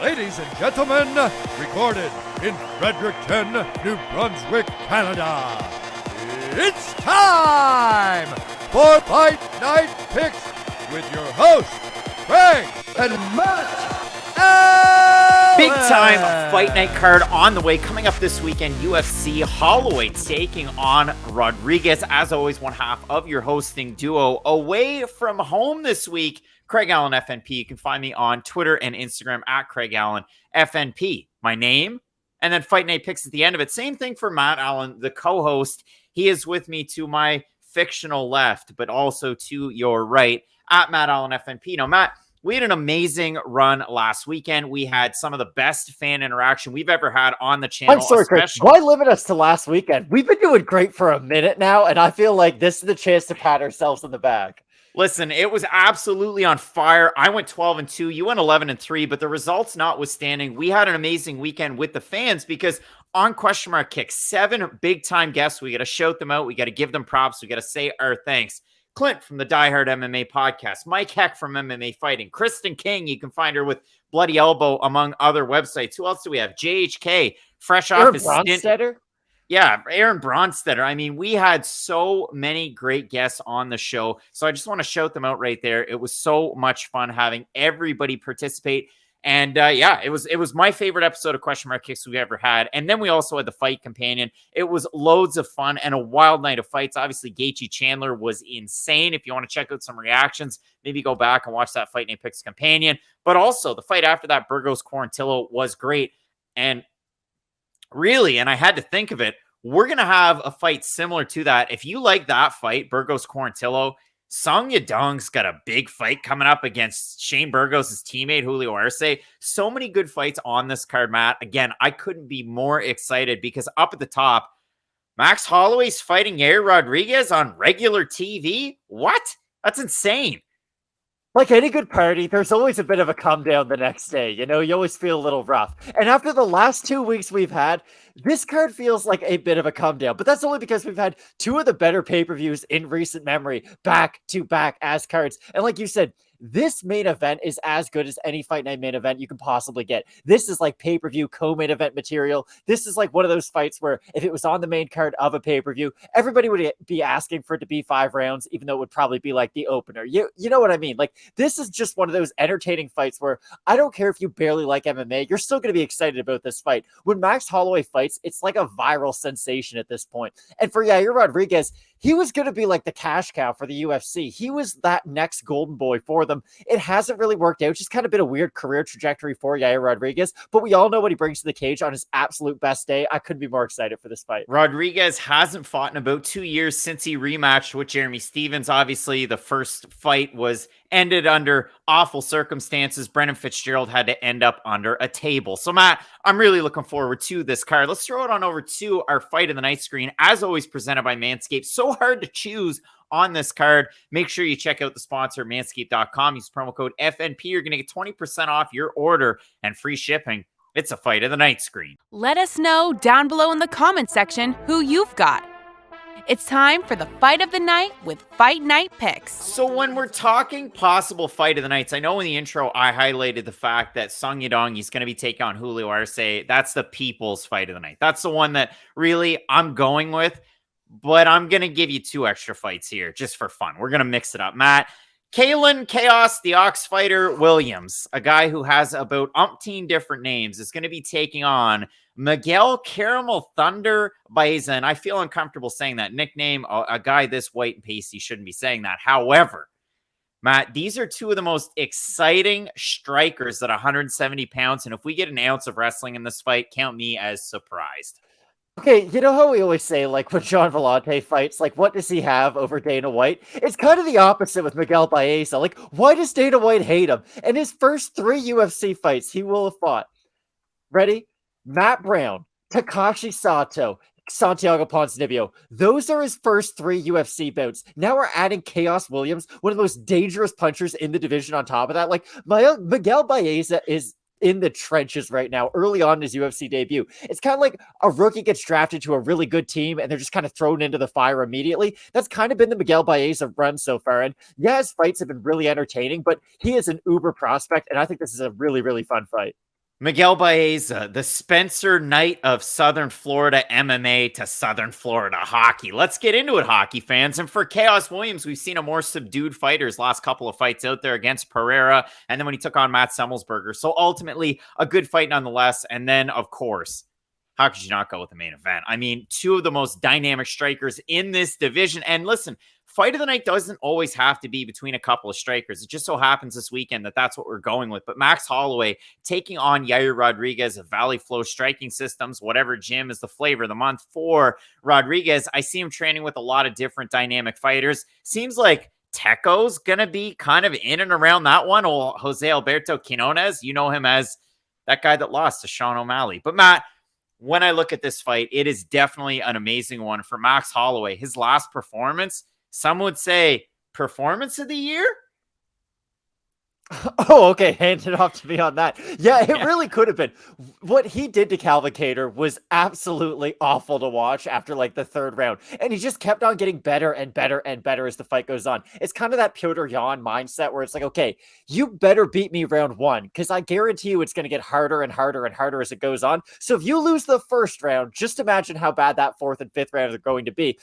Ladies and gentlemen, recorded in Fredericton, New Brunswick, Canada, it's time for Fight Night Picks with your hosts, Craig and Matt. Big time Fight Night card on the way. Coming up this weekend, UFC Holloway taking on Rodriguez. As always, one half of your hosting duo away from home this week. Craig Allen FNP. You can find me on Twitter and Instagram at Craig Allen FNP. My name, and then Fight Night Picks at the end of it. Same thing for Matt Allen, the co-host. He is with me to my fictional left, but also to your right at Matt Allen FNP. Now, Matt, we had an amazing run last weekend. We had some of the best fan interaction we've ever had on the channel. I'm sorry, Chris. Why limit us to last weekend? We've been doing great for a minute now, and I feel like this is the chance to pat ourselves on the back. Listen, it was absolutely on fire. I went 12-2. You went 11-3, but the results notwithstanding, we had an amazing weekend with the fans because on Question Mark Kick, 7 big-time guests. We got to shout them out. We got to give them props. We got to say our thanks. Clint from the Die Hard MMA podcast, Mike Heck from MMA Fighting, Kristen King, you can find her with Bloody Elbow, among other websites. Who else do we have? JHK, fresh off his stint. Yeah, Aaron Bronstetter. I mean, we had so many great guests on the show, so I just want to shout them out right there. It was so much fun having everybody participate. And yeah, it was my favorite episode of Question Mark Kicks we ever had. And then we also had the Fight Companion. It was loads of fun and a wild night of fights. Obviously, Gaethje Chandler was insane. If you want to check out some reactions, maybe go back and watch that Fight Night Picks Companion. But also, the fight after that, Burgos Quarantillo, was great. And really, and I had to think of it, we're going to have a fight similar to that. If you like that fight, Burgos Quarantillo, Song Yadong's got a big fight coming up against Shane Burgos' teammate, Julio Arce. So many good fights on this card, Matt. Again, I couldn't be more excited because up at the top, Max Holloway's fighting Yair Rodriguez on regular TV. What? That's insane. Like any good party, there's always a bit of a come down the next day. You know, you always feel a little rough. And after the last 2 weeks we've had, this card feels like a bit of a come down. But that's only because we've had 2 of the better pay-per-views in recent memory, back to back as cards. And like you said, this main event is as good as any Fight Night main event you can possibly get. This is like pay-per-view co-main event material. This is like one of those fights where if it was on the main card of a pay-per-view, everybody would be asking for it to be 5 rounds, even though it would probably be like the opener. You know what I mean? Like, this is just one of those entertaining fights where I don't care if you barely like MMA, you're still going to be excited about this fight. When Max Holloway fights, it's like a viral sensation at this point. And for Yair Rodriguez, he was going to be like the cash cow for the UFC. He was that next golden boy for them. It hasn't really worked out. Just kind of been a weird career trajectory for Yair Rodriguez, but we all know what he brings to the cage on his absolute best day. I couldn't be more excited for this fight. Rodriguez hasn't fought in about 2 years since he rematched with Jeremy Stephens. Obviously, the first fight was ended under awful circumstances. Brendan Fitzgerald had to end up under a table. So, Matt, I'm really looking forward to this card. Let's throw it on over to our Fight of the Night screen, as always presented by Manscaped. So hard to choose on this card. Make sure you check out the sponsor, manscaped.com. Use promo code FNP. You're going to get 20% off your order and free shipping. It's a Fight of the Night screen. Let us know down below in the comment section who you've got. It's time for the Fight of the Night with Fight Night Picks. So when we're talking possible Fight of the Nights, I know in the intro I highlighted the fact that Song Yadong, he's going to be taking on Julio Arce. That's the people's Fight of the Night. That's the one that really I'm going with. But I'm going to give you 2 extra fights here just for fun. We're going to mix it up. Matt, Collin, Khaos, the Ox Fighter Williams, a guy who has about umpteen different names, is going to be taking on Miguel Caramel Thunder Baeza. And I feel uncomfortable saying that nickname. A guy this white and pasty shouldn't be saying that. However, Matt, these are 2 of the most exciting strikers at 170 pounds. And if we get an ounce of wrestling in this fight, count me as surprised. Okay, you know how we always say, like, when John Vellante fights, like, what does he have over Dana White? It's kind of the opposite with Miguel Baeza. Like, why does Dana White hate him? In his first 3 UFC fights, he will have fought. Ready? Matt Brown, Takashi Sato, Santiago Ponzinibbio. Those are his first 3 UFC bouts. Now we're adding Khaos Williams, one of the most dangerous punchers in the division on top of that. Like, Miguel Baeza is in the trenches right now, early on in his UFC debut. It's kind of like a rookie gets drafted to a really good team and they're just kind of thrown into the fire immediately. That's kind of been the Miguel Baeza run so far. And yeah, his fights have been really entertaining, but he is an uber prospect. And I think this is a really, really fun fight. Miguel Baeza, the Spencer Knight of Southern Florida MMA to Southern Florida hockey. Let's get into it, hockey fans. And for Khaos Williams, we've seen a more subdued fighter his last couple of fights out there against Pereira, and then when he took on Matt Semmelsberger. So ultimately, a good fight nonetheless. And then, of course, how could you not go with the main event? I mean, two of the most dynamic strikers in this division. And listen, fight of the night doesn't always have to be between a couple of strikers. It just so happens this weekend that that's what we're going with. But Max Holloway taking on Yair Rodriguez of Valley Flow Striking Systems, whatever gym is the flavor of the month for Rodriguez. I see him training with a lot of different dynamic fighters. Seems like Teco's going to be kind of in and around that one. Or Jose Alberto Quinones, you know him as that guy that lost to Sean O'Malley. But Matt, when I look at this fight, it is definitely an amazing one for Max Holloway. His last performance, some would say performance of the year. Oh, okay. Hand it off to me on that. Yeah, it really could have been. What he did to Calvin Kattar was absolutely awful to watch after like the third round. And he just kept on getting better and better and better as the fight goes on. It's kind of that Piotr Jan mindset where it's like, okay, you better beat me round one because I guarantee you it's going to get harder and harder and harder as it goes on. So if you lose the first round, just imagine how bad that fourth and fifth round are going to be.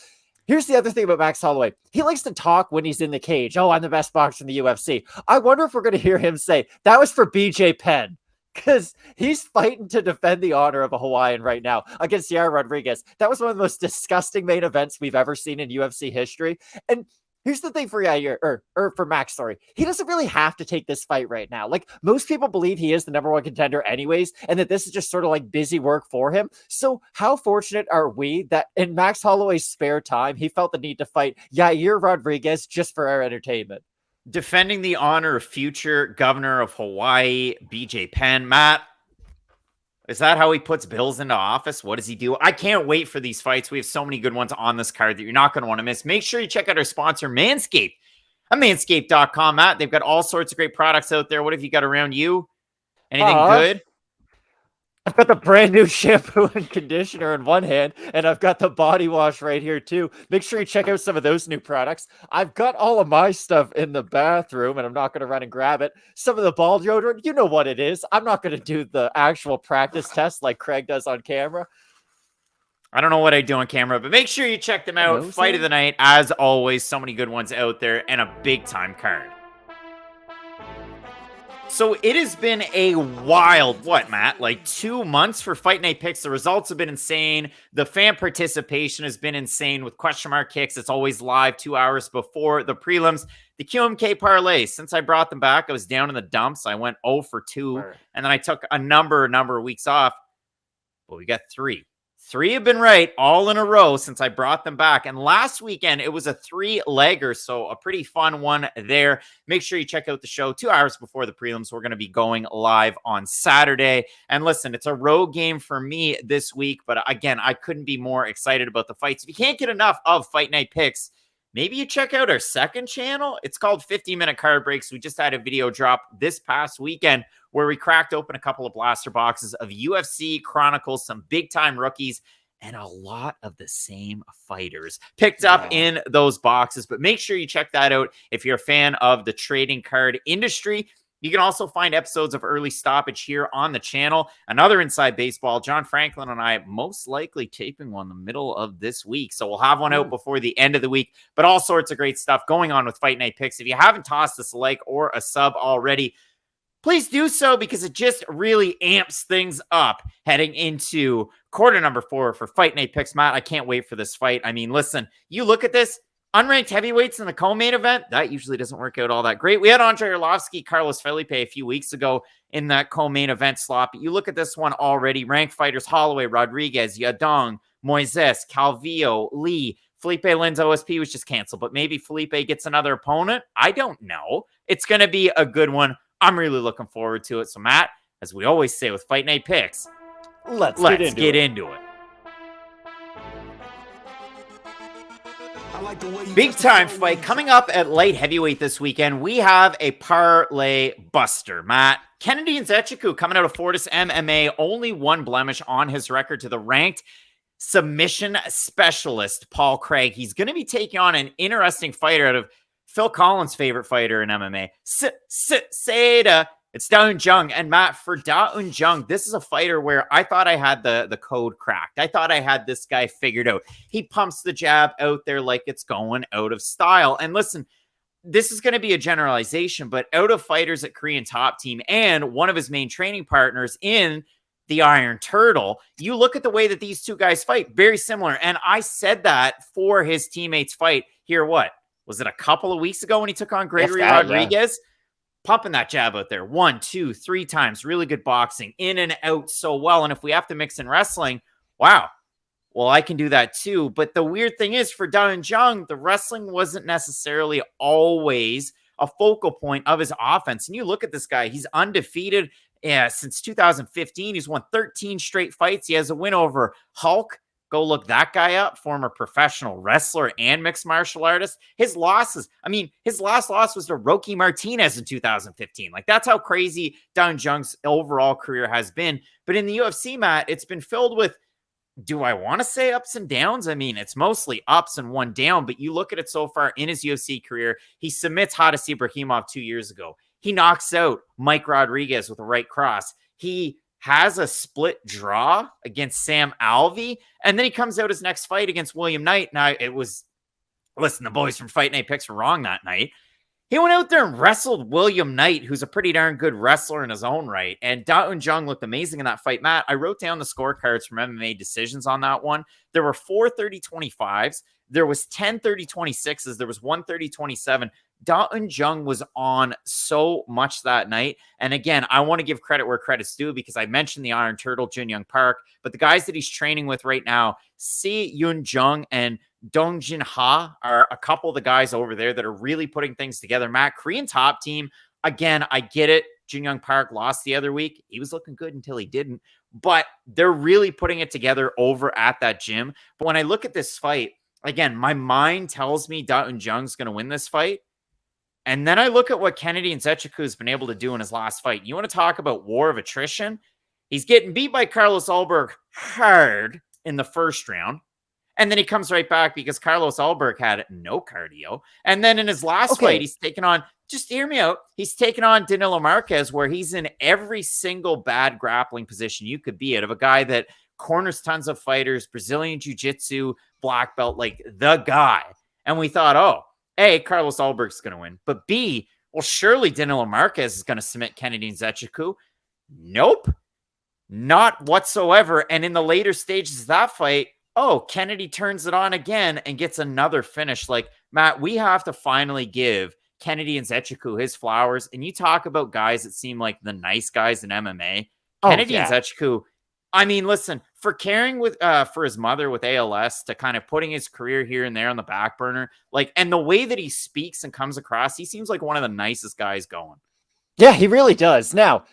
Here's the other thing about Max Holloway. He likes to talk when he's in the cage. Oh, I'm the best boxer in the UFC. I wonder if we're going to hear him say, that was for BJ Penn. Because he's fighting to defend the honor of a Hawaiian right now against Yair Rodriguez. That was one of the most disgusting main events we've ever seen in UFC history. And here's the thing for Yair, or for Max, sorry. He doesn't really have to take this fight right now. Like, most people believe he is the number one contender anyways, and that this is just sort of like busy work for him. So how fortunate are we that in Max Holloway's spare time, he felt the need to fight Yair Rodriguez just for our entertainment? Defending the honor of future governor of Hawaii, BJ Penn. Matt, is that how he puts bills into office? What does he do? I can't wait for these fights. We have so many good ones on this card that you're not going to want to miss. Make sure you check out our sponsor, Manscaped, at manscaped.com. Matt, they've got all sorts of great products out there. What have you got around you? Anything good? I've got the brand new shampoo and conditioner in one hand, and I've got the body wash right here too. Make sure you check out some of those new products. I've got all of my stuff in the bathroom, and I'm not going to run and grab it. Some of the ball deodorant, you know what it is. I'm not going to do the actual practice test like Craig does on camera. I don't know what I do on camera, but make sure you check them out. Fight of the night, as always, so many good ones out there, and a big-time card. So it has been a wild, what, Matt? Like 2 months for Fight Night picks. The results have been insane. The fan participation has been insane with question mark kicks. It's always live 2 hours before the prelims. The QMK parlays, since I brought them back, I was down in the dumps. I went 0 for 2, and then I took a number of weeks off. But we got 3. 3 have been right all in a row since I brought them back. And last weekend, it was a 3-legger, so a pretty fun one there. Make sure you check out the show 2 hours before the prelims. We're going to be going live on Saturday. And listen, it's a road game for me this week. But again, I couldn't be more excited about the fights. If you can't get enough of Fight Night picks, maybe you check out our second channel. It's called 15-Minute Card Breaks. We just had a video drop this past weekend where we cracked open a couple of blaster boxes of UFC Chronicles, some big-time rookies, and a lot of the same fighters picked up in those boxes. But make sure you check that out if you're a fan of the trading card industry. You can also find episodes of Early Stoppage here on the channel. Another Inside Baseball, John Franklin and I most likely taping one in the middle of this week. So we'll have one out before the end of the week, but all sorts of great stuff going on with Fight Night picks. If you haven't tossed us a like or a sub already, please do so because it just really amps things up heading into quarter number 4 for Fight Night picks. Matt, I can't wait for this fight. I mean, listen, you look at this, unranked heavyweights in the co-main event, that usually doesn't work out all that great. We had Andre Arlovsky, Carlos Felipe a few weeks ago in that co-main event slot. But you look at this one already, ranked fighters, Holloway, Rodriguez, Yadong, Moises, Calvillo, Lee, Felipe Lin's OSP was just canceled, but maybe Felipe gets another opponent. I don't know. It's going to be a good one. I'm really looking forward to it. So Matt, as we always say with Fight Night picks, let's get into it. Big time fight coming up at light heavyweight this weekend. We have a parlay buster, Matt. Kennedy Nzechukwu coming out of Fortis MMA, only one blemish on his record to the ranked submission specialist, Paul Craig. He's going to be taking on an interesting fighter out of Phil Collins' favorite fighter in MMA, Seda It's Da Un Jung. And Matt, for Da Un Jung, this is a fighter where I thought I had the code cracked. I thought I had this guy figured out. He pumps the jab out there like it's going out of style. And listen, this is going to be a generalization, but out of fighters at Korean Top Team and one of his main training partners in the Iron Turtle, you look at the way that these two guys fight, very similar. And I said that for his teammates fight here. What was it, a couple of weeks ago when he took on Gregory Rodriguez? Yeah. Pumping that jab out there 1, 2, 3 times. Really good boxing, in and out so well. And if we have to mix in wrestling, wow, well, I can do that too. But the weird thing is, for Da Un Jung, the wrestling wasn't necessarily always a focal point of his offense. And you look at this guy, he's undefeated since 2015. He's won 13 straight fights. He has a win over Hulk. Go look that guy up, former professional wrestler and mixed martial artist. His losses, his last loss was to Rocky Martinez in 2015. Like, that's how crazy Da Un Jung's overall career has been. But in the UFC, Matt, it's been filled with, do I want to say ups and downs? It's mostly ups and one down, but you look at it so far in his UFC career, he submits Hadis Ibrahimov 2 years ago. He knocks out Mike Rodriguez with a right cross. He has a split draw against Sam Alvey, and then he comes out his next fight against William Knight. Now, the boys from Fight Night Picks were wrong that night. He went out there and wrestled William Knight, who's a pretty darn good wrestler in his own right. And Da Un Jung looked amazing in that fight. Matt, I wrote down the scorecards from MMA decisions on that one. There were 4 30-25s. There was 10 30-26s. There was 1 30-27. Da Un Jung was on so much that night. And again, I want to give credit where credit's due, because I mentioned the Iron Turtle, Jin Young Park, but the guys that he's training with right now, Si Yun Jung and Dong Jin Ha, are a couple of the guys over there that are really putting things together. Matt, Korean Top Team, again, I get it. Jin Young Park lost the other week. He was looking good until he didn't, but they're really putting it together over at that gym. But when I look at this fight, again, my mind tells me Da Un Jung's going to win this fight. And then I look at what Kennedy Nzechukwu has been able to do in his last fight. You want to talk about war of attrition? He's getting beat by Carlos Ulberg hard in the first round. And then he comes right back because Carlos Ulberg had no cardio. And then in his last fight, he's taken on, just hear me out, he's taken on Danilo Marquez, where he's in every single bad grappling position you could be at, of a guy that corners tons of fighters, Brazilian Jiu-Jitsu, black belt, like the guy. And we thought, oh, A, Carlos Ulberg's going to win. But B, well, surely Danilo Marquez is going to submit Kennedy Nzechukwu. Nope. Not whatsoever. And in the later stages of that fight, Kennedy turns it on again and gets another finish. Like, Matt, we have to finally give Kennedy Nzechukwu his flowers. And you talk about guys that seem like the nice guys in MMA. Kennedy Nzechukwu, listen, for caring with for his mother with ALS, to kind of putting his career here and there on the back burner, like, and the way that he speaks and comes across, he seems like one of the nicest guys going. Yeah, he really does. Now,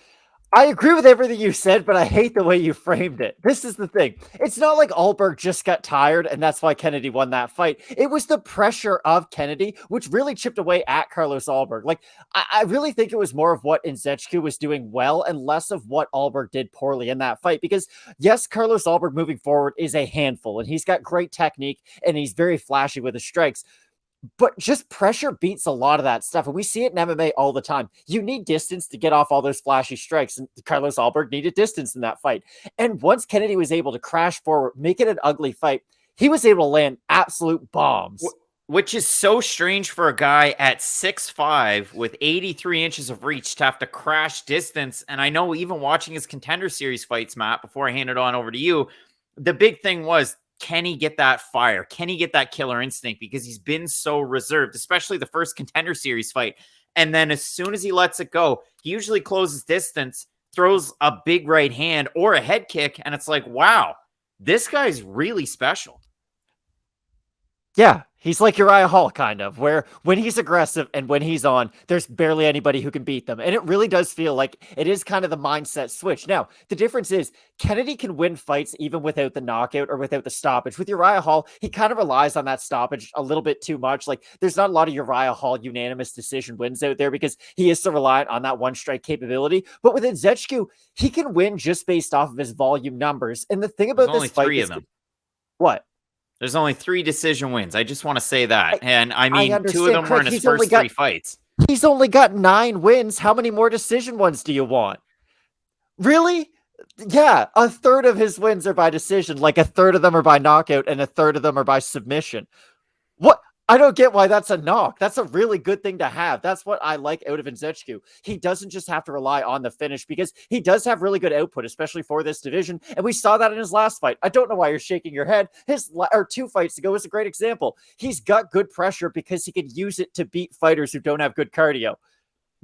I agree with everything you said, but I hate the way you framed it. This is the thing. It's not like Ulberg just got tired and that's why Kennedy won that fight. It was the pressure of Kennedy, which really chipped away at Carlos Ulberg. Like, I really think it was more of what Nzechukwu was doing well and less of what Ulberg did poorly in that fight. Because yes, Carlos Ulberg moving forward is a handful and he's got great technique and he's very flashy with his strikes. But just pressure beats a lot of that stuff. And we see it in MMA all the time. You need distance to get off all those flashy strikes. And Carlos Ulberg needed distance in that fight. And once Kennedy was able to crash forward, make it an ugly fight, he was able to land absolute bombs. Which is so strange for a guy at 6'5" with 83 inches of reach to have to crash distance. And I know even watching his Contender Series fights, Matt, before I hand it on over to you, the big thing was, can he get that fire? Can he get that killer instinct? Because he's been so reserved, especially the first Contender Series fight. And then as soon as he lets it go, he usually closes distance, throws a big right hand or a head kick. And it's like, wow, this guy's really special. Yeah, he's like Uriah Hall, kind of, where when he's aggressive and when he's on, there's barely anybody who can beat them. And it really does feel like it is kind of the mindset switch. Now, the difference is Kennedy can win fights even without the knockout or without the stoppage. With Uriah Hall, he kind of relies on that stoppage a little bit too much. Like, there's not a lot of Uriah Hall unanimous decision wins out there because he is so reliant on that one strike capability. But with Nzechukwu, he can win just based off of his volume numbers. And the thing about this fight is, what? There's only 3 decision wins. I just want to say that. And I mean, 2 of them were in his first 3 fights. He's only got 9 wins. How many more decision ones do you want? Really? Yeah, a third of his wins are by decision. Like a third of them are by knockout and a third of them are by submission. What? I don't get why that's a knock. That's a really good thing to have. That's what I like out of Nzechukwu. He doesn't just have to rely on the finish because he does have really good output, especially for this division. And we saw that in his last fight. I don't know why you're shaking your head. His 2 fights ago was a great example. He's got good pressure because he could use it to beat fighters who don't have good cardio.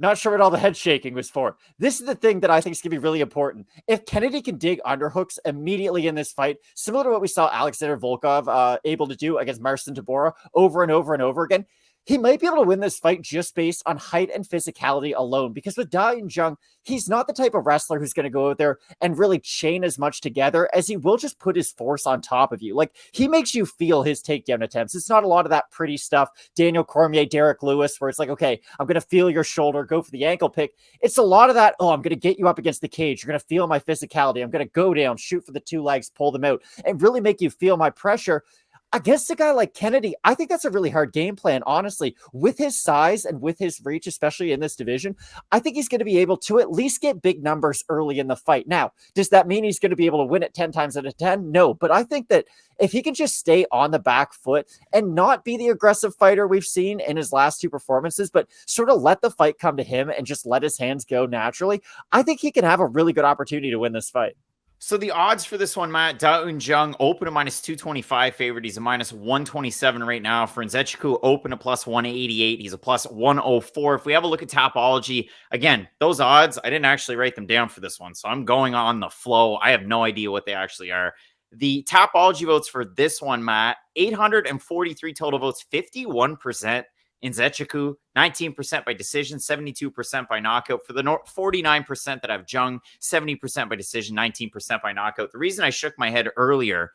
Not sure what all the head shaking was for. This is the thing that I think is going to be really important. If Kennedy can dig underhooks immediately in this fight, similar to what we saw Alexander Volkov able to do against Marcin Tybura over and over and over again, he might be able to win this fight just based on height and physicality alone. Because with Jung, he's not the type of wrestler who's going to go out there and really chain as much together as he will just put his force on top of you. Like, he makes you feel his takedown attempts. It's not a lot of that pretty stuff, Daniel Cormier, Derek Lewis, where it's like, okay, I'm going to feel your shoulder, go for the ankle pick. It's a lot of that, oh, I'm going to get you up against the cage. You're going to feel my physicality. I'm going to go down, shoot for the 2 legs, pull them out, and really make you feel my pressure. Against a guy like Kennedy, I think that's a really hard game plan, honestly. With his size and with his reach, especially in this division, I think he's going to be able to at least get big numbers early in the fight. Now, does that mean he's going to be able to win it 10 times out of 10? No, but I think that if he can just stay on the back foot and not be the aggressive fighter we've seen in his last 2 performances, but sort of let the fight come to him and just let his hands go naturally, I think he can have a really good opportunity to win this fight. So the odds for this one, Matt, Jung open a -225 favorite. He's a -127 right now. For Nzechukwu, open a +188. He's a +104. If we have a look at Tapology, again, those odds, I didn't actually write them down for this one, so I'm going on the flow. I have no idea what they actually are. The Tapology votes for this one, Matt, 843 total votes, 51%. Nzechukwu, 19% by decision, 72% by knockout. For the 49% that have Jung, 70% by decision, 19% by knockout. The reason I shook my head earlier,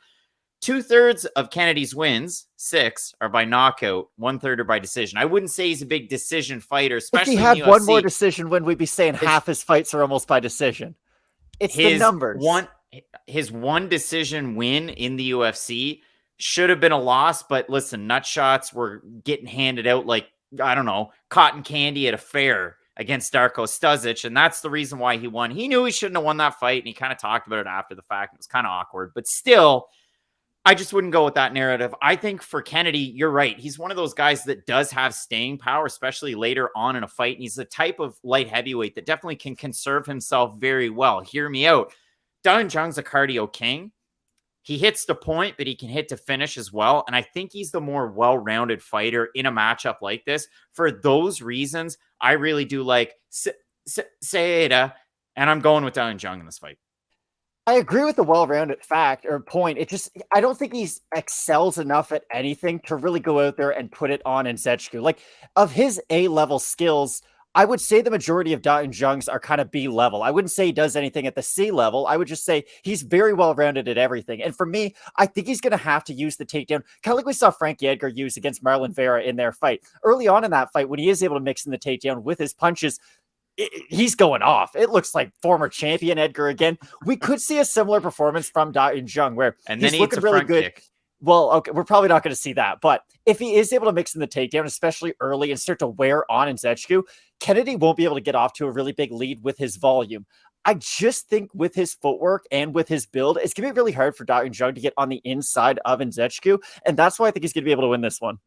2/3 of Kennedy's wins, 6, are by knockout, 1/3 are by decision. I wouldn't say he's a big decision fighter, especially if he had one more decision win, we'd be saying half his fights are almost by decision. It's the numbers. His one decision win in the UFC should have been a loss, but listen, nut shots were getting handed out like, I don't know, cotton candy at a fair against Darko Stosic, and that's the reason why he won. He knew he shouldn't have won that fight, and he kind of talked about it after the fact. It was kind of awkward, but still, I just wouldn't go with that narrative. I think for Kennedy, you're right. He's one of those guys that does have staying power, especially later on in a fight, and he's the type of light heavyweight that definitely can conserve himself very well. Hear me out. Jung's a cardio king. He hits the point, but he can hit to finish as well. And I think he's the more well-rounded fighter in a matchup like this. For those reasons, I really do like Seda, and I'm going with Jung in this fight. I agree with the well-rounded fact or point. It just, I don't think he's excels enough at anything to really go out there and put it on Nzechukwu. Like, of his A-level skills, I would say the majority of Jung's are kind of B level. I wouldn't say he does anything at the C level. I would just say he's very well-rounded at everything. And for me, I think he's going to have to use the takedown, kind of like we saw Frankie Edgar use against Marlon Vera in their fight. Early on in that fight, when he is able to mix in the takedown with his punches, he's going off. It looks like former champion Edgar again. We could see a similar performance from Jung where he's looking really good. Kick. Well, okay, we're probably not going to see that. But if he is able to mix in the takedown, especially early, and start to wear on Nzechukwu, Kennedy won't be able to get off to a really big lead with his volume. I just think with his footwork and with his build, it's going to be really hard for Jung to get on the inside of Nzechukwu. And that's why I think he's going to be able to win this one.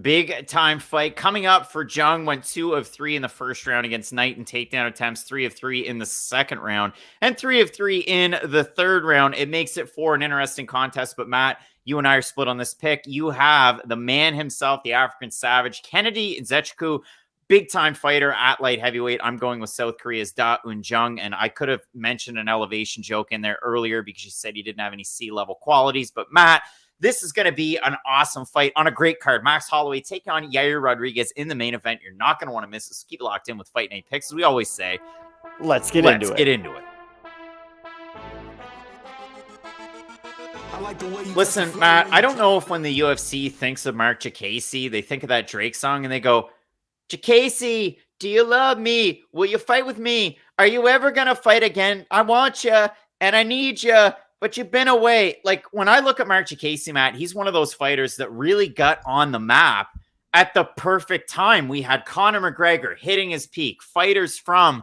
Big time fight coming up for Jung. Went 2 of 3 in the first round against Knight and takedown attempts, 3 of 3 in the second round, and 3 of 3 in the third round. It makes it for an interesting contest. But Matt, you and I are split on this pick. You have the man himself, the African Savage, Kennedy Nzechukwu, big time fighter at light heavyweight. I'm going with South Korea's Jung, and I could have mentioned an elevation joke in there earlier because you said he didn't have any C-level qualities. But Matt, this is going to be an awesome fight on a great card. Max Holloway taking on Yair Rodriguez in the main event. You're not going to want to miss this. Keep it locked in with Fight Night Picks. As we always say, let's get into it. Listen, Matt, I don't know if when the UFC thinks of Marc Diakiese, they think of that Drake song and they go, Diakiese, do you love me? Will you fight with me? Are you ever going to fight again? I want you and I need you, but you've been away. Like, when I look at Marc Diakiese, Matt, he's one of those fighters that really got on the map at the perfect time. We had Conor McGregor hitting his peak. Fighters from,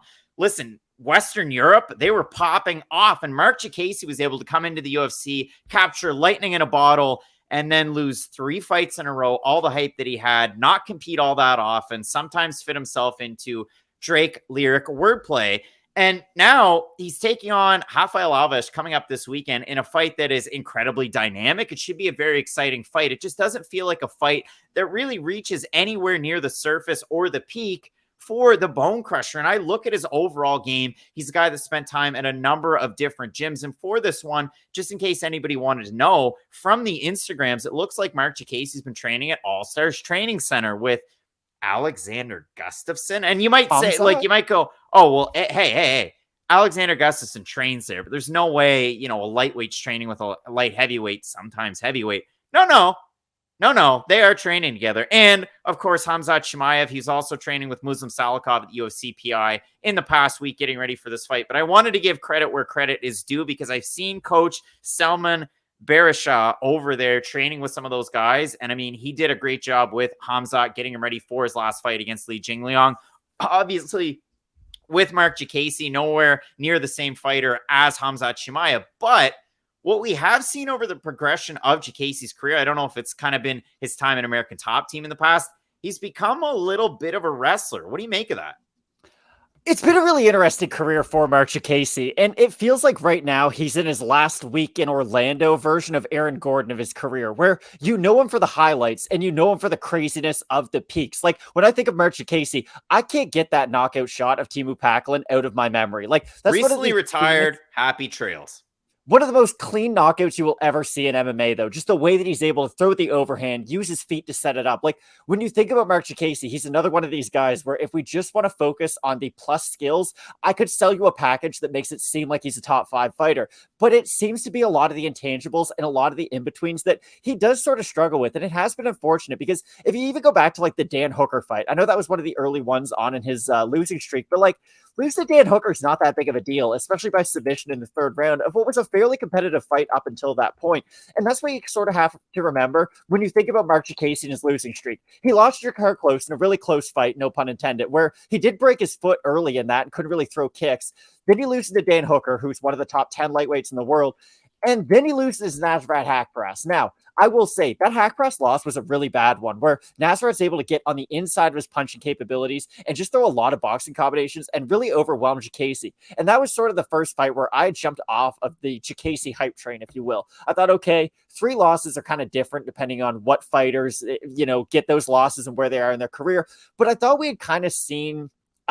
Western Europe, they were popping off. And Marc Diakiese was able to come into the UFC, capture lightning in a bottle, and then lose 3 fights in a row, all the hype that he had, not compete all that often, sometimes fit himself into Drake lyric wordplay. And now he's taking on Rafael Alves coming up this weekend in a fight that is incredibly dynamic. It should be a very exciting fight. It just doesn't feel like a fight that really reaches anywhere near the surface or the peak for the Bone Crusher. And I look at his overall game. He's a guy that spent time at a number of different gyms. And for this one, just in case anybody wanted to know, from the Instagrams, it looks like Marc Diakiese has been training at All Stars Training Center with Alexander Gustafsson. And you might say, you might go, oh, well, hey, Alexander Gustafsson trains there, but there's no way, a lightweight's training with a light heavyweight, sometimes heavyweight. No, they are training together. And of course, Khamzat Chimaev, he's also training with Muslim Salikov at the UFC PI in the past week, getting ready for this fight. But I wanted to give credit where credit is due, because I've seen Coach Selman Barisha over there training with some of those guys. And I mean, he did a great job with Khamzat, getting him ready for his last fight against Li Jingliang. Obviously, with Marc Diakiese, nowhere near the same fighter as Khamzat Chimaev. But what we have seen over the progression of Diakiese's career, I don't know if it's kind of been his time in American Top Team in the past, he's become a little bit of a wrestler. What do you make of that? It's been a really interesting career for Marc Diakiese, and it feels like right now he's in his last week in Orlando version of Aaron Gordon of his career, where you know him for the highlights and you know him for the craziness of the peaks. Like, when I think of Marc Diakiese, I can't get that knockout shot of Teemu Packalén out of my memory. Like, that's recently retired, happy trails. One of the most clean knockouts you will ever see in MMA, though. Just the way that he's able to throw the overhand, use his feet to set it up. Like, when you think about Marc Diakiese, he's another one of these guys where if we just want to focus on the plus skills, I could sell you a package that makes it seem like he's a top 5 fighter. But it seems to be a lot of the intangibles and a lot of the in-betweens that he does sort of struggle with. And it has been unfortunate, because if you even go back to like the Dan Hooker fight, I know that was one of the early ones on in his losing streak, but like, losing to Dan Hooker is not that big of a deal, especially by submission in the 3rd round of what was a fairly competitive fight up until that point. And that's what you sort of have to remember when you think about Marc Diakiese and his losing streak. He lost to Jakar Close in a really close fight, no pun intended, where he did break his foot early in that and couldn't really throw kicks. Then he loses to Dan Hooker, who's one of the top 10 lightweights in the world. And then he loses Nasrat Haqparast. Now, I will say that Haqparast loss was a really bad one, where Nasrat's able to get on the inside of his punching capabilities and just throw a lot of boxing combinations and really overwhelm Diakiese. And that was sort of the first fight where I jumped off of the Diakiese hype train, if you will. I thought, okay, 3 losses are kind of different depending on what fighters, get those losses and where they are in their career. But I thought we had kind of seen,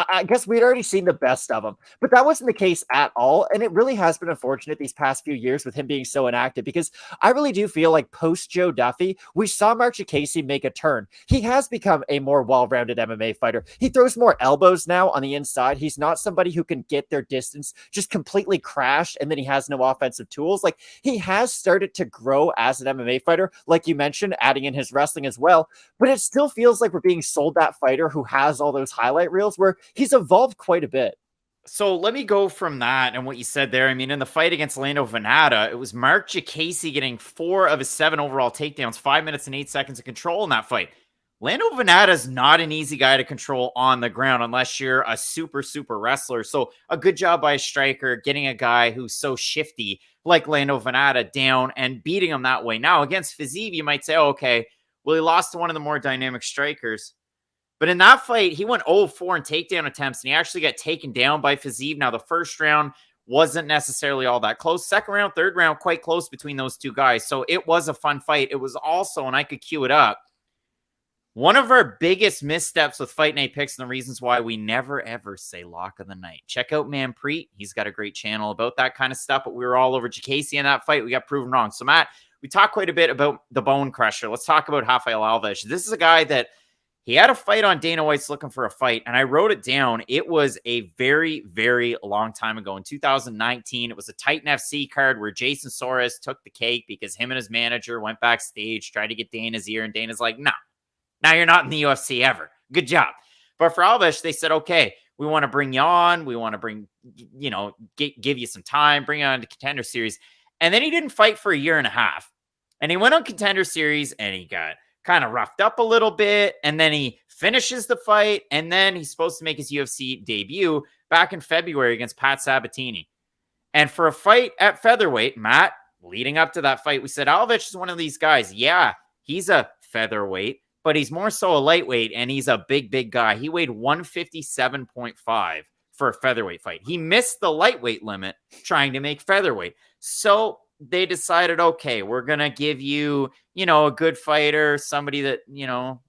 I guess we'd already seen the best of him, but that wasn't the case at all. And it really has been unfortunate these past few years with him being so inactive, because I really do feel like post Joe Duffy, we saw Marc Diakiese make a turn. He has become a more well-rounded MMA fighter. He throws more elbows now on the inside. He's not somebody who can get their distance just completely crashed and then he has no offensive tools. Like, he has started to grow as an MMA fighter, like you mentioned, adding in his wrestling as well. But it still feels like we're being sold that fighter who has all those highlight reels, where he's evolved quite a bit. So let me go from that and what you said there. I mean, in the fight against Lando Venata, it was Marc Diakiese getting 4 of his 7 overall takedowns, 5 minutes and 8 seconds of control in that fight. Lando Venata is not an easy guy to control on the ground unless you're a super, super wrestler. So a good job by a striker getting a guy who's so shifty like Lando Venata down and beating him that way. Now, against Fiziev, you might say, oh, okay, well, he lost to one of the more dynamic strikers. But in that fight, he went 0-4 in takedown attempts, and he actually got taken down by Fiziev. Now, the first round wasn't necessarily all that close. Second round, third round, quite close between those two guys. So it was a fun fight. It was also, and I could cue it up, one of our biggest missteps with Fight Night picks and the reasons why we never, ever say lock of the night. Check out Manpreet. He's got a great channel about that kind of stuff, but we were all over Diakiese in that fight. We got proven wrong. So, Matt, we talked quite a bit about the Bone Crusher. Let's talk about Rafael Alves. This is a guy that he had a fight on Dana White's Looking for a Fight, and I wrote it down. It was a very, very long time ago. In 2019, it was a Titan FC card where Jason Soares took the cake because him and his manager went backstage, tried to get Dana's ear, and Dana's like, nah, now you're not in the UFC ever. Good job. But for Alves, they said, okay, we want to bring you on. We want to bring, give you some time, bring you on to Contender Series. And then he didn't fight for a year and a half. And he went on Contender Series, and he got kind of roughed up a little bit, and then he finishes the fight, and then he's supposed to make his UFC debut back in February against Pat Sabatini. And for a fight at featherweight, Matt, leading up to that fight, we said Alves is one of these guys. Yeah, he's a featherweight, but he's more so a lightweight, and he's a big guy. He weighed 157.5 for a featherweight fight. He missed the lightweight limit trying to make featherweight. So they decided, okay, we're going to give you, a good fighter, somebody that,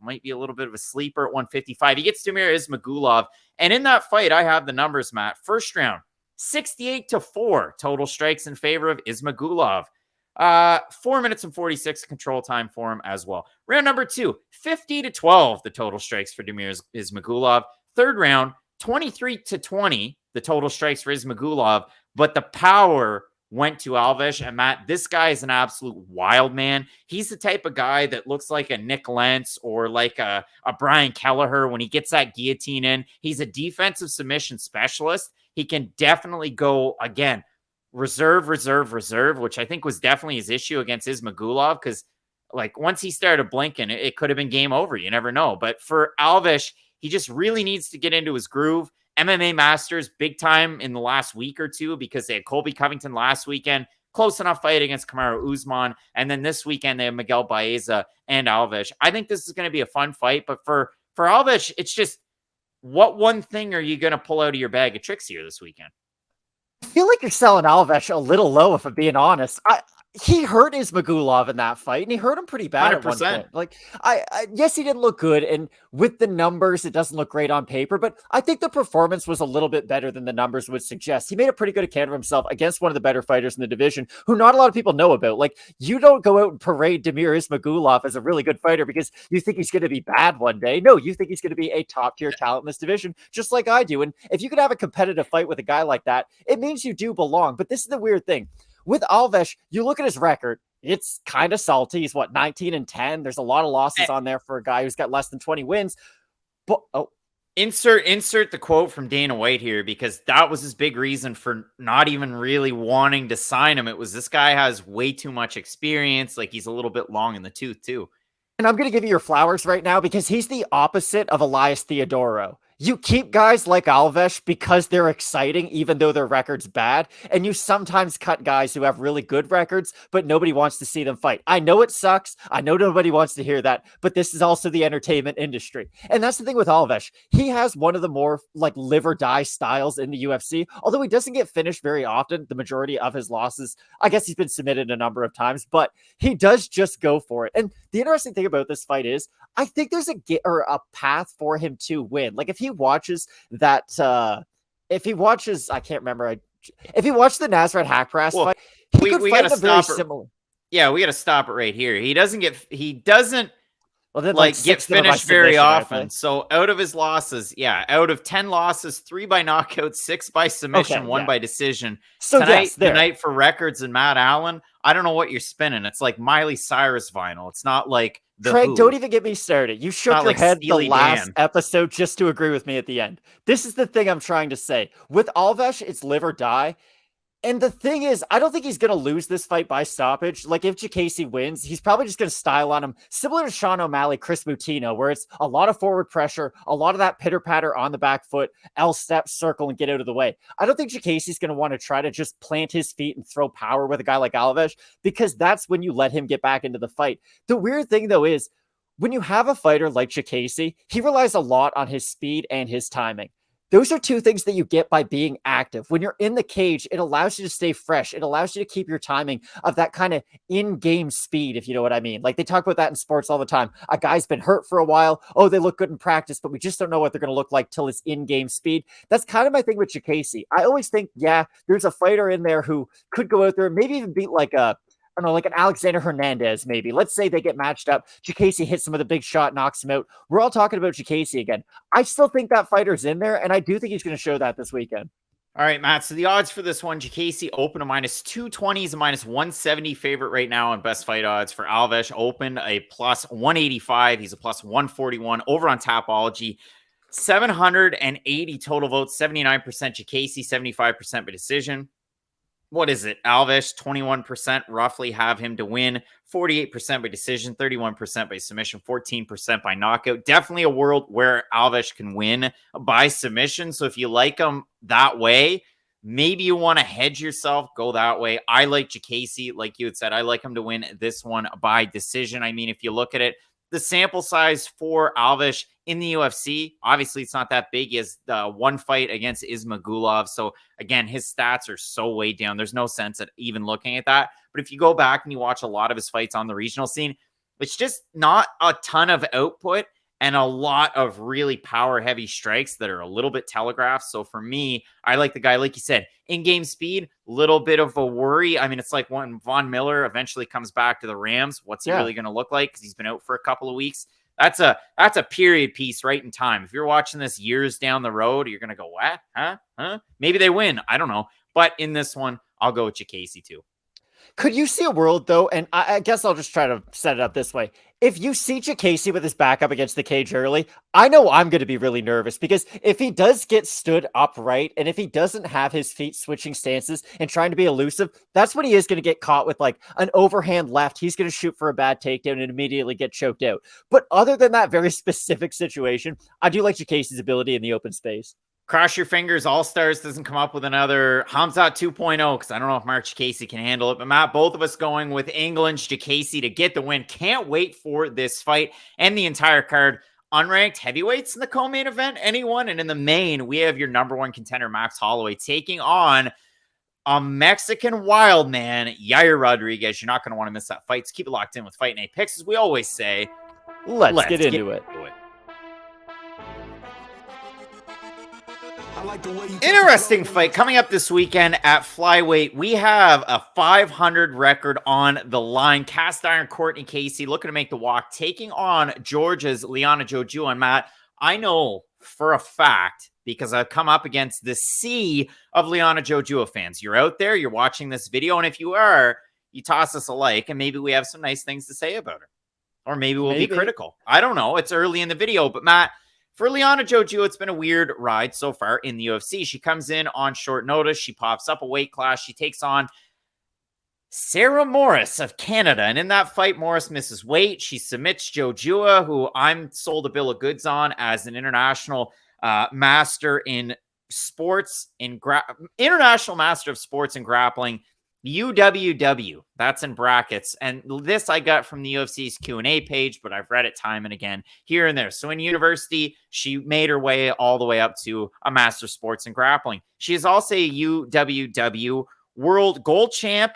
might be a little bit of a sleeper at 155. He gets Damir Ismagulov. And in that fight, I have the numbers, Matt. First round, 68-4 total strikes in favor of Ismagulov. 4 minutes and 46 control time for him as well. Round number 2, 50-12 the total strikes for Damir Ismagulov. Third round, 23-20 the total strikes for Ismagulov, but the power went to Alves. And Matt, this guy is an absolute wild man. He's the type of guy that looks like a Nick Lentz or like a Brian Kelleher when he gets that guillotine in. He's a defensive submission specialist. He can definitely go, again, reserve, which I think was definitely his issue against Ismagulov, because like once he started blinking, it could have been game over. You never know. But for Alves, he just really needs to get into his groove. MMA Masters, big time in the last week or two, because they had Colby Covington last weekend, close enough fight against Kamaru Usman. And then this weekend, they have Miguel Baeza and Alves. I think this is going to be a fun fight. But for Alves, it's just, what one thing are you going to pull out of your bag of tricks here this weekend? I feel like you're selling Alves a little low, if I'm being honest. He hurt Ismagulov in that fight, and he hurt him pretty bad 100%. At one point. Like, yes, he didn't look good, and with the numbers, it doesn't look great on paper, but I think the performance was a little bit better than the numbers would suggest. He made a pretty good account of himself against one of the better fighters in the division, who not a lot of people know about. Like, you don't go out and parade Damir Ismagulov as a really good fighter because you think he's going to be bad one day. No, you think he's going to be a top-tier talent in this division, just like I do. And if you could have a competitive fight with a guy like that, it means you do belong. But this is the weird thing. With Alves, you look at his record, it's kind of salty. He's 19-10. There's a lot of losses on there for a guy who's got less than 20 wins. But insert the quote from Dana White here, because that was his big reason for not even really wanting to sign him. It was, this guy has way too much experience. Like, he's a little bit long in the tooth too. And I'm going to give you your flowers right now, because he's the opposite of Elias Theodoro. You keep guys like Alves because they're exciting, even though their record's bad. And you sometimes cut guys who have really good records, but nobody wants to see them fight. I know it sucks. I know nobody wants to hear that, but this is also the entertainment industry. And that's the thing with Alves. He has one of the more like live or die styles in the UFC, although he doesn't get finished very often. The majority of his losses, I guess he's been submitted a number of times, but he does just go for it. And the interesting thing about this fight is, I think there's a path for him to win. Like, if he watches that, if he watches the Nasrat Haqparast fight, we got to stop it. Yeah, we got to stop it right here. He doesn't get finished very often. So out of his losses, out of 10 losses, 3 by knockout, 6 by submission, 1 by decision. So tonight for records and Matt Allen, I don't know what you're spinning. It's like Miley Cyrus vinyl. It's not like Craig, don't even get me started. You shook your head the last episode just to agree with me at the end. This is the thing I'm trying to say. With Alves, it's live or die. And the thing is, I don't think he's going to lose this fight by stoppage. Like, if Diakiese wins, he's probably just going to style on him, similar to Sean O'Malley, Chris Mutino, where it's a lot of forward pressure, a lot of that pitter-patter on the back foot, L-step, circle, and get out of the way. I don't think Diakiese's going to want to try to just plant his feet and throw power with a guy like Alves, because that's when you let him get back into the fight. The weird thing, though, is when you have a fighter like Diakiese, he relies a lot on his speed and his timing. Those are two things that you get by being active. When you're in the cage, it allows you to stay fresh. It allows you to keep your timing of that kind of in-game speed, if you know what I mean. Like, they talk about that in sports all the time. A guy's been hurt for a while. Oh, they look good in practice, but we just don't know what they're going to look like till it's in-game speed. That's kind of my thing with Diakiese. I always think, there's a fighter in there who could go out there and maybe even beat like an Alexander Hernandez, maybe. Let's say they get matched up. Diakiese hits him with a big shot, knocks him out. We're all talking about Diakiese again. I still think that fighter's in there, and I do think he's going to show that this weekend. All right, Matt. So the odds for this one, Diakiese open a -220 is a -170 favorite right now on best fight odds. For Alves, open a +185. He's a +141 over on Tapology. 780 total votes, 79% Diakiese, 75% by decision. what is it? Alves, 21% roughly have him to win, 48% by decision, 31% by submission, 14% by knockout. Definitely a world where Alves can win by submission. So if you like him that way, maybe you want to hedge yourself, go that way. I like Diakiese, like you had said. I like him to win this one by decision. I mean, if you look at it, the sample size for Alves in the UFC, obviously it's not that big. He has one fight against Ismagulov. So again, his stats are so way down. There's no sense at even looking at that. But if you go back and you watch a lot of his fights on the regional scene, it's just not a ton of output and a lot of really power-heavy strikes that are a little bit telegraphed. So for me, I like the guy, like you said, in-game speed, little bit of a worry. I mean, it's like when Von Miller eventually comes back to the Rams, what's he really going to look like? Because he's been out for a couple of weeks. That's a period piece right in time. If you're watching this years down the road, you're going to go, what? Huh? Maybe they win. I don't know. But in this one, I'll go with Diakiese too. Could you see a world, though, and I guess I'll just try to set it up this way. If you see Diakiese with his back up against the cage early, I know I'm going to be really nervous because if he does get stood upright and if he doesn't have his feet switching stances and trying to be elusive, that's when he is going to get caught with like an overhand left. He's going to shoot for a bad takedown and immediately get choked out. But other than that very specific situation, I do like Diakiese's ability in the open space. Cross your fingers, All-Stars doesn't come up with another Hamzat 2.0 because I don't know if Marc Diakiese can handle it. But Matt, both of us going with England's Diakiese to get the win. Can't wait for this fight and the entire card. Unranked heavyweights in the co-main event, anyone? And in the main, we have your number one contender, Max Holloway, taking on a Mexican wild man, Yair Rodriguez. You're not going to want to miss that fight. So keep it locked in with Fight Night Picks, as we always say. Let's get into it. Interesting fight coming up this weekend at flyweight. We have a 500 record on the line. Cast iron Cortney Casey looking to make the walk, taking on Georgia's Liana Jojua. And Matt, I know for a fact, because I've come up against the sea of Liana Jojua fans. You're out there, you're watching this video, and if you are, you toss us a like, and maybe we have some nice things to say about her. Or maybe we'll be critical. I don't know. It's early in the video, but Matt, for Liana Jojua, it's been a weird ride so far in the UFC. She comes in on short notice. She pops up a weight class. She takes on Sarah Morris of Canada. And in that fight, Morris misses weight. She submits Jojua, who I'm sold a bill of goods on as an international master in sports, international master of sports and grappling. UWW, that's in brackets. And this I got from the UFC's Q&A page, but I've read it time and again here and there. So in university, she made her way all the way up to a master of sports and grappling. She is also a UWW world gold champ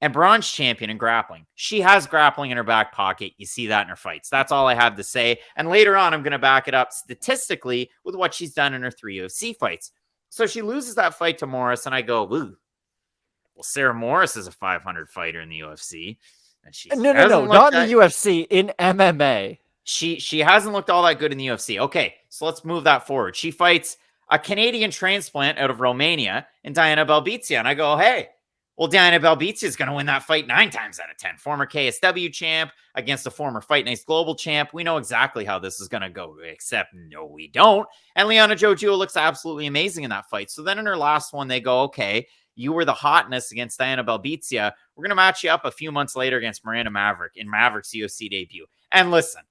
and bronze champion in grappling. She has grappling in her back pocket. You see that in her fights. That's all I have to say. And later on, I'm going to back it up statistically with what she's done in her 3 UFC fights. So she loses that fight to Morris, and I go, ooh. Well, Sarah Morris is a 500 fighter in the UFC. And she no, not in the UFC, in MMA. She hasn't looked all that good in the UFC. Okay, so let's move that forward. She fights a Canadian transplant out of Romania in Diana Belbizia. And I go, hey, well, Diana Belbizia is going to win that fight 9 times out of 10. Former KSW champ against a former Fight Night global champ. We know exactly how this is going to go, except no, we don't. And Liana Jojua looks absolutely amazing in that fight. So then in her last one, they go, okay, you were the hotness against Diana Belbizia. We're going to match you up a few months later against Miranda Maverick in Maverick's UFC debut. And listen,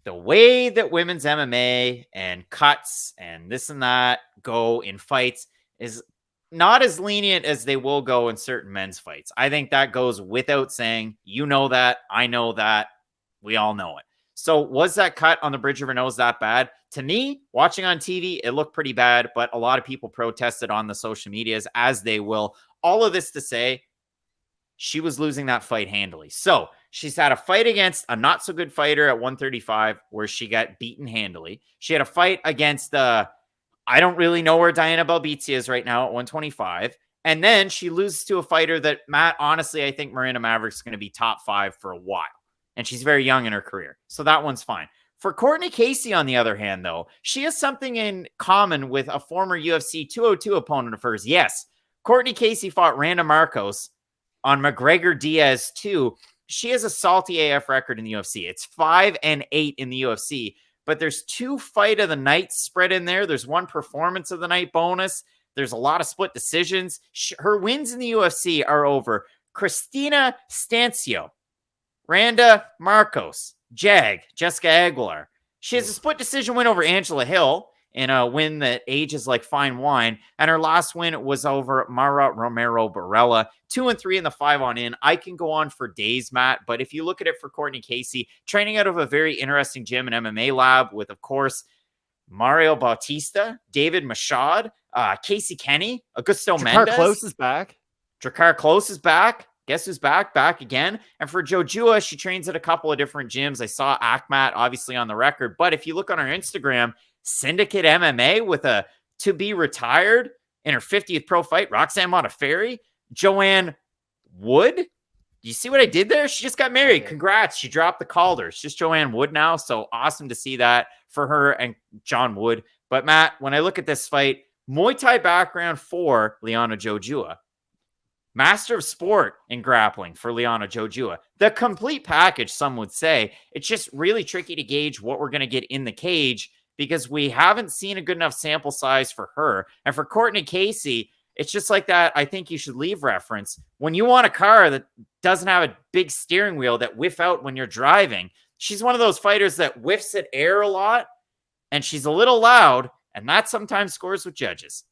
the way that women's MMA and cuts and this and that go in fights is not as lenient as they will go in certain men's fights. I think that goes without saying. You know that. I know that. We all know it. So was that cut on the bridge of her nose that bad? To me, watching on TV, it looked pretty bad, but a lot of people protested on the social medias, as they will. All of this to say, she was losing that fight handily. So she's had a fight against a not-so-good fighter at 135 where she got beaten handily. She had a fight against I don't really know where Diana Belbizia is right now at 125. And then she loses to a fighter that, Matt, honestly, I think Miranda Maverick's going to be top 5 for a while. And she's very young in her career. So that one's fine. For Cortney Casey, on the other hand, though, she has something in common with a former UFC 202 opponent of hers. Yes, Cortney Casey fought Randa Marcos on McGregor Diaz 2. She has a salty AF record in the UFC. It's 5-8 in the UFC. But there's 2 fight of the night spread in there. There's 1 performance of the night bonus. There's a lot of split decisions. Her wins in the UFC are over Christina Stancio, Randa Marcos, Jessica Aguilar. She has a split decision win over Angela Hill in a win that ages like fine wine. And her last win was over Mara Romero Barella. 2-3 in the 5-on-in. I can go on for days, Matt, but if you look at it for Courtney Casey, training out of a very interesting gym and MMA lab with, of course, Mario Bautista, David Machad, Casey Kenny, Augusto Mendes. Close is back. Drakkar Klose is back. Guess who's back? Back again. And for Jojua, she trains at a couple of different gyms. I saw Akhmat, obviously, on the record. But if you look on her Instagram, Syndicate MMA with a to be retired in her 50th pro fight, Roxanne Modafferi, Joanne Wood. You see what I did there? She just got married. Congrats. She dropped the Calder. It's just Joanne Wood now. So awesome to see that for her and John Wood. But Matt, when I look at this fight, Muay Thai background for Liana Jojua. Master of sport in grappling for Liana Jojua. The complete package, some would say. It's just really tricky to gauge what we're going to get in the cage because we haven't seen a good enough sample size for her. And for Courtney Casey, it's just like that I think you should leave reference. When you want a car that doesn't have a big steering wheel that whiff out when you're driving, she's one of those fighters that whiffs at air a lot, and she's a little loud, and that sometimes scores with judges.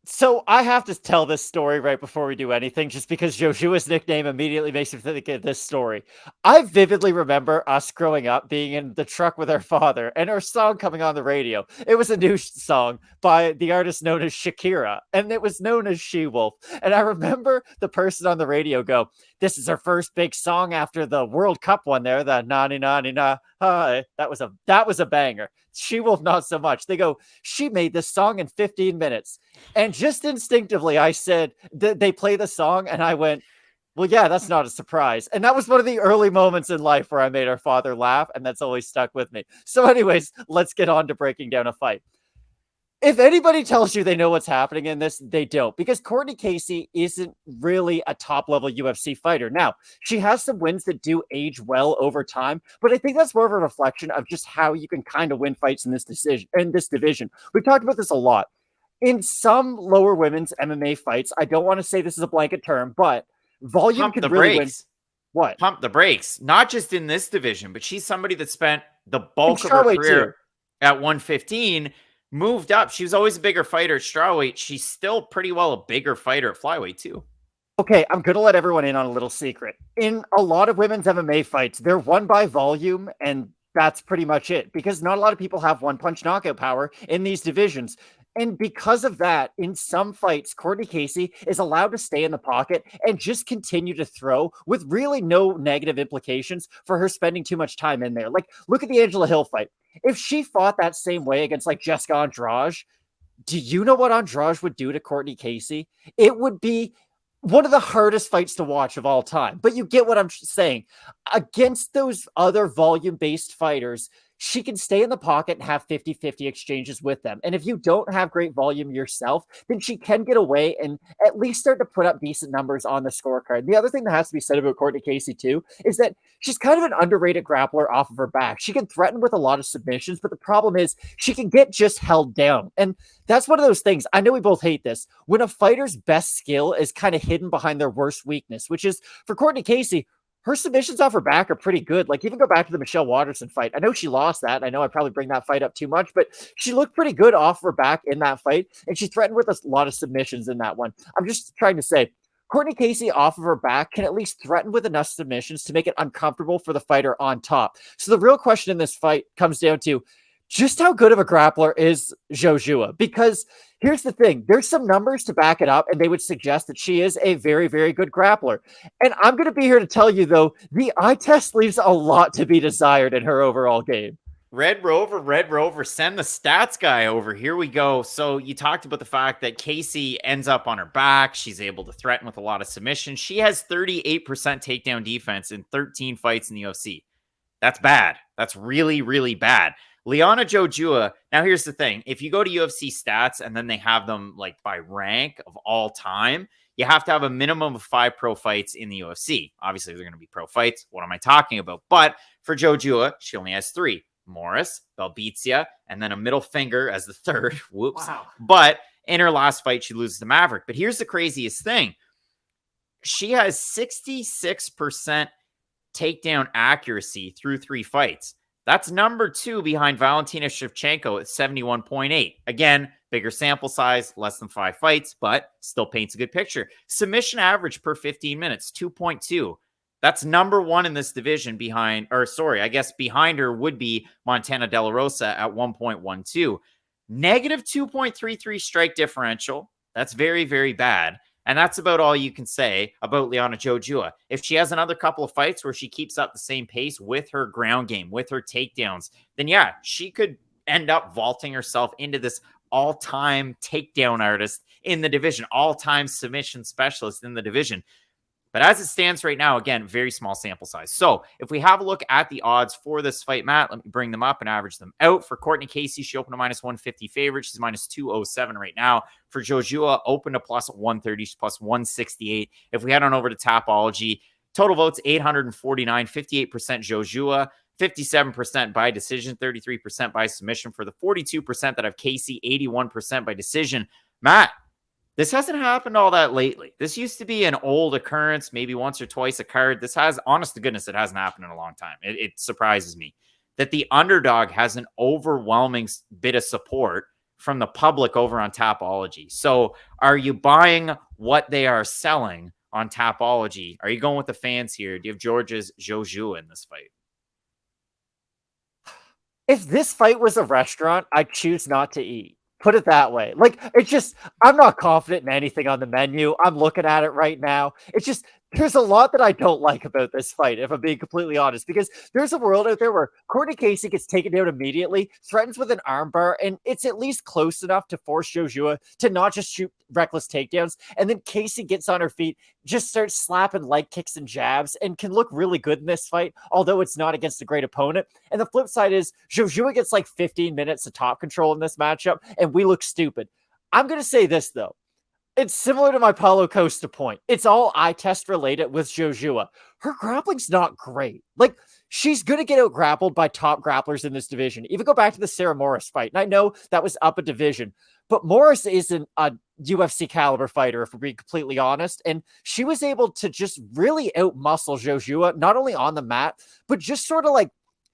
So I have to tell this story right before we do anything, just because Jojua's nickname immediately makes me think of this story. I vividly remember us growing up being in the truck with our father and our song coming on the radio. It was a new song by the artist known as Shakira, and it was known as She-Wolf. And I remember the person on the radio go, "This is our first big song after the World Cup one there, the na-ni-na-ni-na. Hi." That was a banger. She-Wolf, not so much. They go, "She made this song in 15 minutes. And just instinctively, I said, they play the song, and I went, well, yeah, that's not a surprise. And that was one of the early moments in life where I made our father laugh, and that's always stuck with me. So anyways, let's get on to breaking down a fight. If anybody tells you they know what's happening in this, they don't, because Courtney Casey isn't really a top-level UFC fighter. Now, she has some wins that do age well over time, but I think that's more of a reflection of just how you can kind of win fights in this division. We've talked about this a lot. In some lower women's MMA fights, I don't want to say this is a blanket term, but volume can really win. What? Pump the brakes. Not just in this division, but she's somebody that spent the bulk of her career at 115, moved up. She was always a bigger fighter at strawweight. She's still pretty well a bigger fighter at flyweight too. Okay, I'm going to let everyone in on a little secret. In a lot of women's MMA fights, they're won by volume, and that's pretty much it, because not a lot of people have one-punch knockout power in these divisions. And because of that, in some fights, Courtney Casey is allowed to stay in the pocket and just continue to throw with really no negative implications for her spending too much time in there. Like, look at the Angela Hill fight. If she fought that same way against, like, Jessica Andrade, do you know what Andrade would do to Courtney Casey? It would be one of the hardest fights to watch of all time. But you get what I'm saying. Against those other volume-based fighters, she can stay in the pocket and have 50-50 exchanges with them. And if you don't have great volume yourself, then she can get away and at least start to put up decent numbers on the scorecard. The other thing that has to be said about Courtney Casey too is that she's kind of an underrated grappler off of her back. She can threaten with a lot of submissions, but the problem is she can get just held down. And that's one of those things. I know we both hate this. When a fighter's best skill is kind of hidden behind their worst weakness, which is for Courtney Casey, her submissions off her back are pretty good. Like, even go back to the Michelle Waterson fight. I know she lost that. I know I probably bring that fight up too much, but she looked pretty good off her back in that fight, and she threatened with a lot of submissions in that one. I'm just trying to say, Courtney Casey off of her back can at least threaten with enough submissions to make it uncomfortable for the fighter on top. So the real question in this fight comes down to just how good of a grappler is Jojua? Because here's the thing. There's some numbers to back it up, and they would suggest that she is a very, very good grappler. And I'm going to be here to tell you, though, the eye test leaves a lot to be desired in her overall game. Red Rover, send the stats guy over. Here we go. So you talked about the fact that Casey ends up on her back. She's able to threaten with a lot of submissions. She has 38% takedown defense in 13 fights in the UFC. That's bad. That's really, really bad. Liana Jojua, now here's the thing. If you go to UFC stats and then they have them like by rank of all time, you have to have a minimum of 5 pro fights in the UFC. Obviously, they're going to be pro fights. What am I talking about? But for Jojua, she only has 3. Morris, Belbizia, and then a middle finger as the third. Whoops. Wow. But In her last fight, she loses to Maverick. But here's the craziest thing. She has 66% takedown accuracy through 3 fights. That's number 2 behind Valentina Shevchenko at 71.8. Again, bigger sample size, less than 5 fights, but still paints a good picture. Submission average per 15 minutes, 2.2. That's number 1 in this division behind her would be Montana De La Rosa at 1.12. Negative 2.33 strike differential. That's very, very bad. And that's about all you can say about Liana Jojua. If she has another couple of fights where she keeps up the same pace with her ground game, with her takedowns, then yeah, she could end up vaulting herself into this all-time takedown artist in the division, all-time submission specialist in the division. But as it stands right now, again, very small sample size. So if we have a look at the odds for this fight, Matt, let me bring them up and average them out. For Courtney Casey, she opened a minus 150 favorite. She's minus 207 right now. For Jojua, opened a plus 130. She's plus 168. If we head on over to Tapology, total votes 849, 58% Jojua, 57% by decision, 33% by submission. For the 42% that have Casey, 81% by decision. Matt, this hasn't happened all that lately. This used to be an old occurrence, maybe once or twice a card. This has, honest to goodness, it hasn't happened in a long time. It surprises me that the underdog has an overwhelming bit of support from the public over on Tapology. So are you buying what they are selling on Tapology? Are you going with the fans here? Do you have Georgia's Jojua in this fight? If this fight was a restaurant, I'd choose not to eat. Put it that way. Like, it's just, I'm not confident in anything on the menu. I'm looking at it right now. It's just, there's a lot that I don't like about this fight, if I'm being completely honest, because there's a world out there where Courtney Casey gets taken down immediately, threatens with an armbar, and it's at least close enough to force Jojua to not just shoot reckless takedowns. And then Casey gets on her feet, just starts slapping leg kicks and jabs, and can look really good in this fight, although it's not against a great opponent. And the flip side is Jojua gets like 15 minutes of top control in this matchup, and we look stupid. I'm going to say this, though. It's similar to my Paulo Costa point. It's all eye test related with Jojua. Her grappling's not great. Like, she's going to get out grappled by top grapplers in this division. Even go back to the Sarah Morris fight. And I know that was up a division, but Morris isn't a UFC caliber fighter, if we're being completely honest. And she was able to just really out-muscle Jojua, not only on the mat, but just sort of like,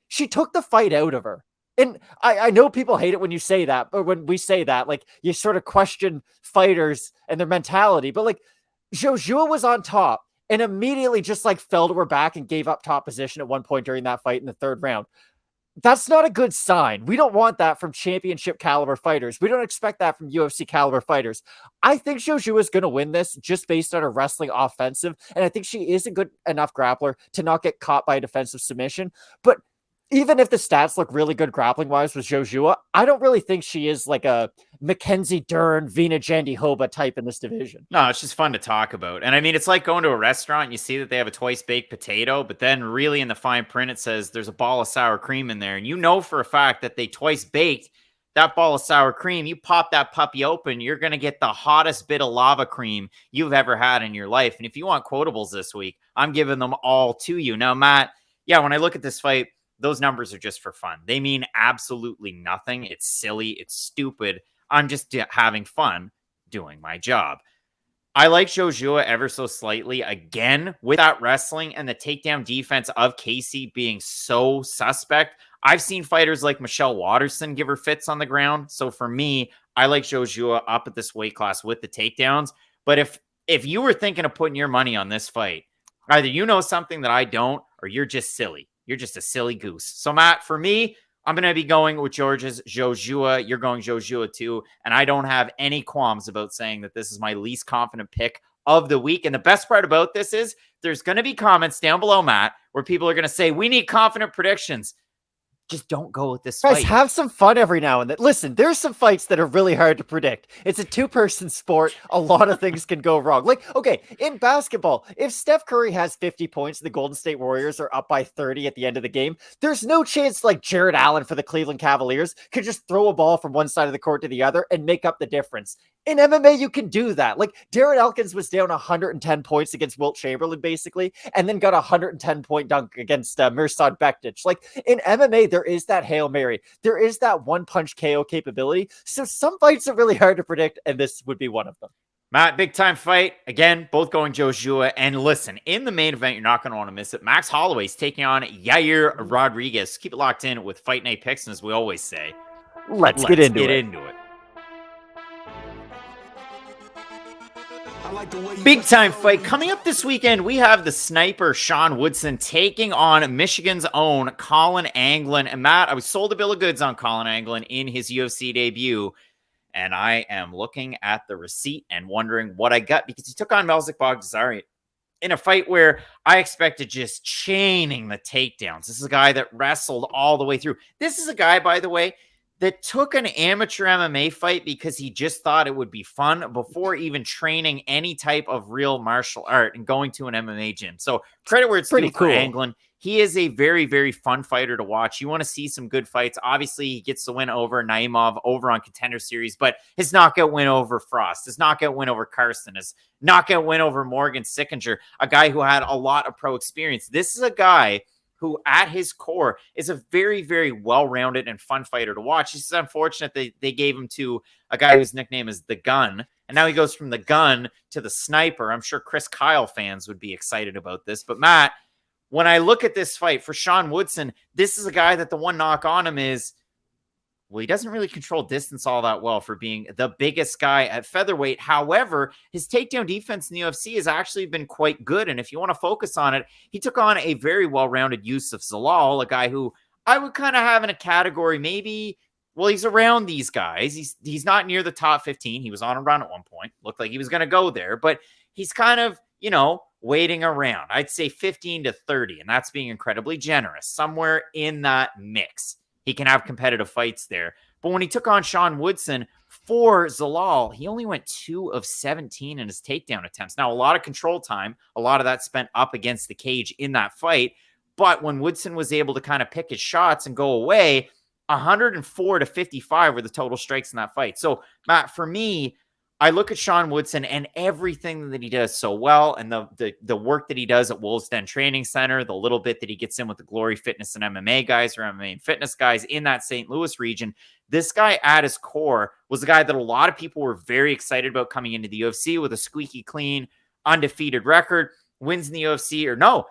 she took the fight out of her. And I know people hate it when you say that, or when we say that, like, you sort of question fighters and their mentality. But like, Jojua was on top and immediately just like fell to her back and gave up top position at one point during that fight in the 3rd round. That's not a good sign. We don't want that from championship caliber fighters. We don't expect that from UFC caliber fighters. I think Jojua is going to win this just based on her wrestling offensive. And I think she is a good enough grappler to not get caught by a defensive submission. But even if the stats look really good grappling-wise with Jojua, I don't really think she is like a Mackenzie Dern, Vina Jandiroba type in this division. No, it's just fun to talk about. And I mean, it's like going to a restaurant and you see that they have a twice-baked potato, but then really in the fine print it says there's a ball of sour cream in there. And you know for a fact that they twice-baked that ball of sour cream. You pop that puppy open, you're going to get the hottest bit of lava cream you've ever had in your life. And if you want quotables this week, I'm giving them all to you. Now, Matt, yeah, when I look at this fight, those numbers are just for fun. They mean absolutely nothing. It's silly. It's stupid. I'm just having fun doing my job. I like Jojua ever so slightly. Again, with that wrestling and the takedown defense of Casey being so suspect. I've seen fighters like Michelle Waterson give her fits on the ground. So for me, I like Jojua up at this weight class with the takedowns. But if you were thinking of putting your money on this fight, either you know something that I don't, or you're just silly. You're just a silly goose. So, Matt, for me, I'm going to be going with Georgia's Jojua. You're going Jojua too. And I don't have any qualms about saying that this is my least confident pick of the week. And the best part about this is there's going to be comments down below, Matt, where people are going to say, we need confident predictions. Just don't go with this fight. Guys, have some fun every now and then. Listen, there's some fights that are really hard to predict. It's a 2-person sport. A lot of things can go wrong. Like, okay, in basketball, if Steph Curry has 50 points and the Golden State Warriors are up by 30 at the end of the game, there's no chance like Jared Allen for the Cleveland Cavaliers could just throw a ball from one side of the court to the other and make up the difference. In MMA, you can do that. Like, Darren Elkins was down 110 points against Wilt Chamberlain, basically, and then got a 110-point dunk against Mirsad Bektic. Like, in MMA, There is that Hail Mary. There is that one-punch KO capability. So some fights are really hard to predict, and this would be one of them. Matt, big time fight. Again, both going Jojua. And listen, in the main event, you're not going to want to miss it. Max Holloway's taking on Yair Rodriguez. Keep it locked in with Fight Night Picks, and as we always say, let's get into it. Big time fight coming up this weekend. We have the sniper Sean Woodson taking on Michigan's own Collin Anglin. And Matt, I was sold a bill of goods on Collin Anglin in his UFC debut, and I am looking at the receipt and wondering what I got, because he took on Melzik Bogdasarian in a fight where I expected just chaining the takedowns. This is a guy that wrestled all the way through. This is a guy, by the way, that took an amateur MMA fight because he just thought it would be fun before even training any type of real martial art and going to an MMA gym. So credit where it's pretty cool. For Anglin. He is a very, very fun fighter to watch. You want to see some good fights. Obviously, he gets the win over Naimov over on Contender Series, but his knockout win over Frost, his knockout win over Karsten, his knockout win over Morgan Sickinger, a guy who had a lot of pro experience. This is a guy who at his core is a very, very well-rounded and fun fighter to watch. It's unfortunate they gave him to a guy whose nickname is The Gun, and now he goes from The Gun to the Sniper. I'm sure Chris Kyle fans would be excited about this. But Matt, when I look at this fight for Sean Woodson, this is a guy that the one knock on him is, well, he doesn't really control distance all that well for being the biggest guy at featherweight. However, his takedown defense in the UFC has actually been quite good. And if you want to focus on it, he took on a very well-rounded Yusuf Zalal, a guy who I would kind of have in a category, maybe, well, he's around these guys. He's not near the top 15. He was on a run at one point. Looked like he was going to go there, but he's kind of, waiting around. I'd say 15 to 30, and that's being incredibly generous. Somewhere in that mix, he can have competitive fights there. But when he took on Sean Woodson for Zalal, he only went 2 of 17 in his takedown attempts. Now, a lot of control time, a lot of that spent up against the cage in that fight. But when Woodson was able to kind of pick his shots and go away, 104 to 55 were the total strikes in that fight. So, Matt, for me, I look at Sean Woodson and everything that he does so well, and the work that he does at Wolves Den Training Center, the little bit that he gets in with the Glory Fitness and MMA guys or MMA and fitness guys in that St. Louis region. This guy at his core was a guy that a lot of people were very excited about coming into the UFC with a squeaky clean, undefeated record, wins in the UFC,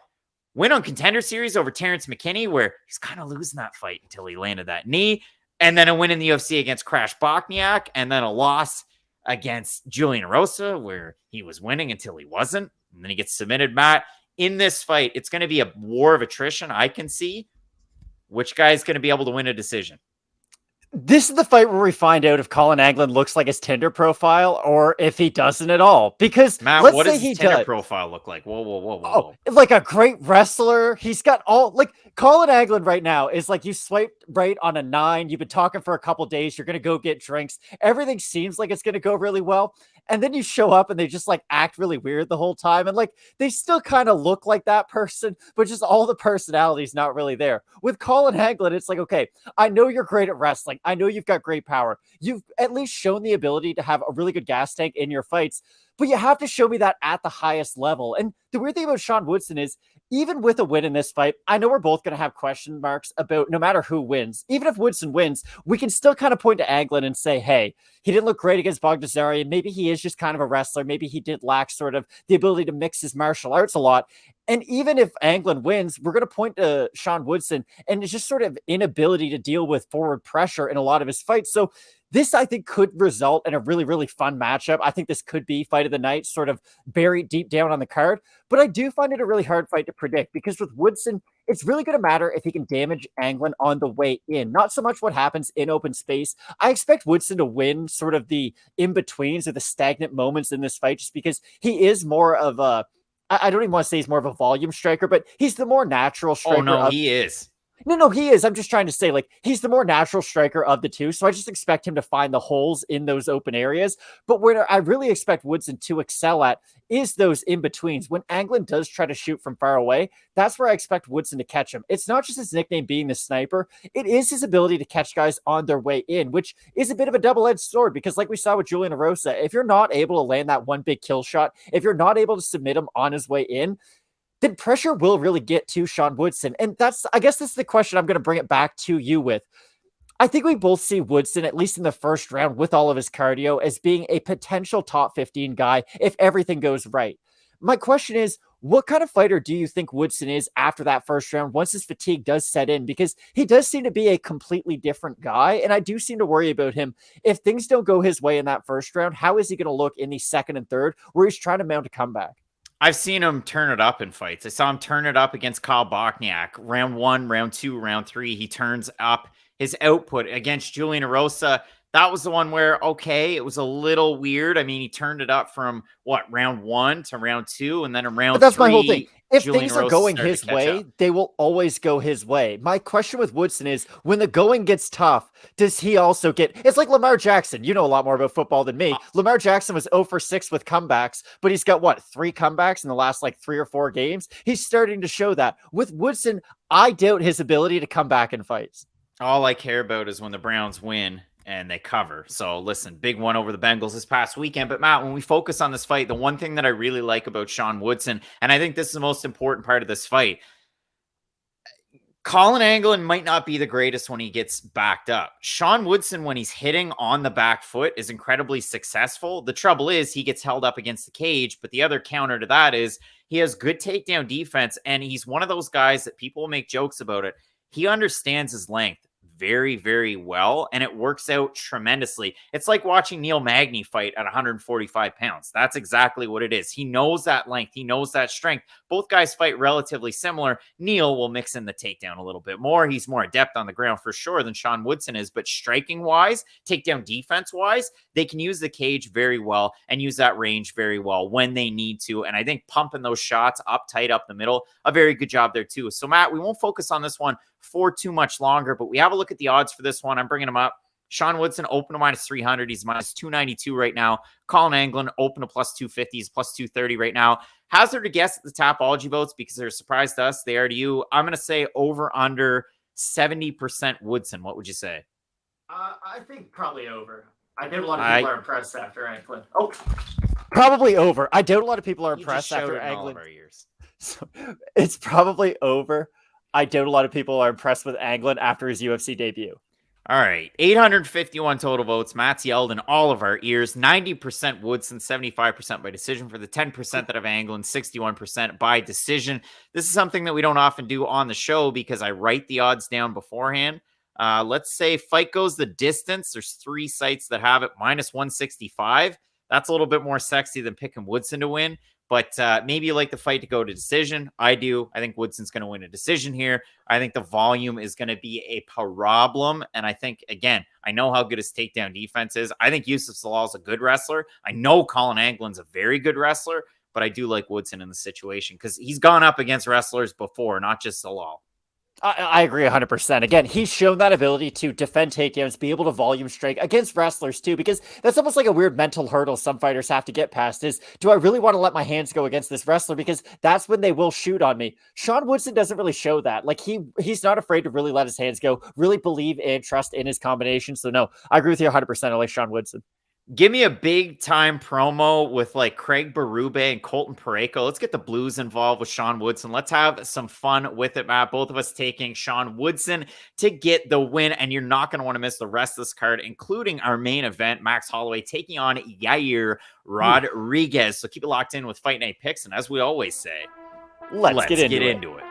win on Contender Series over Terrence McKinney, where he's kind of losing that fight until he landed that knee, and then a win in the UFC against Crash Bosniak, and then a loss against Julian Erosa, where he was winning until he wasn't, and then he gets submitted. Matt, in this fight, it's going to be a war of attrition. I can see which guy is going to be able to win a decision. This is the fight where we find out if Collin Anglin looks like his Tinder profile or if he doesn't at all. Because Matt, let's what say does he his Tinder does. profile look like? Whoa. Oh, like a great wrestler. He's got Collin Anglin right now is like you swiped right on a 9. You've been talking for a couple days. You're going to go get drinks. Everything seems like it's going to go really well. And then you show up and they just act really weird the whole time. And they still kind of look like that person, but just all the personality is not really there. With Collin Anglin, it's like, okay, I know you're great at wrestling. I know you've got great power. You've at least shown the ability to have a really good gas tank in your fights, but you have to show me that at the highest level. And the weird thing about Sean Woodson is, even with a win in this fight, I know we're both going to have question marks about no matter who wins. Even if Woodson wins, we can still kind of point to Anglin and say, hey, he didn't look great against Bogdasarian. Maybe he is just kind of a wrestler. Maybe he did lack sort of the ability to mix his martial arts a lot. And even if Anglin wins, we're going to point to Sean Woodson and it's just sort of inability to deal with forward pressure in a lot of his fights. So this, I think, could result in a really, really fun matchup. I think this could be fight of the night, sort of buried deep down on the card. But I do find it a really hard fight to predict because with Woodson, it's really going to matter if he can damage Anglin on the way in, not so much what happens in open space. I expect Woodson to win sort of the in-betweens or the stagnant moments in this fight just because he is more of a, I don't even want to say he's more of a volume striker, but he's the more natural striker. Oh, no, he is. No, he is. I'm just trying to say, he's the more natural striker of the two. So I just expect him to find the holes in those open areas. But where I really expect Woodson to excel at is those in-betweens. When Anglin does try to shoot from far away, that's where I expect Woodson to catch him. It's not just his nickname being the sniper. It is his ability to catch guys on their way in, which is a bit of a double-edged sword because like we saw with Julian Erosa, if you're not able to land that one big kill shot, if you're not able to submit him on his way in, then pressure will really get to Sean Woodson. And I guess this is the question I'm going to bring it back to you with. I think we both see Woodson, at least in the first round with all of his cardio, as being a potential top 15 guy if everything goes right. My question is, what kind of fighter do you think Woodson is after that first round once his fatigue does set in? Because he does seem to be a completely different guy, and I do seem to worry about him. If things don't go his way in that first round, how is he going to look in the second and third where he's trying to mount a comeback? I've seen him turn it up in fights. I saw him turn it up against Kyle Bochniak. Round 1, round 2, round 3, he turns up his output against Julian Erosa. That was the one where, okay, it was a little weird. I mean, he turned it up from round 1 to round 2, and then in round 3. But that's my whole thing. If Julian things are Erosa going started his to catch way, up. they will always go his way. My question with Woodson is, when the going gets tough, does he also get... It's like Lamar Jackson. You know a lot more about football than me. Lamar Jackson was 0 for 6 with comebacks, but he's got, 3 comebacks in the last, 3 or 4 games? He's starting to show that. With Woodson, I doubt his ability to come back in fights. All I care about is when the Browns win and they cover. So listen, big one over the Bengals this past weekend. But Matt, when we focus on this fight, the one thing that I really like about Sean Woodson, and I think this is the most important part of this fight, Collin Anglin might not be the greatest when he gets backed up. Sean Woodson, when he's hitting on the back foot, is incredibly successful. The trouble is he gets held up against the cage, but the other counter to that is he has good takedown defense, and he's one of those guys that people will make jokes about it. He understands his length very, very well, and it works out tremendously. It's like watching Neil Magny fight at 145 pounds. That's exactly what it is. He knows that length. He knows that strength. Both guys fight relatively similar. Neil will mix in the takedown a little bit more. He's more adept on the ground for sure than Sean Woodson is, but striking-wise, takedown defense-wise, they can use the cage very well and use that range very well when they need to, and I think pumping those shots up tight up the middle, a very good job there too. So Matt, we won't focus on this one for too much longer, but we have a look at the odds for this one. I'm bringing them up. Sean Woodson open to -300. He's -292 right now. Collin Anglin open to +250. He's +230 right now. Hazard a guess at the Tapology votes because they're a surprise to us. They are to you. I'm going to say over under 70% Woodson. What would you say? I think probably over. I doubt a lot of people are impressed after Anglin. Oh, probably over. I doubt a lot of people are impressed after Anglin. So, it's probably over. I doubt a lot of people are impressed with Anglin after his UFC debut. All right. 851 total votes. Matt's yelled in all of our ears. 90% Woodson, 75% by decision for the 10% that have Anglin, 61% by decision. This is something that we don't often do on the show because I write the odds down beforehand. Let's say fight goes the distance. There's 3 sites that have it -165. That's a little bit more sexy than picking Woodson to win. But maybe you like the fight to go to decision. I do. I think Woodson's going to win a decision here. I think the volume is going to be a problem. And I think, again, I know how good his takedown defense is. I think Youssef Zalal is a good wrestler. I know Collin Anglin's a very good wrestler. But I do like Woodson in the situation because he's gone up against wrestlers before, not just Zalal. I agree 100%. Again, he's shown that ability to defend takedowns, be able to volume strike against wrestlers too, because that's almost like a weird mental hurdle some fighters have to get past is, do I really want to let my hands go against this wrestler? Because that's when they will shoot on me. Sean Woodson doesn't really show that. Like he's not afraid to really let his hands go, really believe and trust in his combination. So no, I agree with you 100%. I like Sean Woodson. Give me a big time promo with like Craig Berube and Colton Pareko. Let's get the Blues involved with Sean Woodson. Let's have some fun with it, Matt. Both of us taking Sean Woodson to get the win, and you're not going to want to miss the rest of this card, including our main event, Max Holloway taking on Yair Rodriguez. So keep it locked in with Fight Night Picks, and as we always say, let's get into it.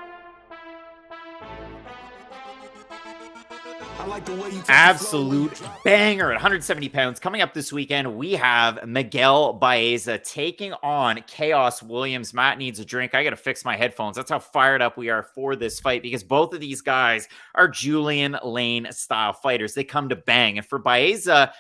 Absolute banger at 170 pounds. Coming up this weekend, we have Miguel Baeza taking on Khaos Williams. Matt needs a drink. I got to fix my headphones. That's how fired up we are for this fight because both of these guys are Julian Lane style fighters. They come to bang. And for Baeza,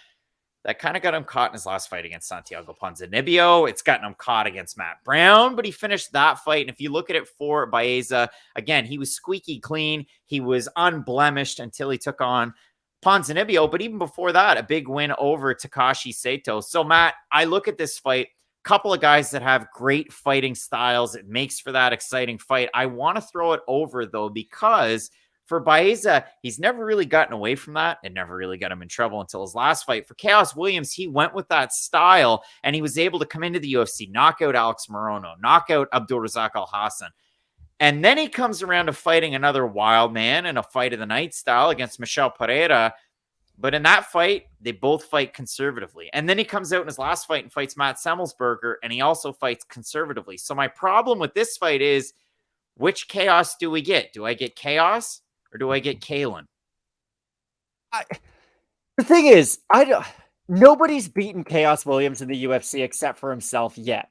that kind of got him caught in his last fight against Santiago Ponzinibbio. It's gotten him caught against Matt Brown, but he finished that fight. And if you look at it for Baeza, again, he was squeaky clean. He was unblemished until he took on Ponzinibbio. But even before that, a big win over Takashi Sato. So, Matt, I look at this fight, couple of guys that have great fighting styles. It makes for that exciting fight. I want to throw it over, though, because for Baeza, he's never really gotten away from that. It never really got him in trouble until his last fight. For Khaos Williams, he went with that style, and he was able to come into the UFC, knock out Alex Morono, knock out Abdulrazak Al-Hassan. And then he comes around to fighting another wild man in a fight of the night style against Michel Pereira. But in that fight, they both fight conservatively. And then he comes out in his last fight and fights Matt Semmelsberger, and he also fights conservatively. So my problem with this fight is, which Khaos do we get? Do I get Khaos or do I get Collin? The thing is, nobody's beaten Khaos Williams in the UFC except for himself yet.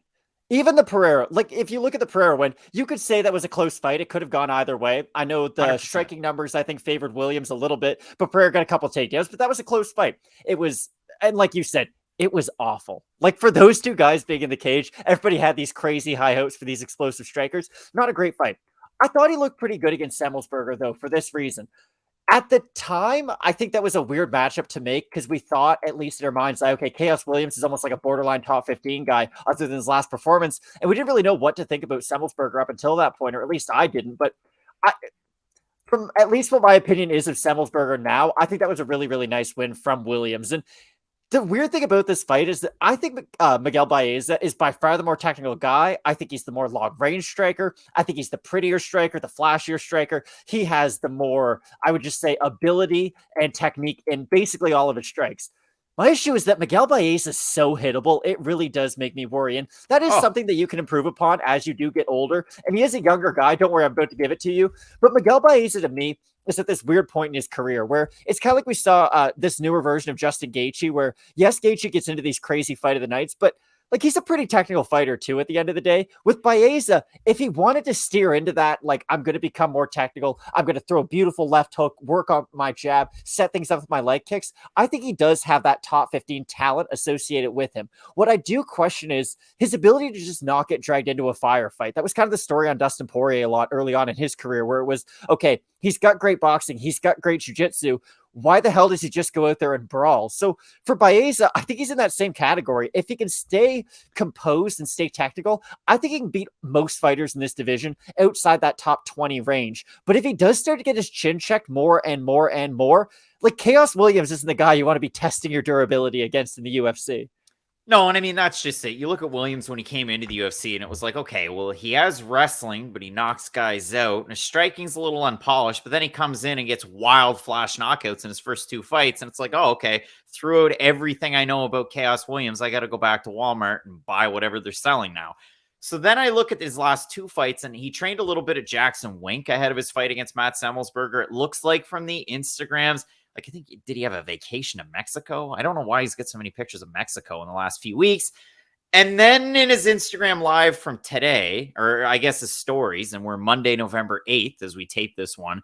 Even the Pereira, like if you look at the Pereira win, you could say that was a close fight. It could have gone either way. I know the 100%. striking numbers, I think, favored Williams a little bit, but Pereira got a couple takedowns, but that was a close fight. It was, and like you said, it was awful. Like for those two guys being in the cage, everybody had these crazy high hopes for these explosive strikers. Not a great fight. I thought he looked pretty good against Semmelsberger, though, for this reason. At the time, I think that was a weird matchup to make because we thought, at least in our minds, like, okay, Khaos Williams is almost like a borderline top 15 guy other than his last performance. And we didn't really know what to think about Semmelsberger up until that point, or at least I didn't. But from at least what my opinion is of Semmelsberger now, I think that was a really, really nice win from Williams. And the weird thing about this fight is that I think Miguel Baeza is by far the more technical guy. I think he's the more long-range striker. I think he's the prettier striker, the flashier striker. He has the more, I would just say, ability and technique in basically all of his strikes. My issue is that Miguel Baeza is so hittable. It really does make me worry. And that is something that you can improve upon as you do get older. And he is a younger guy. Don't worry, I'm about to give it to you. But Miguel Baeza, to me, is at this weird point in his career where it's kind of like we saw this newer version of Justin Gaethje, where yes, Gaethje gets into these crazy fight of the nights, but like he's a pretty technical fighter too at the end of the day. With Baeza, if he wanted to steer into that, like I'm going to become more technical, I'm going to throw a beautiful left hook, work on my jab, set things up with my leg kicks, I think he does have that top 15 talent associated with him. What I do question is his ability to just not get dragged into a firefight. That was kind of the story on Dustin Poirier a lot early on in his career, where it was, okay, he's got great boxing, he's got great jiu-jitsu. Why the hell does he just go out there and brawl? So for Baeza, I think he's in that same category. If he can stay composed and stay technical, I think he can beat most fighters in this division outside that top 20 range. But if he does start to get his chin checked more and more and more, like Khaos Williams isn't the guy you want to be testing your durability against in the UFC. No, and I mean, that's just it. You look at Williams when he came into the UFC, and it was like, okay, well, he has wrestling, but he knocks guys out, and his striking's a little unpolished, but then he comes in and gets wild flash knockouts in his first two fights, and it's like, oh, okay, throughout everything I know about Khaos Williams, I got to go back to Walmart and buy whatever they're selling now. So then I look at his last two fights, and he trained a little bit at Jackson Wink ahead of his fight against Matt Semmelsberger. It looks like from the Instagrams, like, I think, did he have a vacation to Mexico? I don't know why he's got so many pictures of Mexico in the last few weeks. And then in his Instagram live from today, or I guess his stories, and we're Monday, November 8th as we tape this one,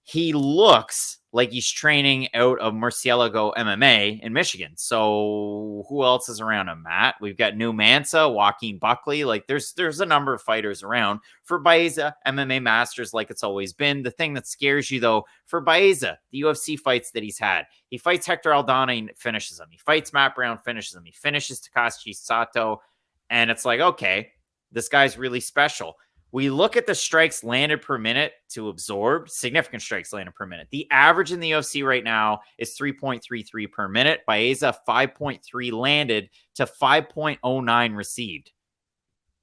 he looks like he's training out of Murcielago MMA in Michigan. So who else is around him, Matt? We've got New Mansa, Joaquin Buckley. Like there's a number of fighters around. For Baeza, MMA Masters like it's always been. The thing that scares you, though, for Baeza, the UFC fights that he's had, he fights Hector Aldana and finishes him. He fights Matt Brown, finishes him. He finishes Takashi Sato. And it's like, okay, this guy's really special. We look at the strikes landed per minute to absorb, significant strikes landed per minute. The average in the UFC right now is 3.33 per minute. Baeza, 5.3 landed to 5.09 received.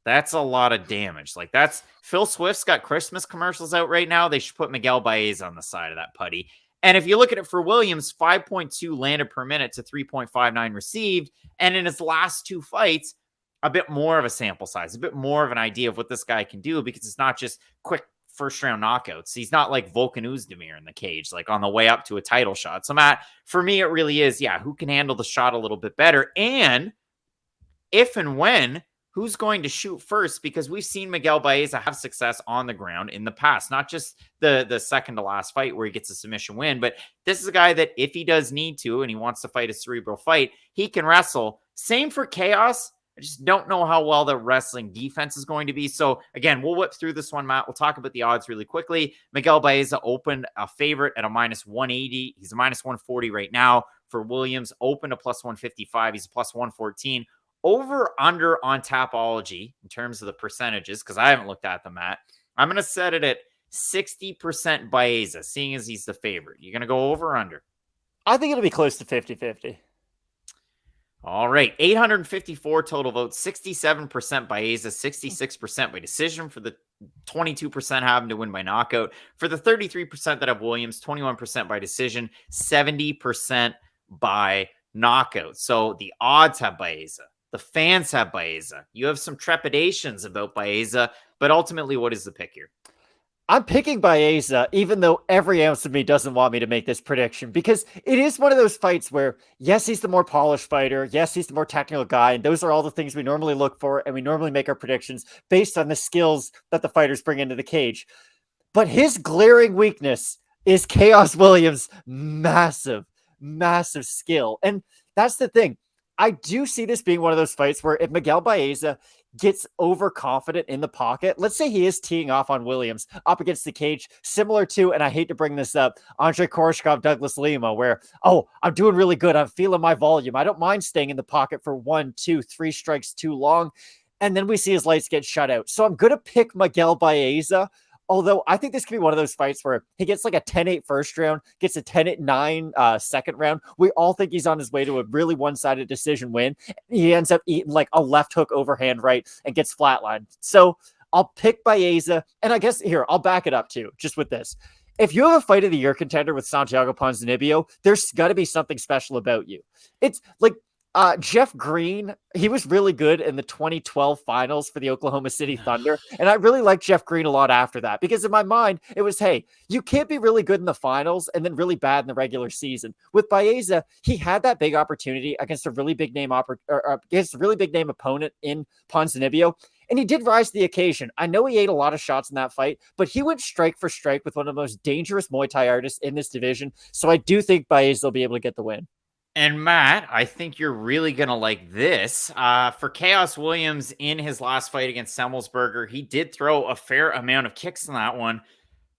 That's a lot of damage. Like that's Phil Swift's got Christmas commercials out right now. They should put Miguel Baeza on the side of that putty. And if you look at it for Williams, 5.2 landed per minute to 3.59 received. And in his last two fights, a bit more of a sample size, a bit more of an idea of what this guy can do, because it's not just quick first round knockouts. He's not like Volkan Oezdemir in the cage, like on the way up to a title shot. So Matt, for me, it really is, who can handle the shot a little bit better? And if and when, who's going to shoot first? Because we've seen Miguel Baeza have success on the ground in the past, not just the second to last fight where he gets a submission win, but this is a guy that if he does need to, and he wants to fight a cerebral fight, he can wrestle. Same for Khaos. I just don't know how well the wrestling defense is going to be. So again, we'll whip through this one, Matt. We'll talk about the odds really quickly. Miguel Baeza opened a favorite at a minus 180. He's a minus 140 right now. For Williams, opened a plus 155. He's a plus 114. Over under on Tapology in terms of the percentages, because I haven't looked at them, Matt. I'm going to set it at 60% Baeza, seeing as he's the favorite. You're going to go over or under? I think it'll be close to 50-50. All right, 854 total votes, 67% Baeza, 66% by decision for the 22% having to win by knockout. For the 33% that have Williams, 21% by decision, 70% by knockout. So the odds have Baeza. The fans have Baeza. You have some trepidations about Baeza, but ultimately, what is the pick here? I'm picking Baeza, even though every ounce of me doesn't want me to make this prediction, because it is one of those fights where, yes, he's the more polished fighter. Yes, he's the more technical guy. And those are all the things we normally look for. And we normally make our predictions based on the skills that the fighters bring into the cage. But his glaring weakness is Khaos Williams' massive, massive skill. And that's the thing. I do see this being one of those fights where if Miguel Baeza gets overconfident in the pocket, let's say he is teeing off on Williams up against the cage, similar to, and I hate to bring this up, Andre Koreshkov, Douglas Lima, where, oh, I'm doing really good. I'm feeling my volume. I don't mind staying in the pocket for 1, 2, 3 strikes too long. And then we see his lights get shut out. So I'm going to pick Miguel Baeza. Although I think this could be one of those fights where he gets like a 10-8 first round, gets a 10-9 second round. We all think he's on his way to a really one-sided decision win. He ends up eating like a left hook overhand right and gets flatlined. So I'll pick Baeza. And I guess here, I'll back it up too, just with this. If you have a fight of the year contender with Santiago Ponzinibbio, there's got to be something special about you. It's like, Jeff Green, he was really good in the 2012 finals for the Oklahoma City Thunder. And I really liked Jeff Green a lot after that because in my mind, it was, hey, you can't be really good in the finals and then really bad in the regular season. With Baeza, he had that big opportunity against a really big name against a really big name opponent in Ponzinibbio. And he did rise to the occasion. I know he ate a lot of shots in that fight, but he went strike for strike with one of the most dangerous Muay Thai artists in this division. So I do think Baeza will be able to get the win. And Matt, I think you're really going to like this. For Khaos Williams in his last fight against Semmelsberger, he did throw a fair amount of kicks in that one.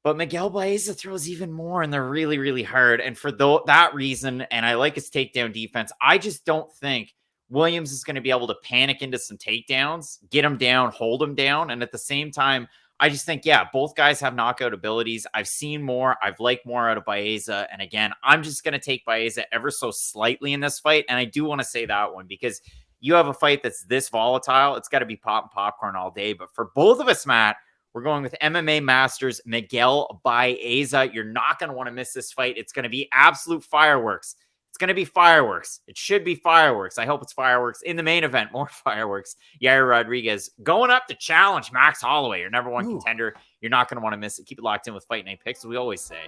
But Miguel Baeza throws even more, and they're really, really hard. And for that reason, and I like his takedown defense, I just don't think Williams is going to be able to panic into some takedowns, get him down, hold him down. And at the same time, I just think, yeah, both guys have knockout abilities. I've seen more. I've liked more out of Baeza. And again, I'm just going to take Baeza ever so slightly in this fight. And I do want to say that one because you have a fight that's this volatile. It's got to be pop and popcorn all day. But for both of us, Matt, we're going with MMA Masters Miguel Baeza. You're not going to want to miss this fight. It's going to be absolute fireworks. It's going to be fireworks. It should be fireworks. I hope it's fireworks. In the main event, more fireworks. Yair Rodriguez going up to challenge Max Holloway, your number one contender. You're not going to want to miss it. Keep it locked in with Fight Night Picks, as we always say.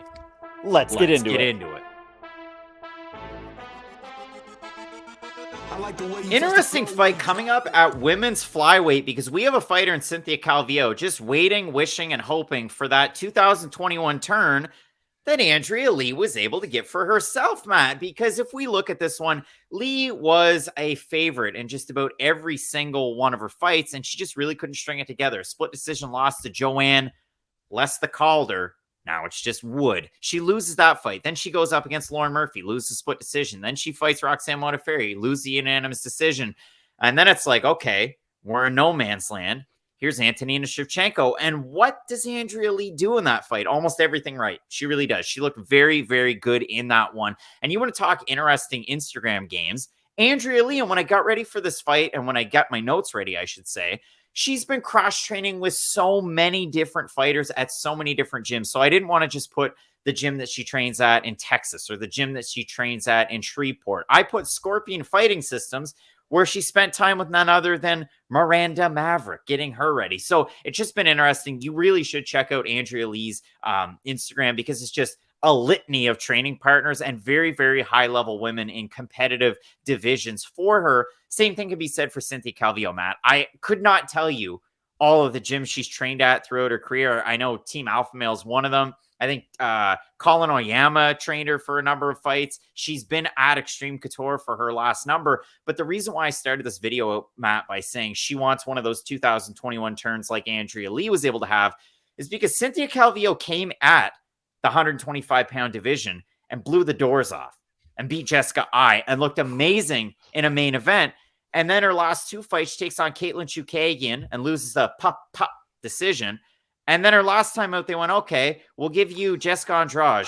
Let's get into it. Interesting fight coming up at women's flyweight because we have a fighter in Cynthia Calvillo just waiting, wishing, and hoping for that 2021 turn that Andrea Lee was able to get for herself, Matt, because if we look at this one, Lee was a favorite in just about every single one of her fights, and she just really couldn't string it together. Split decision loss to Joanne, less the Calder. Now it's just Wood. She loses that fight. Then she goes up against Lauren Murphy, loses split decision. Then she fights Roxanne Modafferi, loses the unanimous decision. And then it's like, okay, we're in no man's land. Here's Antonina Shevchenko. And what does Andrea Lee do in that fight? Almost everything right. She really does. She looked very, very good in that one. And you want to talk interesting Instagram games. Andrea Lee, and when I got ready for this fight, and when I got my notes ready, I should say, she's been cross-training with so many different fighters at so many different gyms. So I didn't want to just put the gym that she trains at in Texas or the gym that she trains at in Shreveport. I put Scorpion Fighting Systems, where she spent time with none other than Miranda Maverick, getting her ready. So it's just been interesting. You really should check out Andrea Lee's Instagram because it's just a litany of training partners and very, very high-level women in competitive divisions for her. Same thing can be said for Cynthia Calvillo, Matt. I could not tell you all of the gyms she's trained at throughout her career. I know Team Alpha Male is one of them. I think Collin Oyama trained her for a number of fights. She's been at Extreme Couture for her last number. But the reason why I started this video, Matt, by saying she wants one of those 2021 turns like Andrea Lee was able to have is because Cynthia Calvillo came at the 125-pound division and blew the doors off and beat Jessica Ai and looked amazing in a main event. And then her last two fights, she takes on Caitlin Chookagian and loses the pop decision. And then her last time out, they went, okay, we'll give you Jessica Andrade.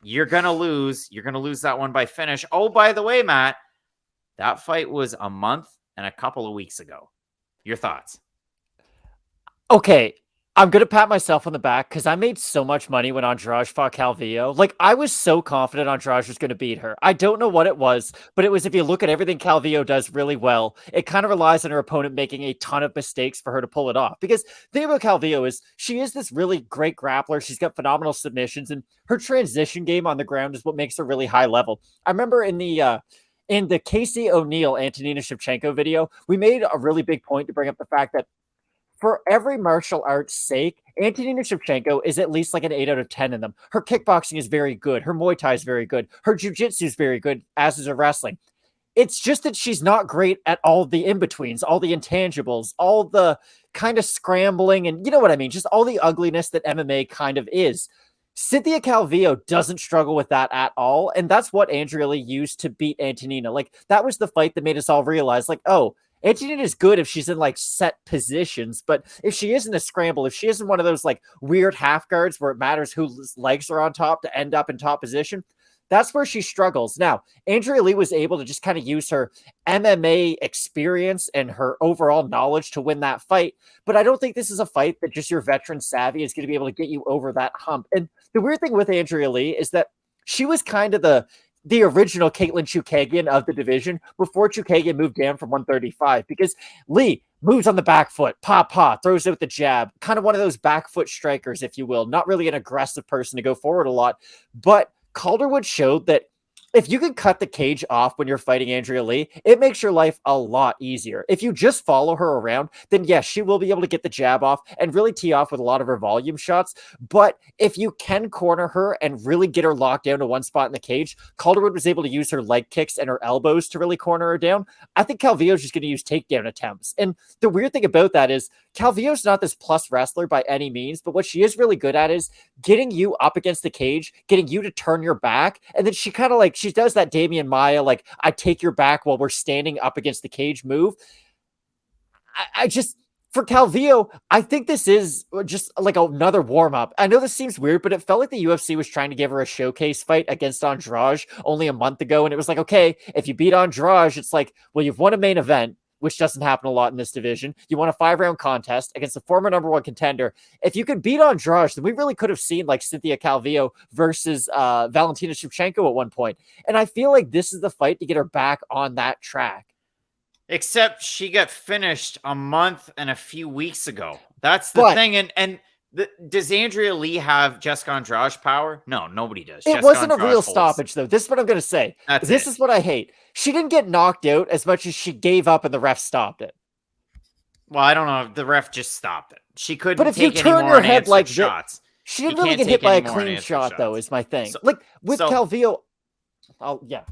You're going to lose. You're going to lose that one by finish. Oh, by the way, Matt, That fight was a month and a couple of weeks ago. Your thoughts? Okay, I'm going to pat myself on the back because I made so much money when Andrade fought Calvillo. Like, I was so confident Andrade was going to beat her. I don't know what it was, but it was, if you look at everything Calvillo does really well, it kind of relies on her opponent making a ton of mistakes for her to pull it off. Because the thing about Calvillo is she is this really great grappler. She's got phenomenal submissions, and her transition game on the ground is what makes her really high level. I remember in the Casey O'Neill Antonina Shevchenko video, we made a really big point to bring up the fact that for every martial art's sake, Antonina Shevchenko is at least like an 8 out of 10 in them. Her kickboxing is very good. Her Muay Thai is very good. Her jiu-jitsu is very good, as is her wrestling. It's just that she's not great at all the in-betweens, all the intangibles, all the kind of scrambling, and you know what I mean? Just all the ugliness that MMA kind of is. Cynthia Calvillo doesn't struggle with that at all, and that's what Andrea Lee used to beat Antonina. Like, that was the fight that made us all realize, like, oh, Antonina is good if she's in like set positions, but if she isn't a scramble, if she isn't one of those like weird half guards where it matters whose legs are on top to end up in top position, that's where she struggles. Now, Andrea Lee was able to just kind of use her MMA experience and her overall knowledge to win that fight, but I don't think this is a fight that just your veteran savvy is going to be able to get you over that hump. And the weird thing with Andrea Lee is that she was kind of the original Caitlin Chukagian of the division before Chukagian moved down from 135, because Lee moves on the back foot, throws out the jab, kind of one of those back foot strikers, if you will, not really an aggressive person to go forward a lot. But Calderwood showed that if you can cut the cage off when you're fighting Andrea Lee, it makes your life a lot easier. If you just follow her around, then yes, she will be able to get the jab off and really tee off with a lot of her volume shots. But if you can corner her and really get her locked down to one spot in the cage, Calderwood was able to use her leg kicks and her elbows to really corner her down. I think Calvillo's just going to use takedown attempts. And the weird thing about that is Calvillo's not this plus wrestler by any means, but what she is really good at is getting you up against the cage, getting you to turn your back, and then she kind of like, she does that Damian Maia, like, I take your back while we're standing up against the cage move. I just, for Calvillo, I think this is just like another warm-up. I know this seems weird, but it felt like the UFC was trying to give her a showcase fight against Andrade only a month ago, and it was like, okay, if you beat Andrade, it's like, well, you've won a main event, which doesn't happen a lot in this division. You won a 5-round contest against the former number 1 contender. If you could beat Andrade, then we really could have seen like Cynthia Calvillo versus Valentina Shevchenko at one point. And I feel like this is the fight to get her back on that track. Except she got finished a month and a few weeks ago. That's the thing. And does Andrea Lee have Jessica Andrade power? No, nobody does. It wasn't a real stoppage, though. This is what I'm going to say. This is what I hate. She didn't get knocked out as much as she gave up and the ref stopped it. Well, I don't know. The ref just stopped it. She couldn't. But if you turn your head like shots, she didn't really get hit by a clean shot, though. Is my thing. So, like with Calvillo. Oh yeah.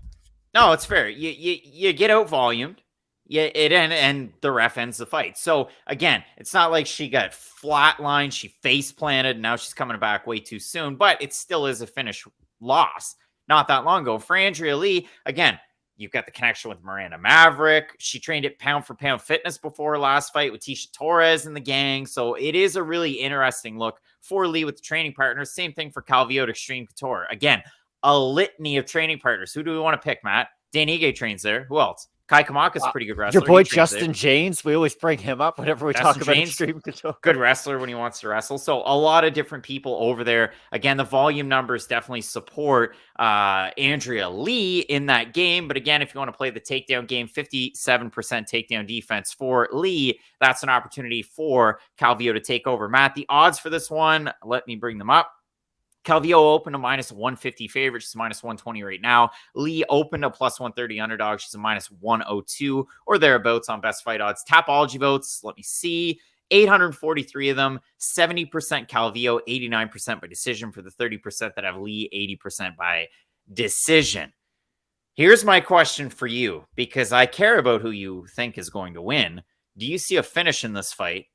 No, it's fair. You get out volumed. Yeah, and the ref ends the fight. So again, it's not like she got flatlined, she face planted, and now she's coming back way too soon. But it still is a finish loss. Not that long ago for Andrea Lee. Again, you've got the connection with Miranda Maverick. She trained at Pound for Pound Fitness before her last fight with Tisha Torres and the gang. So it is a really interesting look for Lee with the training partners. Same thing for Calvillo at Extreme Couture. Again, a litany of training partners. Who do we want to pick, Matt? Dan Ige trains there. Who else? Kai Kamaka's pretty good wrestler. Your boy Justin James. We always bring him up whenever we talk about Extreme Couture. Good wrestler when he wants to wrestle. So a lot of different people over there. Again, the volume numbers definitely support Andrea Lee in that game. But again, if you want to play the takedown game, 57% takedown defense for Lee, that's an opportunity for Calvillo to take over. Matt, the odds for this one, let me bring them up. Calvillo opened a minus 150 favorite. She's minus 120 right now. Lee opened a plus 130 underdog. She's a minus 102 or thereabouts on best fight odds. Tapology votes, let me see. 843 of them, 70% Calvillo, 89% by decision for the 30% that have Lee, 80% by decision. Here's my question for you, because I care about who you think is going to win. Do you see a finish in this fight?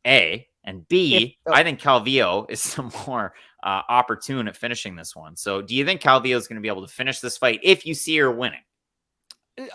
A. And B, I think Calvillo is some more opportune at finishing this one. So do you think Calvillo is going to be able to finish this fight if you see her winning?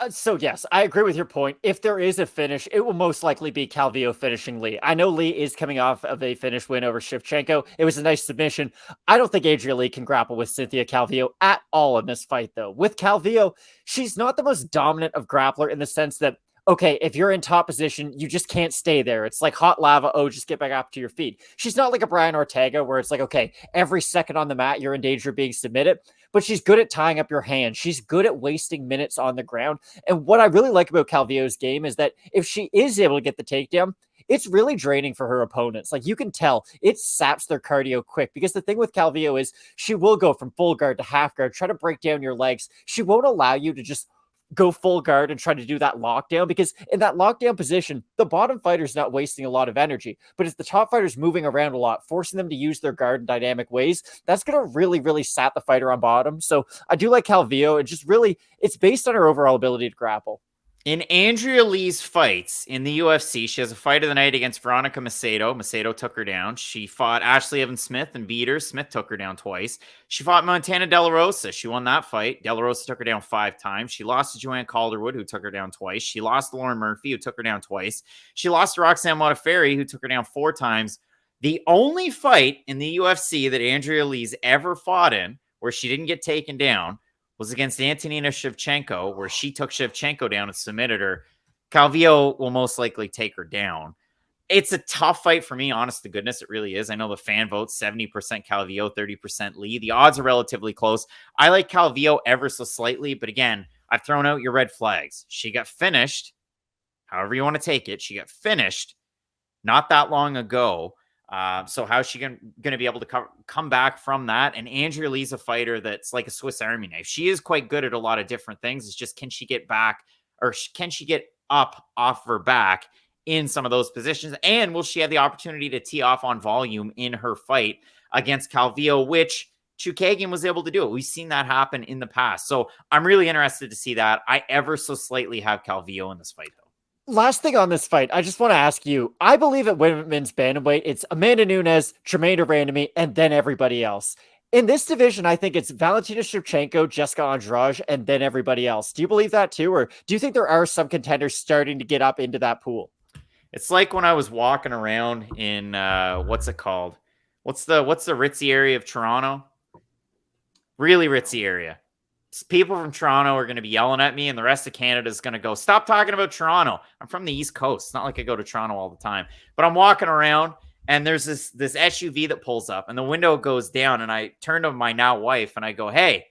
So yes, I agree with your point. If there is a finish, it will most likely be Calvillo finishing Lee. I know Lee is coming off of a finish win over Shevchenko. It was a nice submission. I don't think Adria Lee can grapple with Cynthia Calvillo at all in this fight, though. With Calvillo, she's not the most dominant of grappler in the sense that, okay, if you're in top position, you just can't stay there. It's like hot lava. Oh, just get back up to your feet. She's not like a Brian Ortega where it's like, okay, every second on the mat, you're in danger of being submitted. But she's good at tying up your hands. She's good at wasting minutes on the ground. And what I really like about Calvillo's game is that if she is able to get the takedown, it's really draining for her opponents. Like you can tell, it saps their cardio quick because the thing with Calvillo is she will go from full guard to half guard, try to break down your legs. She won't allow you to just go full guard and try to do that lockdown, because in that lockdown position, the bottom fighter's not wasting a lot of energy. But if the top fighter's moving around a lot, forcing them to use their guard in dynamic ways, that's going to really, really sap the fighter on bottom. So I do like Calvillo. It just really, it's based on her overall ability to grapple. In Andrea Lee's fights in the UFC, she has a fight of the night against Veronica Macedo. Macedo took her down. She fought Ashley Evans-Smith and beat her. Smith took her down twice. She fought Montana De La Rosa. She won that fight. De La Rosa took her down 5 times. She lost to Joanne Calderwood, who took her down twice. She lost to Lauren Murphy, who took her down twice. She lost to Roxanne Modafferi, who took her down 4 times. The only fight in the UFC that Andrea Lee's ever fought in where she didn't get taken down was against Antonina Shevchenko, where she took Shevchenko down and submitted her. Calvillo will most likely take her down. It's a tough fight for me, honest to goodness. It really is. I know the fan vote, 70% Calvillo, 30% Lee. The odds are relatively close. I like Calvillo ever so slightly, but again, I've thrown out your red flags. She got finished, however you want to take it. She got finished not that long ago. So how's she going to be able to come back from that? And Andrea Lee's a fighter that's like a Swiss Army knife. She is quite good at a lot of different things. It's just, can she get back, or can she get up off her back in some of those positions? And will she have the opportunity to tee off on volume in her fight against Calvillo, which Chookagian was able to do it. We've seen that happen in the past. So I'm really interested to see that. I ever so slightly have Calvillo in this fight, though. Last thing on this fight, I just want to ask you, I believe at women's bantamweight, it's Amanda Nunes, Tremaine Durandamy, and then everybody else. In this division, I think it's Valentina Shevchenko, Jessica Andrade, and then everybody else. Do you believe that too? Or do you think there are some contenders starting to get up into that pool? It's like when I was walking around in, what's it called? What's the ritzy area of Toronto? Really ritzy area. People from Toronto are going to be yelling at me, and the rest of Canada is going to go, stop talking about Toronto. I'm from the East Coast. It's not like I go to Toronto all the time. But I'm walking around, and there's this SUV that pulls up, and the window goes down, and I turn to my now wife, and I go, hey,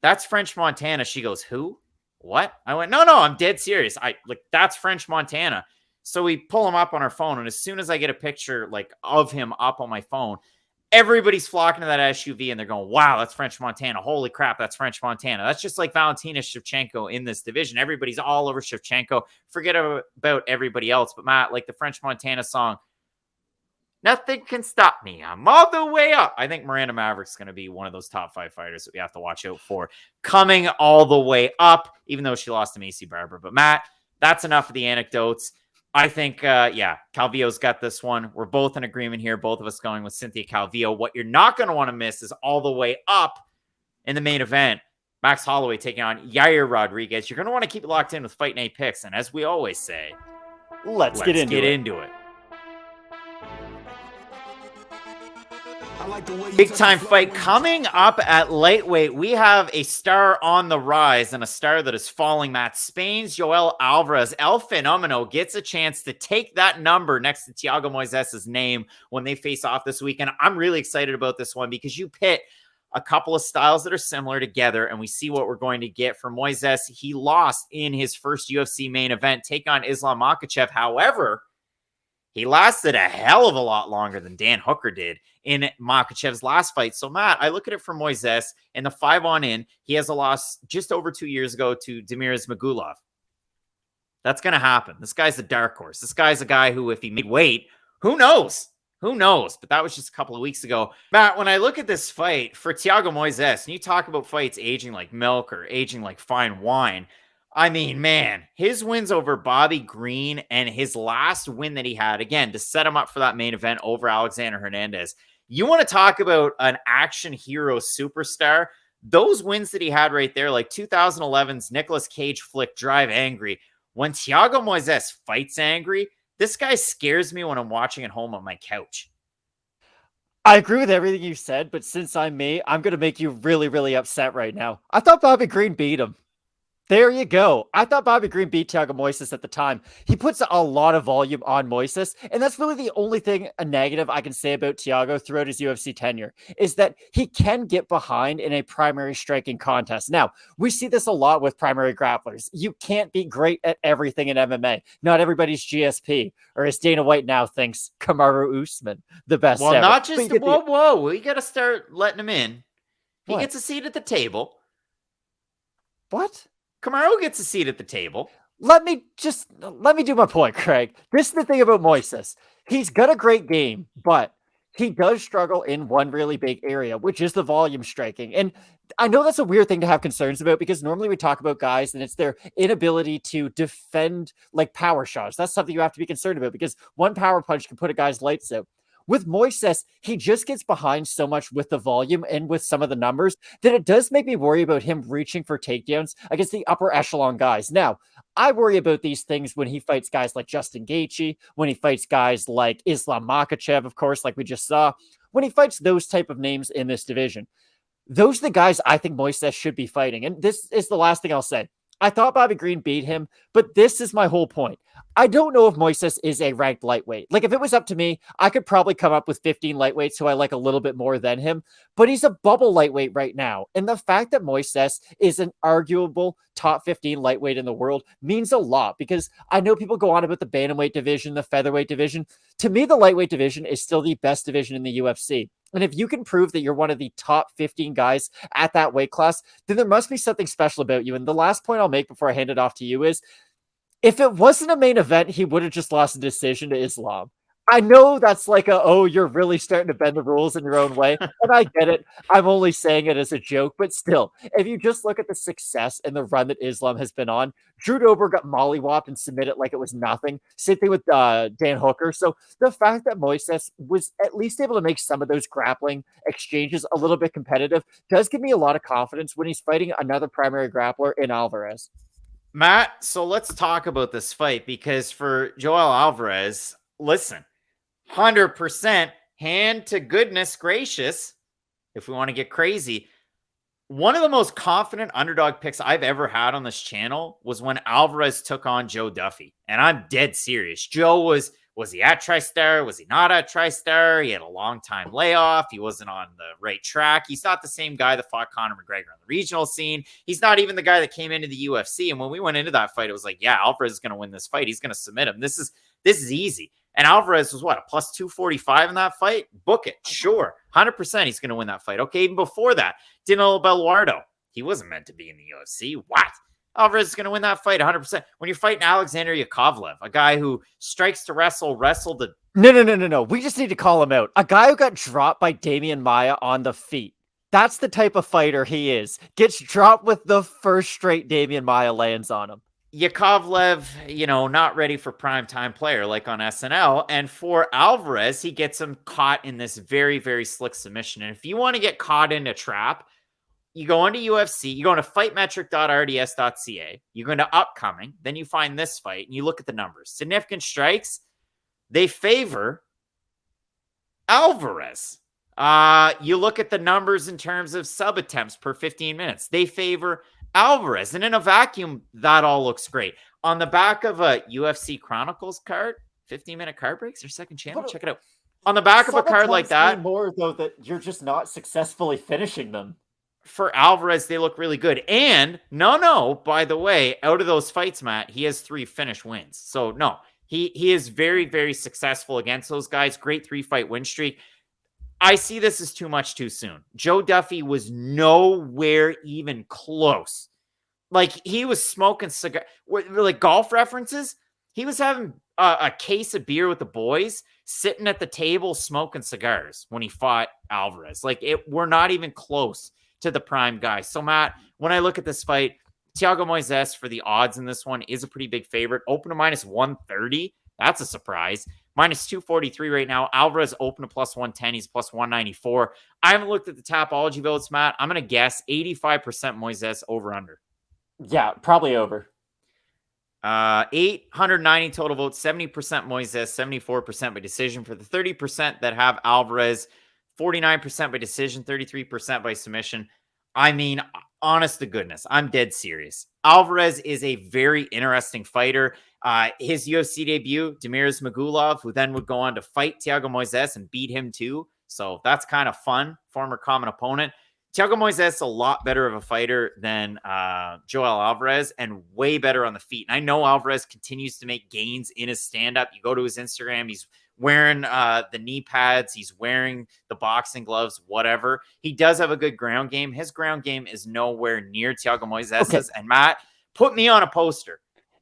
that's French Montana. She goes, who? What? I went, no, I'm dead serious. That's French Montana. So we pull him up on our phone, and as soon as I get a picture of him up on my phone, everybody's flocking to that SUV, and they're going, wow, that's French Montana. Holy crap, that's French Montana. That's just like Valentina Shevchenko in this division. Everybody's all over Shevchenko. Forget about everybody else. But Matt, like the French Montana song, nothing can stop me. I'm all the way up. I think Miranda Maverick's going to be one of those top 5 fighters that we have to watch out for. Coming all the way up, even though she lost to Macy Barber. But Matt, that's enough of the anecdotes. I think, Calvillo's got this one. We're both in agreement here. Both of us going with Cynthia Calvillo. What you're not going to want to miss is all the way up in the main event, Max Holloway taking on Yair Rodriguez. You're going to want to keep it locked in with Fight Night picks. And as we always say, let's get into it. Big time fight coming up at lightweight. We have a star on the rise and a star that is falling. Matt, Spain's Joel Alvarez, El Fenomeno, gets a chance to take that number next to Thiago Moises' name when they face off this weekend. I'm really excited about this one because you pit a couple of styles that are similar together, and we see what we're going to get from Moises. He lost in his first UFC main event, take on Islam Makhachev. However, he lasted a hell of a lot longer than Dan Hooker did in Makhachev's last fight. So, Matt, I look at it from Moises in the 5-on-in. He has a loss just over 2 years ago to Damir Ismagulov. That's going to happen. This guy's a dark horse. This guy's a guy who, if he made weight, who knows? Who knows? But that was just a couple of weeks ago. Matt, when I look at this fight for Thiago Moises, and you talk about fights aging like milk or aging like fine wine, I mean, man, his wins over Bobby Green and his last win that he had, again, to set him up for that main event over Alexander Hernandez. You want to talk about an action hero superstar? those wins that he had right there, like 2011's Nicolas Cage flick Drive Angry, when Thiago Moises fights angry, this guy scares me when I'm watching at home on my couch. I agree with everything you said, but since I'm me, I'm going to make you really, really upset right now. I thought Bobby Green beat him. There you go. I thought Bobby Green beat Thiago Moises at the time. He puts a lot of volume on Moises, and that's really the only thing, a negative I can say about Thiago throughout his UFC tenure, is that he can get behind in a primary striking contest. Now, we see this a lot with primary grapplers. You can't be great at everything in MMA. Not everybody's GSP, or as Dana White now thinks, Kamaru Usman, the best ever. Not just, whoa, we got to start letting him in. He What? gets a seat at the table. What? Kamaru gets a seat at the table. Let me do my point, Craig. This is the thing about Moises. He's got a great game, but he does struggle in one really big area, which is the volume striking. And I know that's a weird thing to have concerns about because normally we talk about guys and it's their inability to defend like power shots. That's something you have to be concerned about because one power punch can put a guy's lights out. With Moises, he just gets behind so much with the volume and with some of the numbers that it does make me worry about him reaching for takedowns against the upper echelon guys. Now, I worry about these things when he fights guys like Justin Gaethje, when he fights guys like Islam Makhachev, of course, like we just saw, when he fights those type of names in this division. Those are the guys I think Moises should be fighting. And this is the last thing I'll say. I thought Bobby Green beat him, but this is my whole point. I don't know if Moises is a ranked lightweight. Like, if it was up to me, I could probably come up with 15 lightweights who I like a little bit more than him, but he's a bubble lightweight right now. And the fact that Moises is an arguable top 15 lightweight in the world means a lot because I know people go on about the bantamweight division, the featherweight division. To me, the lightweight division is still the best division in the UFC. And if you can prove that you're one of the top 15 guys at that weight class, then there must be something special about you. And the last point I'll make before I hand it off to you is, if it wasn't a main event, he would have just lost a decision to Islam. I know that's like you're really starting to bend the rules in your own way. And I get it. I'm only saying it as a joke. But still, if you just look at the success and the run that Islam has been on, Drew Dober got mollywopped and submitted like it was nothing. Same thing with Dan Hooker. So the fact that Moises was at least able to make some of those grappling exchanges a little bit competitive does give me a lot of confidence when he's fighting another primary grappler in Alvarez. Matt, so let's talk about this fight because for Joel Alvarez, listen, 100% hand to goodness gracious, if we want to get crazy, one of the most confident underdog picks I've ever had on this channel was when Alvarez took on Joe Duffy. And I'm dead serious. Joe was he at TriStar? Was he not at TriStar? He had a long time layoff. He wasn't on the right track. He's not the same guy that fought Conor McGregor on the regional scene. He's not even the guy that came into the UFC. And when we went into that fight, it was like, yeah, Alvarez is going to win this fight. He's going to submit him. This is easy. And Alvarez was what, a plus 245 in that fight? Book it. Sure. 100% he's going to win that fight. Okay, even before that, Danilo Belluardo. He wasn't meant to be in the UFC. What? Alvarez is going to win that fight 100%. When you're fighting Alexander Yakovlev, a guy who strikes to wrestled to... No. We just need to call him out. A guy who got dropped by Damian Maia on the feet. That's the type of fighter he is. Gets dropped with the first straight Damian Maia lands on him. Yakovlev, not ready for primetime player like on SNL. And for Alvarez, he gets him caught in this very, very slick submission. And if you want to get caught in a trap, you go into UFC, you go into fightmetric.rds.ca, you go into upcoming, then you find this fight, and you look at the numbers. Significant strikes, they favor Alvarez. You look at the numbers in terms of sub attempts per 15 minutes. They favor Alvarez. And in a vacuum, that all looks great. On the back of a UFC Chronicles card, 15-minute card breaks, their second channel, check it out. On the back of a card like that. More, though, that you're just not successfully finishing them. For Alvarez, they look really good. And by the way, out of those fights, Matt, he has 3 finish wins. So no, he is very, very successful against those guys. Great 3-fight win streak. I see this as too much too soon. Joe Duffy was nowhere even close. Like, he was smoking cigar, like golf references. He was having a case of beer with the boys, sitting at the table smoking cigars when he fought Alvarez. Like, we're not even close to the prime guy. So, Matt, when I look at this fight, Thiago Moises for the odds in this one is a pretty big favorite. Open to minus 130. That's a surprise. minus 243 right now. Alvarez open to plus 110. He's plus 194. I haven't looked at the Tapology votes, Matt. I'm going to guess 85% Moises over under. Yeah, probably over. 890 total votes, 70% Moises, 74% by decision. For the 30% that have Alvarez, 49% by decision, 33% by submission. I mean, honest to goodness, I'm dead serious. Alvarez is a very interesting fighter. His UFC debut, Demiris Magulov, who then would go on to fight Thiago Moises and beat him too. So that's kind of fun. Former common opponent. Thiago Moises is a lot better of a fighter than Joel Alvarez and way better on the feet. And I know Alvarez continues to make gains in his stand-up. You go to his Instagram, he's wearing the knee pads, he's wearing the boxing gloves, whatever. He does have a good ground game. His ground game is nowhere near Thiago Moises's. Okay. And Matt, put me on a poster.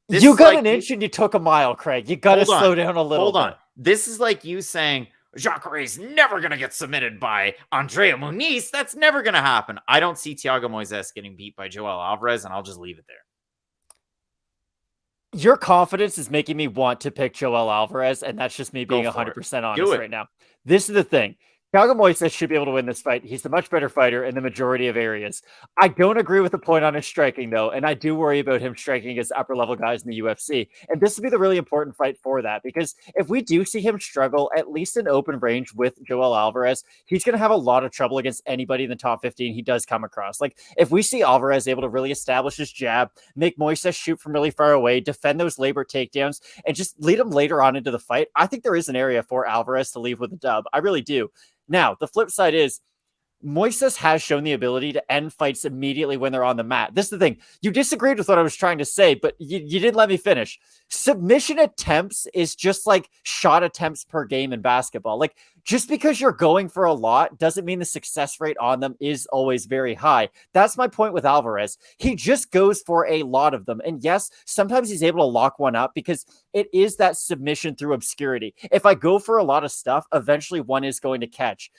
You got an inch and you took a mile, Craig. You got to slow down a little. Hold on. This is like you saying, Jacare's never going to get submitted by Andrea Muniz. That's never going to happen. I don't see Thiago Moises getting beat by Joel Alvarez, and I'll just leave it there. Your confidence is making me want to pick Joel Alvarez, and that's just me being 100% honest right now. This is the thing. Thiago Moises should be able to win this fight. He's the much better fighter in the majority of areas. I don't agree with the point on his striking, though, and I do worry about him striking against upper-level guys in the UFC. And this would be the really important fight for that, because if we do see him struggle, at least in open range with Joel Alvarez, he's going to have a lot of trouble against anybody in the top 15 he does come across. Like, if we see Alvarez able to really establish his jab, make Moises shoot from really far away, defend those labor takedowns, and just lead him later on into the fight, I think there is an area for Alvarez to leave with a dub. I really do. Now, the flip side is Moises has shown the ability to end fights immediately when they're on the mat. This is the thing. You disagreed with what I was trying to say, but you didn't let me finish. Submission attempts is just like shot attempts per game in basketball. Like, just because you're going for a lot doesn't mean the success rate on them is always very high. That's my point with Alvarez. He just goes for a lot of them. And yes, sometimes he's able to lock one up because it is that submission through obscurity. If I go for a lot of stuff, eventually one is going to catch.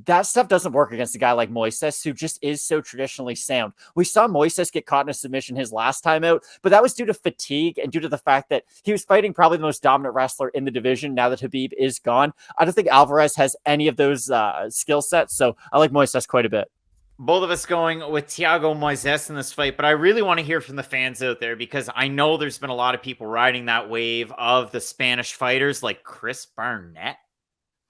That stuff doesn't work against a guy like Moises, who just is so traditionally sound. We saw Moises get caught in a submission his last time out, but that was due to fatigue and due to the fact that he was fighting probably the most dominant wrestler in the division now that Khabib is gone. I don't think Alvarez has any of those skill sets, so I like Moises quite a bit. Both of us going with Thiago Moises in this fight, but I really want to hear from the fans out there because I know there's been a lot of people riding that wave of the Spanish fighters like Chris Barnett.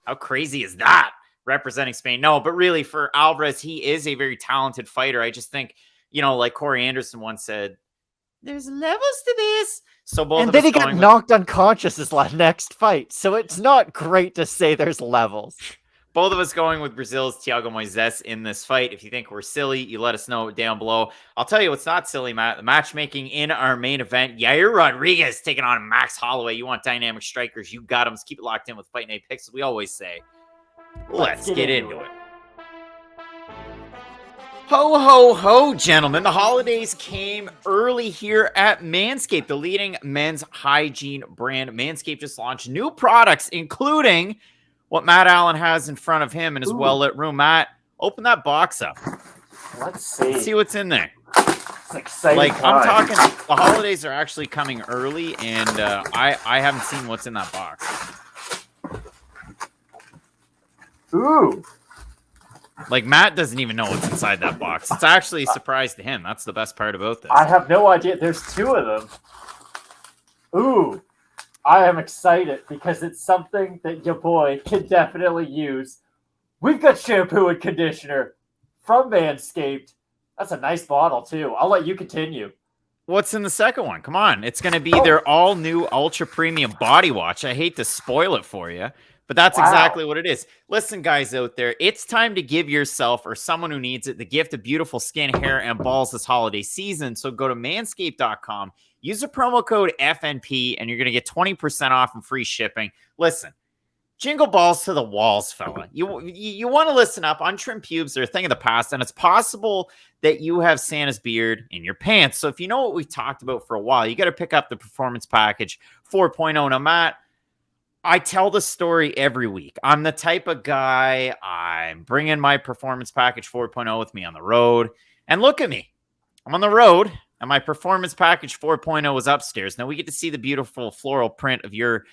How crazy is that? Representing Spain. No, but really for Alvarez, he is a very talented fighter. I just think, like Corey Anderson once said, there's levels to this. So both and then he got knocked unconscious his next fight. So it's not great to say there's levels. Both of us going with Brazil's Thiago Moises in this fight. If you think we're silly, you let us know down below. I'll tell you what's not silly, Matt. The matchmaking in our main event, Yair Rodriguez taking on Max Holloway. You want dynamic strikers, you got them. Keep it locked in with Fight Night Picks, as we always say. Let's get into it. Ho, ho, ho, gentlemen. The holidays came early here at Manscaped, the leading men's hygiene brand. Manscaped just launched new products, including what Matt Allen has in front of him in his well-lit room. Matt, open that box up. Let's see. Let's see what's in there. It's exciting. Like, I'm talking, the holidays are actually coming early, and I haven't seen what's in that box. Ooh. Like, Matt doesn't even know what's inside that box. It's actually a surprise to him. That's the best part about this. I have no idea. There's two of them. Ooh. I am excited because it's something that your boy can definitely use. We've got shampoo and conditioner from Manscaped. That's a nice bottle, too. I'll let you continue. What's in the second one? Come on. It's going to be their all-new Ultra Premium Body Wash. I hate to spoil it for you. But that's exactly what it is. Listen, guys out there, it's time to give yourself or someone who needs it the gift of beautiful skin, hair, and balls this holiday season. So go to manscaped.com, use the promo code FNP, and you're going to get 20% off and free shipping. Listen, jingle balls to the walls, fella. You want to listen up. Untrimmed pubes are a thing of the past, and it's possible that you have Santa's beard in your pants. So if you know what we've talked about for a while, you got to pick up the Performance Package 4.0. Now, Matt, I tell the story every week. I'm the type of guy, I'm bringing my Performance Package 4.0 with me on the road. And look at me. I'm on the road, and my Performance Package 4.0 is upstairs. Now we get to see the beautiful floral print of your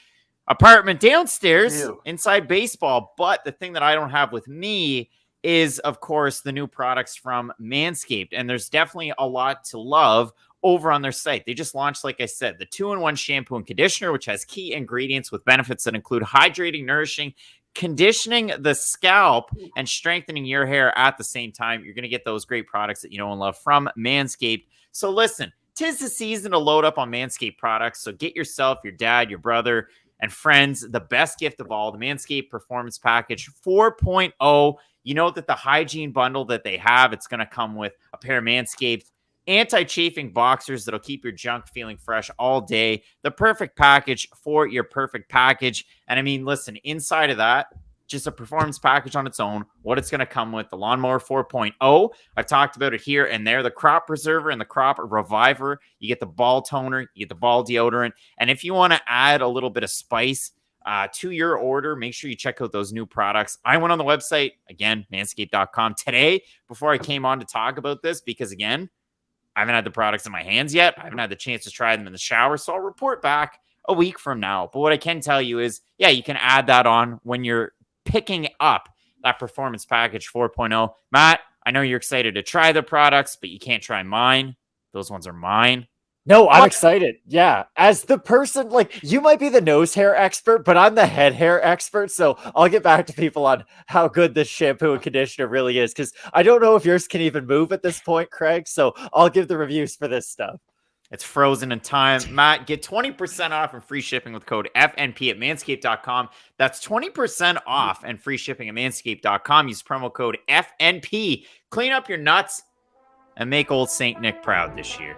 apartment downstairs Ew. inside baseball. But the thing that I don't have with me is, of course, the new products from Manscaped. And there's definitely a lot to love over on their site. They just launched, like I said, the 2-in-1 shampoo and conditioner, which has key ingredients with benefits that include hydrating, nourishing, conditioning the scalp, and strengthening your hair at the same time. You're going to get those great products that you know and love from Manscaped. So listen, 'tis the season to load up on Manscaped products. So get yourself, your dad, your brother, and friends the best gift of all, the Manscaped Performance Package 4.0. You know that the hygiene bundle that they have, it's going to come with a pair of Manscaped anti-chafing boxers that'll keep your junk feeling fresh all day. The perfect package for your perfect package. And I mean, listen, inside of that, just a performance package on its own, what it's going to come with, the Lawnmower 4.0. I've talked about it here and there, the Crop Preserver and the Crop Reviver. You get the ball toner, you get the ball deodorant. And if you want to add a little bit of spice to your order, make sure you check out those new products. I went on the website, again, manscaped.com today before I came on to talk about this because, again, I haven't had the products in my hands yet. I haven't had the chance to try them in the shower, so I'll report back a week from now. But what I can tell you is, yeah, you can add that on when you're picking up that Performance Package 4.0. Matt, I know you're excited to try the products, but you can't try mine. Those ones are mine. No, I'm excited. Yeah. As the person, like, you might be the nose hair expert, but I'm the head hair expert. So I'll get back to people on how good this shampoo and conditioner really is. Because I don't know if yours can even move at this point, Craig. So I'll give the reviews for this stuff. It's frozen in time. Matt, get 20% off and free shipping with code FNP at manscaped.com. That's 20% off and free shipping at manscaped.com. Use promo code FNP. Clean up your nuts and make old St. Nick proud this year.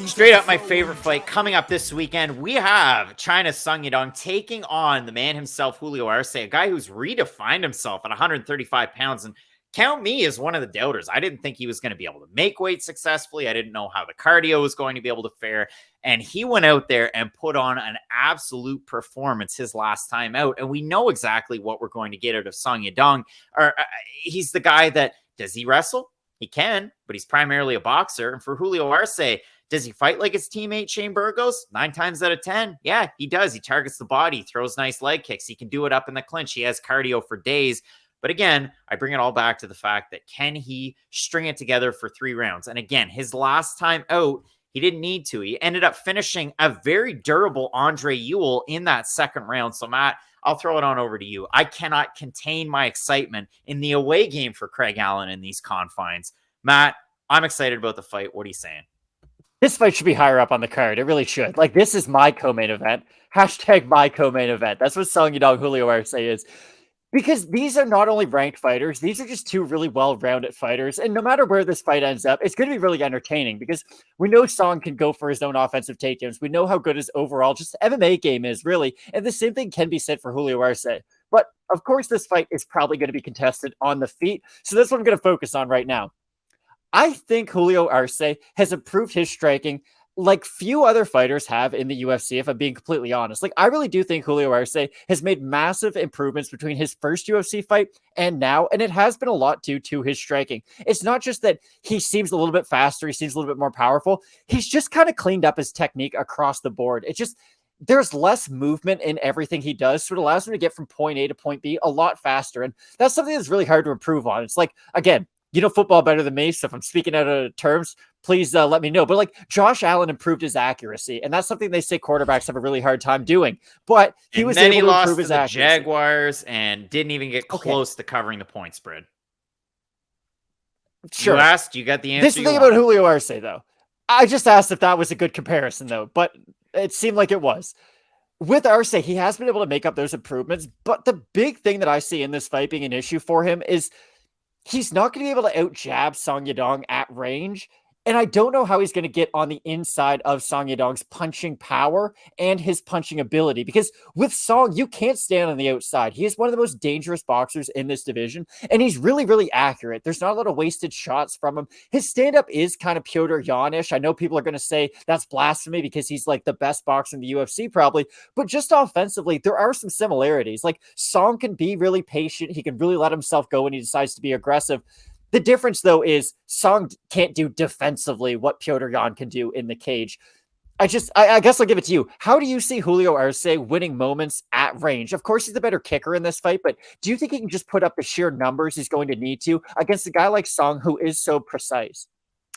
Straight up, my favorite fight coming up this weekend. We have China's Sung Yadong taking on the man himself, Julio Arce, a guy who's redefined himself at 135 pounds. And count me as one of the doubters. I didn't think he was going to be able to make weight successfully. I didn't know how the cardio was going to be able to fare. And he went out there and put on an absolute performance his last time out. And we know exactly what we're going to get out of Sung Yadong. He's the guy that, does he wrestle? He can, but he's primarily a boxer. And for Julio Arce, does he fight like his teammate Shane Burgos? 9 times out of 10. Yeah, he does. He targets the body, he throws nice leg kicks. He can do it up in the clinch. He has cardio for days. But again, I bring it all back to the fact that can he string it together for 3 rounds? And again, his last time out, he didn't need to. He ended up finishing a very durable Andre Ewell in that second round. So Matt, I'll throw it on over to you. I cannot contain my excitement in the away game for Craig Allen in these confines. Matt, I'm excited about the fight. What are you saying? This fight should be higher up on the card. It really should. Like, this is my co-main event. Hashtag my co-main event. That's what Sung Yadong Julio Arce is. Because these are not only ranked fighters, these are just 2 really well-rounded fighters. And no matter where this fight ends up, it's going to be really entertaining because we know Song can go for his own offensive takedowns. We know how good his overall just MMA game is, really. And the same thing can be said for Julio Arce. But, of course, this fight is probably going to be contested on the feet. So that's what I'm going to focus on right now. I think Julio Arce has improved his striking like few other fighters have in the UFC, if I'm being completely honest. Like, I really do think Julio Arce has made massive improvements between his first UFC fight and now, and it has been a lot due to his striking. It's not just that he seems a little bit faster, he seems a little bit more powerful. He's just kind of cleaned up his technique across the board. It's just, there's less movement in everything he does, so it allows him to get from point A to point B a lot faster, and that's something that's really hard to improve on. It's like, again, you know football better than me, so if I'm speaking out of terms, please let me know. But like Josh Allen improved his accuracy, and that's something they say quarterbacks have a really hard time doing. But he was able to improve his accuracy. Jaguars and didn't even get close to covering the point spread. Sure. You asked, you got the answer. This is the thing about Julio Arce, though. I just asked if that was a good comparison, though, but it seemed like it was. With Arce, he has been able to make up those improvements, but the big thing that I see in this fight being an issue for him is he's not going to be able to out-jab Sung Yadong at range, and I don't know how he's going to get on the inside of Sung Yadong's punching power and his punching ability, because with Song, you can't stand on the outside. He is one of the most dangerous boxers in this division, and he's really, really accurate. There's not a lot of wasted shots from him. His stand-up is kind of Petr Yan-ish. I know people are going to say that's blasphemy because he's like the best boxer in the UFC probably, but just offensively, there are some similarities. Like, Song can be really patient. He can really let himself go when he decides to be aggressive. The difference, though, is Song can't do defensively what Petr Yan can do in the cage. I guess I'll give it to you. How do you see Julio Arce winning moments at range? Of course, he's the better kicker in this fight, but do you think he can just put up the sheer numbers he's going to need to against a guy like Song, who is so precise?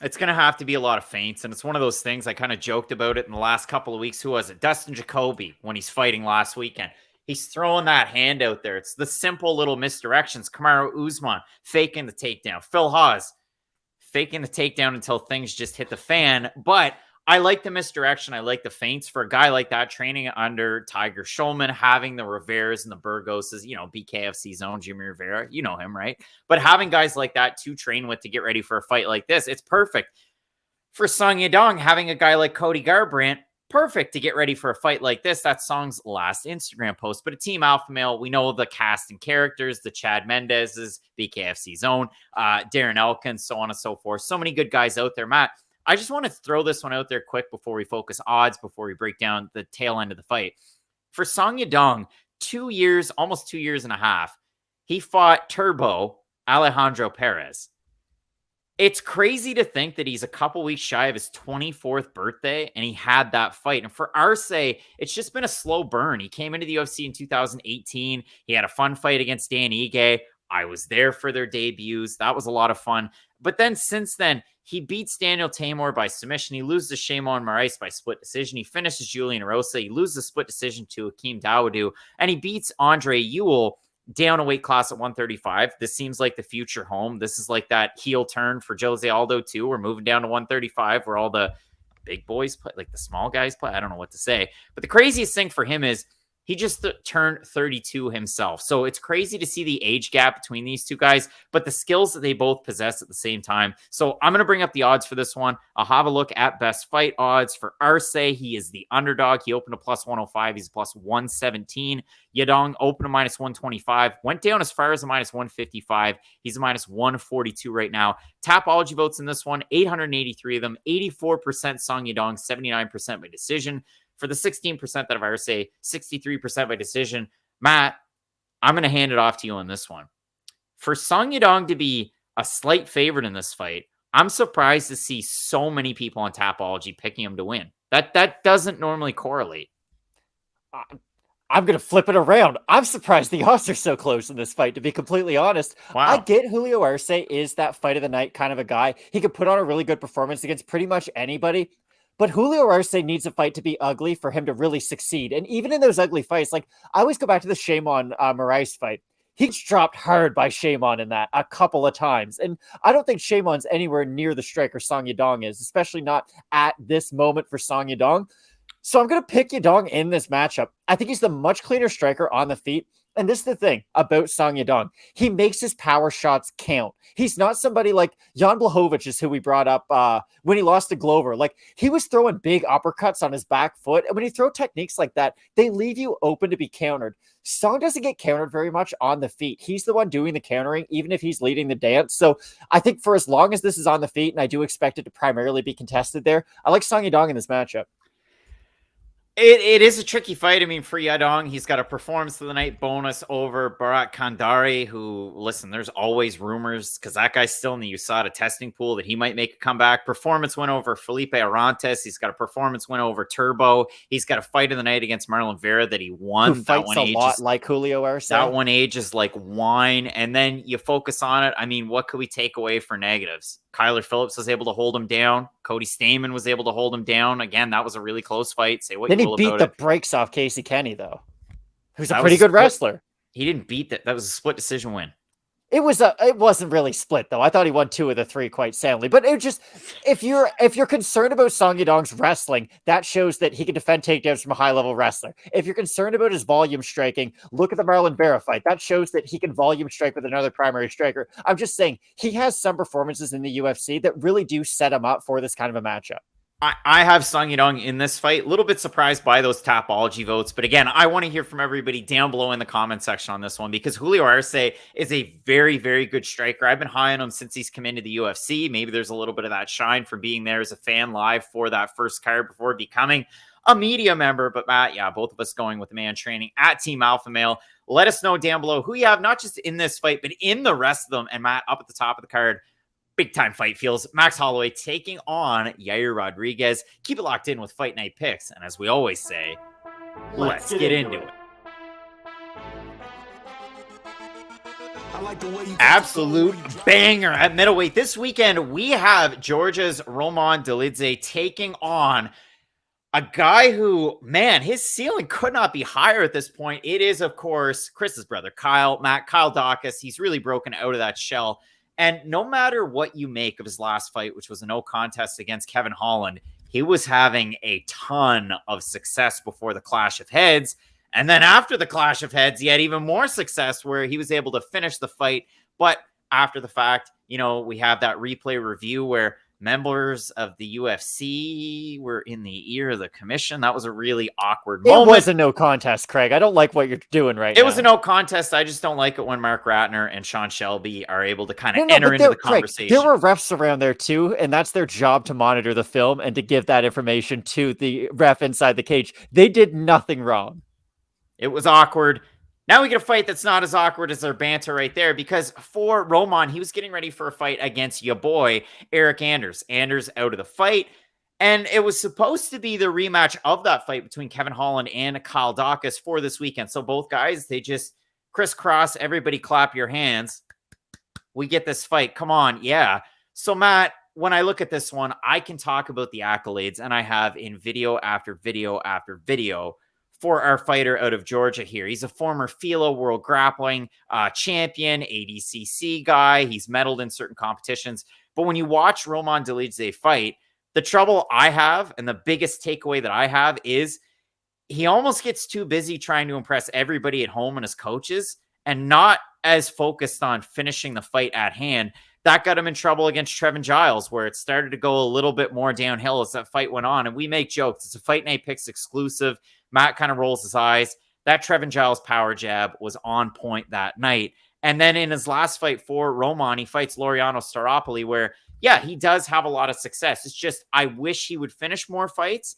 It's going to have to be a lot of feints, and it's one of those things. I kind of joked about it in the last couple of weeks. Who was it? Dustin Jacoby, when he's fighting last weekend. He's throwing that hand out there. It's the simple little misdirections. Kamaru Usman faking the takedown. Phil Haas faking the takedown until things just hit the fan. But I like the misdirection. I like the feints for a guy like that, training under Tiger Schulman, having the Riveras and the Burgoses, BKFC zone, Jimmy Rivera, you know him, right? But having guys like that to train with to get ready for a fight like this, it's perfect. For Song Yadong, having a guy like Cody Garbrandt, perfect to get ready for a fight like this. That's Song's last Instagram post. But a Team Alpha Male, we know the cast and characters, the Chad Mendez's, BKFC zone, Darren Elkins, so on and so forth. So many good guys out there, Matt. I just want to throw this one out there quick before we focus odds, before we break down the tail end of the fight. For Song Yadong, 2 years, almost 2 years and a half, he fought Turbo Alejandro Perez. It's crazy to think that he's a couple weeks shy of his 24th birthday, and he had that fight. And for Arce, it's just been a slow burn. He came into the UFC in 2018. He had a fun fight against Dan Ige. I was there for their debuts. That was a lot of fun. But then since then, he beats Daniel Tamor by submission. He loses to Shimon Moraes by split decision. He finishes Julian Rosa. He loses a split decision to Hakeem Dawodu. And he beats Andre Ewell down a weight class at 135. This seems like the future home. This is like that heel turn for Jose Aldo too. We're moving down to 135 where all the big boys play, like the small guys play. I don't know what to say. But the craziest thing for him is he just turned 32 himself. So it's crazy to see the age gap between these two guys, but the skills that they both possess at the same time. So I'm going to bring up the odds for this one. I'll have a look at best fight odds for Arce. He is the underdog. He opened a plus 105. He's a plus 117. Yadong opened a minus 125. Went down as far as a minus 155. He's a minus 142 right now. Tapology votes in this one, 883 of them. 84% Song Yadong, 79% by decision. For the 16% that have Arce, 63% by decision. Matt, I'm going to hand it off to you on this one. For Song Yadong to be a slight favorite in this fight, I'm surprised to see so many people on Tapology picking him to win. That doesn't normally correlate. I'm going to flip it around. I'm surprised the odds are so close in this fight, to be completely honest. Wow. I get Julio Arce is that fight of the night kind of a guy. He could put on a really good performance against pretty much anybody. But Julio Arce needs a fight to be ugly for him to really succeed. And even in those ugly fights, like I always go back to the Shimon Moraes fight. He's dropped hard by Shimon in that a couple of times. And I don't think Shimon's anywhere near the striker Song Yadong is, especially not at this moment for Song Yadong. So I'm going to pick Yadong in this matchup. I think he's the much cleaner striker on the feet. And this is the thing about Song Yadong. He makes his power shots count. He's not somebody like Jan Blachowicz is who we brought up when he lost to Glover. Like, he was throwing big uppercuts on his back foot. And when you throw techniques like that, they leave you open to be countered. Song doesn't get countered very much on the feet. He's the one doing the countering, even if he's leading the dance. So I think for as long as this is on the feet, and I do expect it to primarily be contested there, I like Song Yadong in this matchup. It is a tricky fight. I mean, for Yadong, he's got a performance of the night bonus over Barak Kandari, who, listen, there's always rumors because that guy's still in the USADA testing pool that he might make a comeback. Performance win over Felipe Arantes. He's got a performance win over Turbo. He's got a fight of the night against Marlon Vera that he won. Who fights a lot like Julio Arce. That one ages like wine. And then you focus on it. I mean, what could we take away for negatives? Kyler Phillips was able to hold him down. Cody Stamen was able to hold him down. Again, that was a really close fight. Say what then you he will beat about the it. brakes off Casey Kenny, though, who's That a pretty good wrestler. He didn't beat that. That was a split decision win. It wasn't really split, though. I thought he won 2 of the 3 quite soundly. But it just, if you're concerned about Song Yadong's wrestling, that shows that he can defend takedowns from a high-level wrestler. If you're concerned about his volume striking, look at the Marlon Vera fight. That shows that he can volume strike with another primary striker. I'm just saying, he has some performances in the UFC that really do set him up for this kind of a matchup. I have Song Yadong in this fight. A little bit surprised by those Tapology votes. But again, I want to hear from everybody down below in the comment section on this one because Julio Arce is a very, very good striker. I've been high on him since he's come into the UFC. Maybe there's a little bit of that shine from being there as a fan live for that first card before becoming a media member. But Matt, yeah, both of us going with the man training at Team Alpha Male. Let us know down below who you have, not just in this fight, but in the rest of them. And Matt, up at the top of the card, big time fight feels. Max Holloway taking on Yair Rodriguez. Keep it locked in with Fight Night Picks. And as we always say, let's get into it. Absolute banger at middleweight. This weekend, we have Georgia's Roman Dolidze taking on a guy who, man, his ceiling could not be higher at this point. It is, of course, Chris's brother, Kyle Daukaus. He's really broken out of that shell. And no matter what you make of his last fight, which was a no contest against Kevin Holland, he was having a ton of success before the clash of heads. And then after the clash of heads, he had even more success where he was able to finish the fight. But after the fact, you know, we have that replay review where members of the UFC were in the ear of the commission. That was a really awkward moment. It was a no contest, Craig. I don't like what you're doing right now. It was a no contest. I just don't like it when Mark Ratner and Sean Shelby are able to kind of enter into the conversation. Craig, there were refs around there too, and that's their job to monitor the film and to give that information to the ref inside the cage. They did nothing wrong. It was awkward. Now we get a fight that's not as awkward as their banter right there, because for Roman, he was getting ready for a fight against your boy, Eric Anders. Anders out of the fight. And it was supposed to be the rematch of that fight between Kevin Holland and Kyle Daukaus for this weekend. So both guys, they just crisscross. Everybody clap your hands. We get this fight. Come on. Yeah. So Matt, when I look at this one, I can talk about the accolades, and I have in video after video after video for our fighter out of Georgia here. He's a former FILA World Grappling champion, ADCC guy. He's medaled in certain competitions. But when you watch Roman Dolidze fight, the trouble I have and the biggest takeaway that I have is he almost gets too busy trying to impress everybody at home and his coaches and not as focused on finishing the fight at hand. That got him in trouble against Trevin Giles, where it started to go a little bit more downhill as that fight went on. And we make jokes. It's a Fight Night Picks exclusive. Matt kind of rolls his eyes. That Trevin Giles power jab was on point that night. And then in his last fight for Roman, he fights Laureano Staropoli, where, yeah, he does have a lot of success. It's just, I wish he would finish more fights.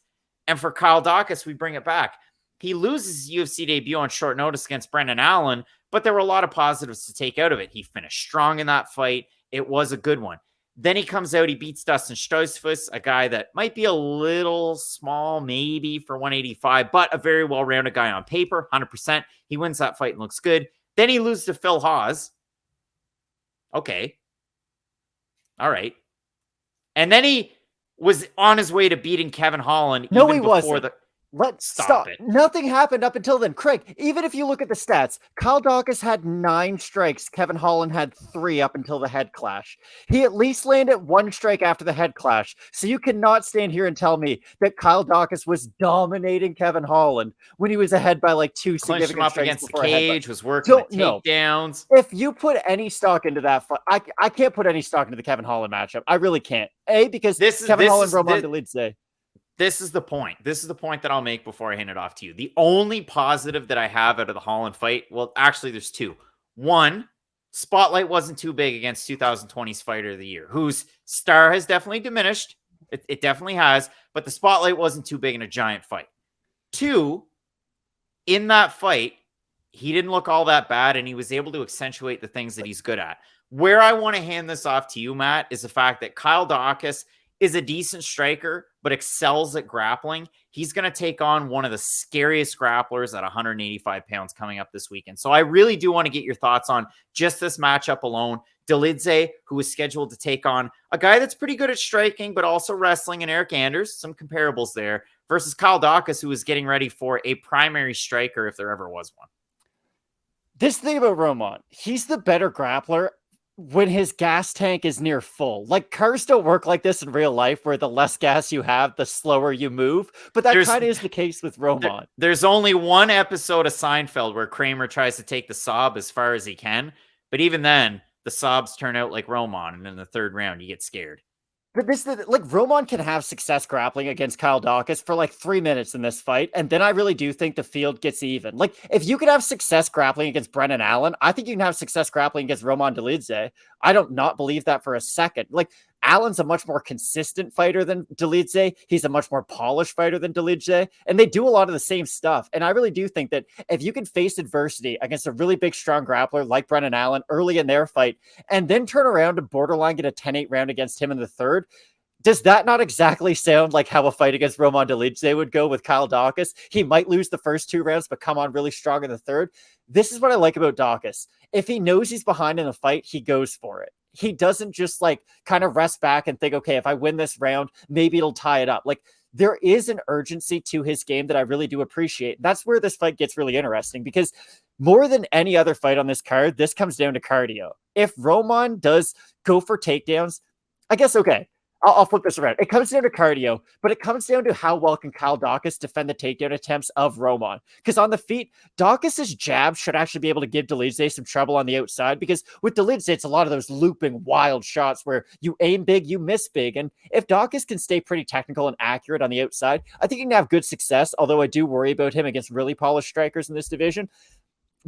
And for Kyle Daukaus, we bring it back. He loses his UFC debut on short notice against Brendan Allen, but there were a lot of positives to take out of it. He finished strong in that fight. It was a good one. Then he comes out, he beats Dustin Stoisfuss, a guy that might be a little small, maybe for 185, but a very well-rounded guy on paper, 100%. He wins that fight and looks good. Then he loses to Phil Hawes. Okay. All right. And then he was on his way to beating Kevin Holland. No, even he before wasn't. Let's stop it. Nothing happened up until then. Craig, even if you look at the stats, Kyle Daukaus had 9 strikes. Kevin Holland had 3 up until the head clash. He at least landed 1 strike after the head clash. So you cannot stand here and tell me that Kyle Daukaus was dominating Kevin Holland when he was ahead by like 2 Clinched significant him up strikes against the before cage, was working the takedowns. If you put any stock into that fight, I can't put any stock into the Kevin Holland matchup. I really can't. Because Kevin Holland, Roman Dolidze. This is the point. This is the point that I'll make before I hand it off to you. The only positive that I have out of the Holland fight, well, actually, there's 2. 1, spotlight wasn't too big against 2020's Fighter of the Year, whose star has definitely diminished. It definitely has, but the spotlight wasn't too big in a giant fight. 2, in that fight, he didn't look all that bad, and he was able to accentuate the things that he's good at. Where I want to hand this off to you, Matt, is the fact that Kyle Daukaus is a decent striker, but excels at grappling. He's going to take on one of the scariest grapplers at 185 pounds coming up this weekend. So I really do want to get your thoughts on just this matchup alone. Dolidze, who is scheduled to take on a guy that's pretty good at striking, but also wrestling, and Eric Anders, some comparables there, versus Kyle Daukaus, who is getting ready for a primary striker if there ever was one. This thing about Roman, he's the better grappler when his gas tank is near full. Like, cars don't work like this in real life, where the less gas you have, the slower you move. But that kind of is the case with Roman. There's only one episode of Seinfeld where Kramer tries to take the Saab as far as he can. But even then, the Saabs turn out like Roman. And in the 3rd round, you get scared. But Roman can have success grappling against Kyle Daukaus for like 3 minutes in this fight, and then I really do think the field gets even. Like, if you could have success grappling against Brendan Allen, I think you can have success grappling against Roman Dolidze. I don't not believe that for a second. Like, Allen's a much more consistent fighter than Diakiese. He's a much more polished fighter than Diakiese, and they do a lot of the same stuff. And I really do think that if you can face adversity against a really big, strong grappler like Brendan Allen early in their fight, and then turn around and borderline get a 10-8 round against him in the third, does that not exactly sound like how a fight against Roman Diakiese would go with Kyle Daukaus? He might lose the first 2 rounds, but come on really strong in the third. This is what I like about Daukaus. If he knows he's behind in a fight, he goes for it. He doesn't just like kind of rest back and think, okay, if I win this round, maybe it'll tie it up. Like, there is an urgency to his game that I really do appreciate. That's where this fight gets really interesting, because more than any other fight on this card, this comes down to cardio. If Roman does go for takedowns, I guess, okay, I'll flip this around. It comes down to cardio, but it comes down to how well can Kyle Daukaus defend the takedown attempts of Roman. Because on the feet, Daukaus's jab should actually be able to give Diakiese some trouble on the outside, because with Diakiese, it's a lot of those looping wild shots where you aim big, you miss big. And if Daukaus can stay pretty technical and accurate on the outside, I think he can have good success, although I do worry about him against really polished strikers in this division.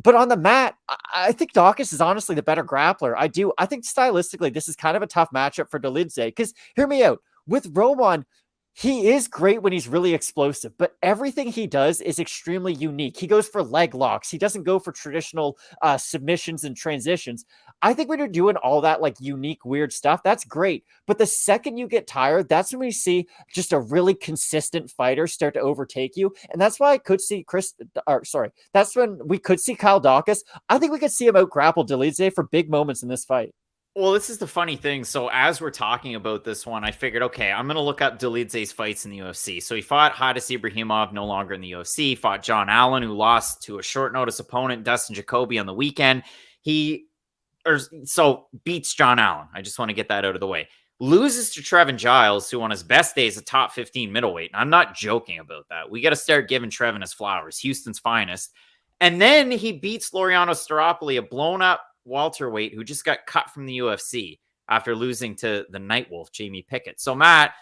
But on the mat, I think Daukaus is honestly the better grappler. I think stylistically, this is kind of a tough matchup for Diakiese, because hear me out. With Roman, he is great when he's really explosive, but everything he does is extremely unique. He goes for leg locks. He doesn't go for traditional submissions and transitions. I think when you're doing all that like unique, weird stuff, that's great. But the second you get tired, that's when we see just a really consistent fighter start to overtake you. And that's why I could see that's when we could see Kyle Daukaus. I think we could see him out grapple Diakiese for big moments in this fight. Well, this is the funny thing. So as we're talking about this one, I figured, okay, I'm going to look up Diakiese's fights in the UFC. So he fought Hadis Ibrahimov, no longer in the UFC, fought John Allen, who lost to a short notice opponent, Dustin Jacoby, on the weekend. So beats John Allen. I just want to get that out of the way. Loses to Trevin Giles, who on his best day is a top 15 middleweight. And I'm not joking about that. We got to start giving Trevin his flowers, Houston's finest. And then he beats Laureano Staropoli, a blown up welterweight who just got cut from the UFC after losing to the Nightwolf, Jamie Pickett. So Matt,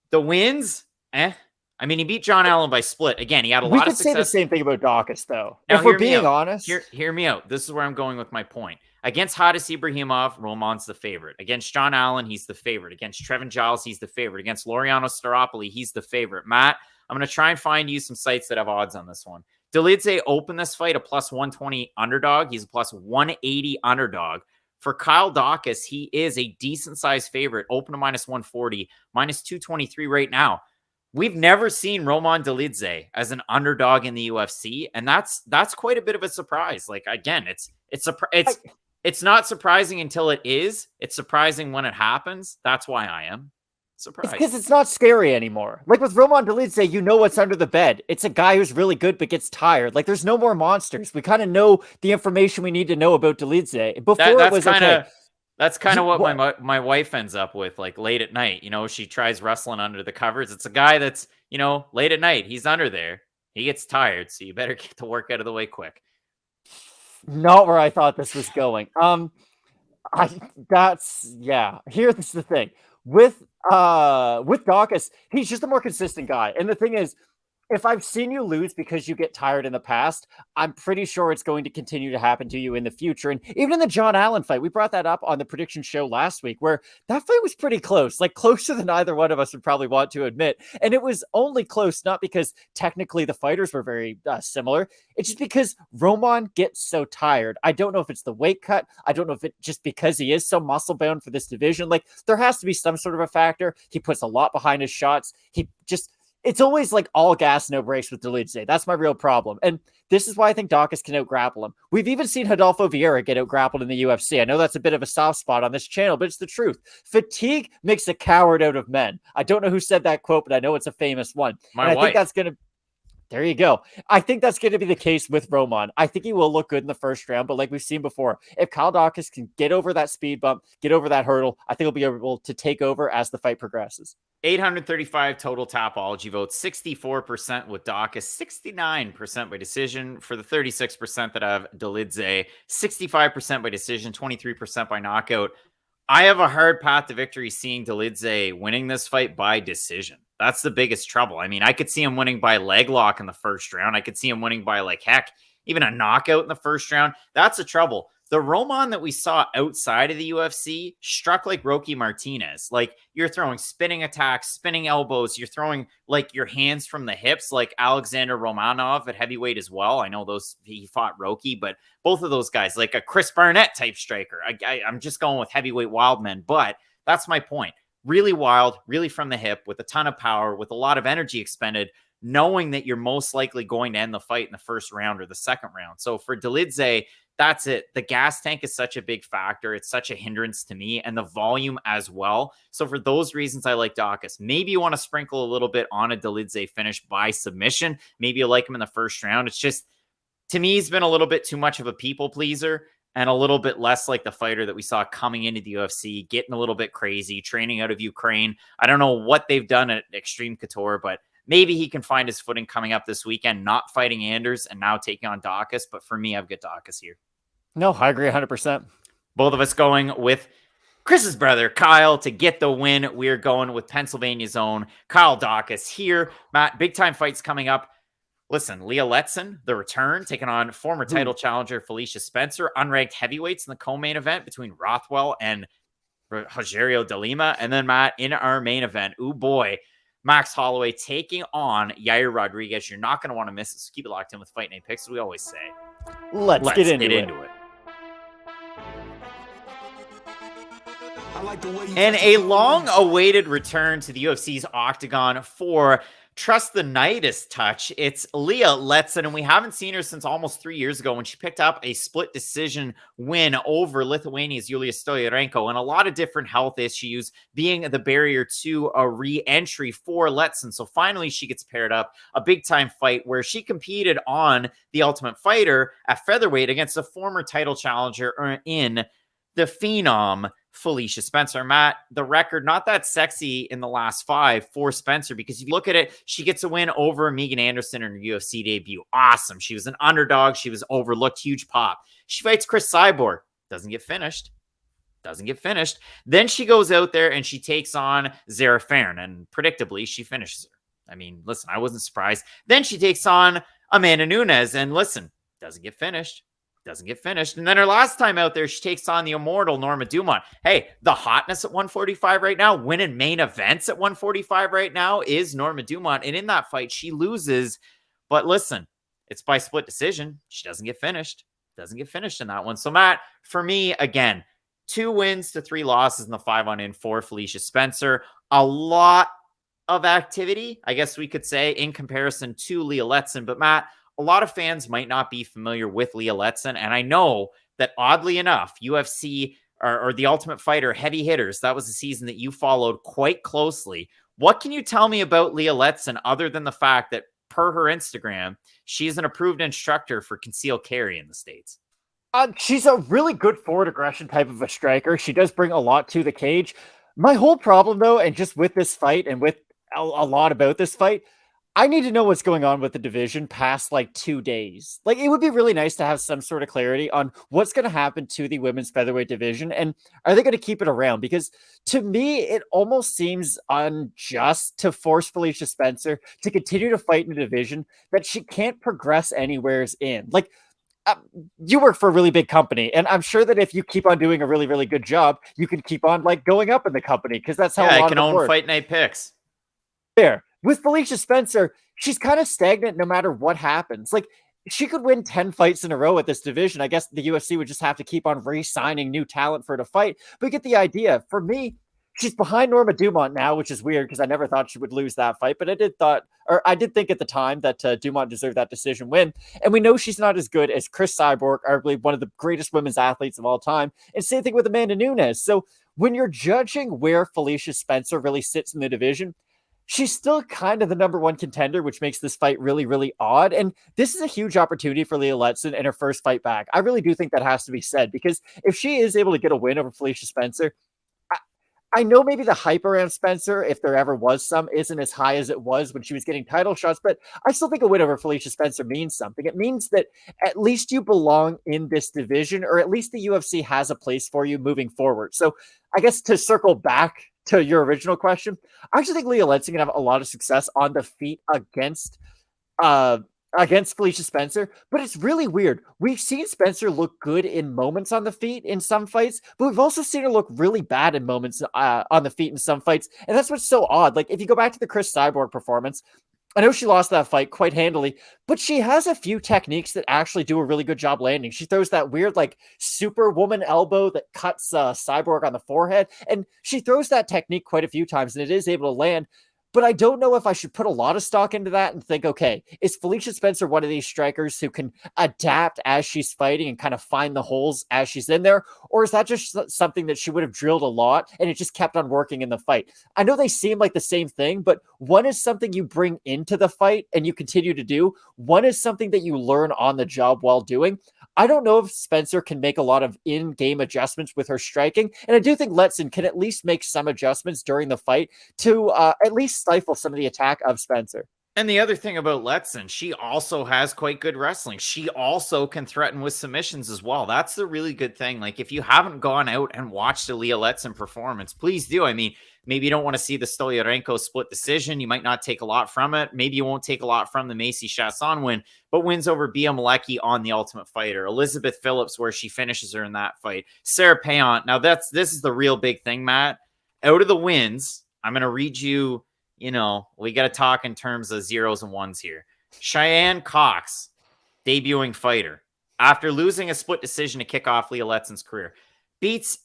the wins, I mean, he beat John Allen by split. Again, he had a lot of success. We could say the same thing about Daukaus, though. Now, if we're being honest. Hear me out. This is where I'm going with my point. Against Hadis Ibrahimov, Roman's the favorite. Against John Allen, he's the favorite. Against Trevin Giles, he's the favorite. Against Laureano Staropoli, he's the favorite. Matt, I'm going to try and find you some sites that have odds on this one. Diakiese opened this fight a plus 120 underdog. He's a plus 180 underdog. For Kyle Daukaus, he is a decent-sized favorite, open to minus 140, minus 223 right now. We've never seen Roman Diakiese as an underdog in the UFC, and that's quite a bit of a surprise. Like, again, it's not surprising until it is. It's surprising when it happens. That's why I am surprised. Because it's not scary anymore. Like with Roman Diakiese, you know what's under the bed. It's a guy who's really good but gets tired. Like there's no more monsters. We kind of know the information we need to know about Diakiese. Before it was okay. That's kind of what my wife ends up with, like late at night. You know, she tries wrestling under the covers. It's a guy that's, you know, late at night. He's under there. He gets tired, so you better get the work out of the way quick. Not where I thought this was going. Here's the thing. With Daukaus, he's just a more consistent guy. And the thing is, if I've seen you lose because you get tired in the past, I'm pretty sure it's going to continue to happen to you in the future. And even in the John Allen fight, we brought that up on the prediction show last week, where that fight was pretty close, like closer than either one of us would probably want to admit. And it was only close, not because technically the fighters were very similar. It's just because Roman gets so tired. I don't know if it's the weight cut. I don't know if it's just because he is so muscle bound for this division. Like there has to be some sort of a factor. He puts a lot behind his shots. It's always like all gas, no brakes with Diakiese. That's my real problem. And this is why I think Daukaus can out-grapple him. We've even seen Rodolfo Vieira get out-grappled in the UFC. I know that's a bit of a soft spot on this channel, but it's the truth. Fatigue makes a coward out of men. I don't know who said that quote, but I know it's a famous one. I think that's going to... There you go. I think that's going to be the case with Roman. I think he will look good in the first round, but like we've seen before, if Kyle Daukaus can get over that speed bump, get over that hurdle, I think he'll be able to take over as the fight progresses. 835 total Tapology votes, 64% with Daukaus, 69% by decision. For the 36% that have Diakiese, 65% by decision, 23% by knockout. I have a hard path to victory seeing Diakiese winning this fight by decision. That's the biggest trouble. I mean, I could see him winning by leg lock in the first round. I could see him winning by even a knockout in the first round. That's the trouble. the Roman that we saw outside of the UFC struck like Rocky Martinez. Like, you're throwing spinning attacks, spinning elbows. You're throwing like your hands from the hips, like Alexander Romanov at heavyweight as well. I know he fought Rocky, but both of those guys, like a Chris Barnett type striker. I'm just going with heavyweight wildmen, but that's my point. Really wild, really from the hip, with a ton of power, with a lot of energy expended, knowing that you're most likely going to end the fight in the first round or the second round. So for Dolidze, that's it. The gas tank is such a big factor. It's such a hindrance to me, and the volume as well. So for those reasons, I like Diakiese. Maybe you want to sprinkle a little bit on a Dolidze finish by submission. Maybe you like him in the first round. It's just, to me, he's been a little bit too much of a people pleaser and a little bit less like the fighter that we saw coming into the UFC, getting a little bit crazy, training out of Ukraine. I don't know what they've done at Extreme Couture, but maybe he can find his footing coming up this weekend, not fighting Anders and now taking on Diakiese. But for me, I've got Diakiese here. No, I agree 100%. Both of us going with Chris's brother, Kyle, to get the win. We're going with Pennsylvania's own Kyle Diakiese here. Matt, big time fights coming up. Listen, Leah Letson, the return, taking on former title challenger Felicia Spencer, unranked heavyweights in the co-main event between Rothwell and Rogerio de Lima. And then, Matt, in our main event, oh boy, Max Holloway taking on Yair Rodriguez. You're not going to want to miss it, so keep it locked in with Fight Night Picks, as we always say. Let's get into it. And a long-awaited return to the UFC's Octagon for Trust the Nightest touch. It's Leah Letson, and we haven't seen her since almost 3 years ago when she picked up a split decision win over Lithuania's Yulia Stoyarenko, and a lot of different health issues being the barrier to a re-entry for Letson. So finally she gets paired up, a big-time fight where she competed on The Ultimate Fighter at featherweight against a former title challenger in the Phenom Felicia Spencer. Matt, the record, not that sexy in the last 5 for Spencer, because if you look at it, she gets a win over Megan Anderson in her UFC debut. Awesome. She was an underdog. She was overlooked. Huge pop. She fights Chris Cyborg. Doesn't get finished. Then she goes out there and she takes on Zara Farron, and predictably, she finishes her. I mean, listen, I wasn't surprised. Then she takes on Amanda Nunes, and listen, doesn't get finished. And then her last time out there, she takes on the immortal Norma Dumont. Hey, the hotness at 145 right now, winning main events at 145 right now is Norma Dumont. And in that fight, she loses. But listen, it's by split decision. She doesn't get finished. In that one. So, Matt, for me, again, 2 wins to 3 losses in the 5-on-in for Felicia Spencer. A lot of activity, I guess we could say, in comparison to Leah Letson. But, Matt, a lot of fans might not be familiar with Leah Letson, and I know that oddly enough, UFC or The Ultimate Fighter heavy hitters, that was a season that you followed quite closely. What can you tell me about Leah Letson other than the fact that, per her Instagram, she's an approved instructor for concealed carry in the States? She's a really good forward aggression type of a striker. She does bring a lot to the cage. My whole problem, though, and just with this fight and with a lot about this fight, I need to know what's going on with the division past like 2 days. Like, it would be really nice to have some sort of clarity on what's going to happen to the women's featherweight division. And are they going to keep it around? Because to me, it almost seems unjust to force Felicia Spencer to continue to fight in a division that she can't progress anywheres in. Like, you work for a really big company, and I'm sure that if you keep on doing a really, really good job, you can keep on like going up in the company, because that's how I can own Fight Night Picks. There. With Felicia Spencer, she's kind of stagnant no matter what happens. Like, she could win 10 fights in a row at this division. I guess the UFC would just have to keep on re-signing new talent for her to fight. But you get the idea. For me, she's behind Norma Dumont now, which is weird because I never thought she would lose that fight. But I did think at the time that Dumont deserved that decision win. And we know she's not as good as Chris Cyborg, arguably one of the greatest women's athletes of all time. And same thing with Amanda Nunes. So when you're judging where Felicia Spencer really sits in the division, she's still kind of the number 1 contender, which makes this fight really, really odd. And this is a huge opportunity for Leah Letson in her first fight back. I really do think that has to be said, because if she is able to get a win over Felicia Spencer, I know maybe the hype around Spencer, if there ever was some, isn't as high as it was when she was getting title shots, but I still think a win over Felicia Spencer means something. It means that at least you belong in this division, or at least the UFC has a place for you moving forward. So I guess to circle back to your original question, I actually think Leah Letson can have a lot of success on the feet against against Felicia Spencer, but it's really weird. We've seen Spencer look good in moments on the feet in some fights, but we've also seen her look really bad in moments on the feet in some fights, and that's what's so odd. Like, if you go back to the Chris Cyborg performance, I know she lost that fight quite handily, but she has a few techniques that actually do a really good job landing. She throws that weird, like, superwoman elbow that cuts Cyborg on the forehead, and she throws that technique quite a few times, and it is able to land. But I don't know if I should put a lot of stock into that and think, okay, is Felicia Spencer one of these strikers who can adapt as she's fighting and kind of find the holes as she's in there? Or is that just something that she would have drilled a lot and it just kept on working in the fight? I know they seem like the same thing, but one is something you bring into the fight and you continue to do. One is something that you learn on the job while doing. I don't know if Spencer can make a lot of in-game adjustments with her striking, and I do think Letson can at least make some adjustments during the fight to at least stifle some of the attack of Spencer. And the other thing about Letson, she also has quite good wrestling. She also can threaten with submissions as well. That's the really good thing. Like, if you haven't gone out and watched a Leah Letson performance, please do. I mean, maybe you don't want to see the Stoliarenko split decision. You might not take a lot from it. Maybe you won't take a lot from the Macy Chasson win, but wins over Bia Malecki on The Ultimate Fighter. Elizabeth Phillips, where she finishes her in that fight. Sarah Payon. Now, this is the real big thing, Matt. Out of the wins, I'm going to read you. You know, we got to talk in terms of zeros and ones here. Cheyenne Cox, debuting fighter, after losing a split decision to kick off Leah Letson's career, beats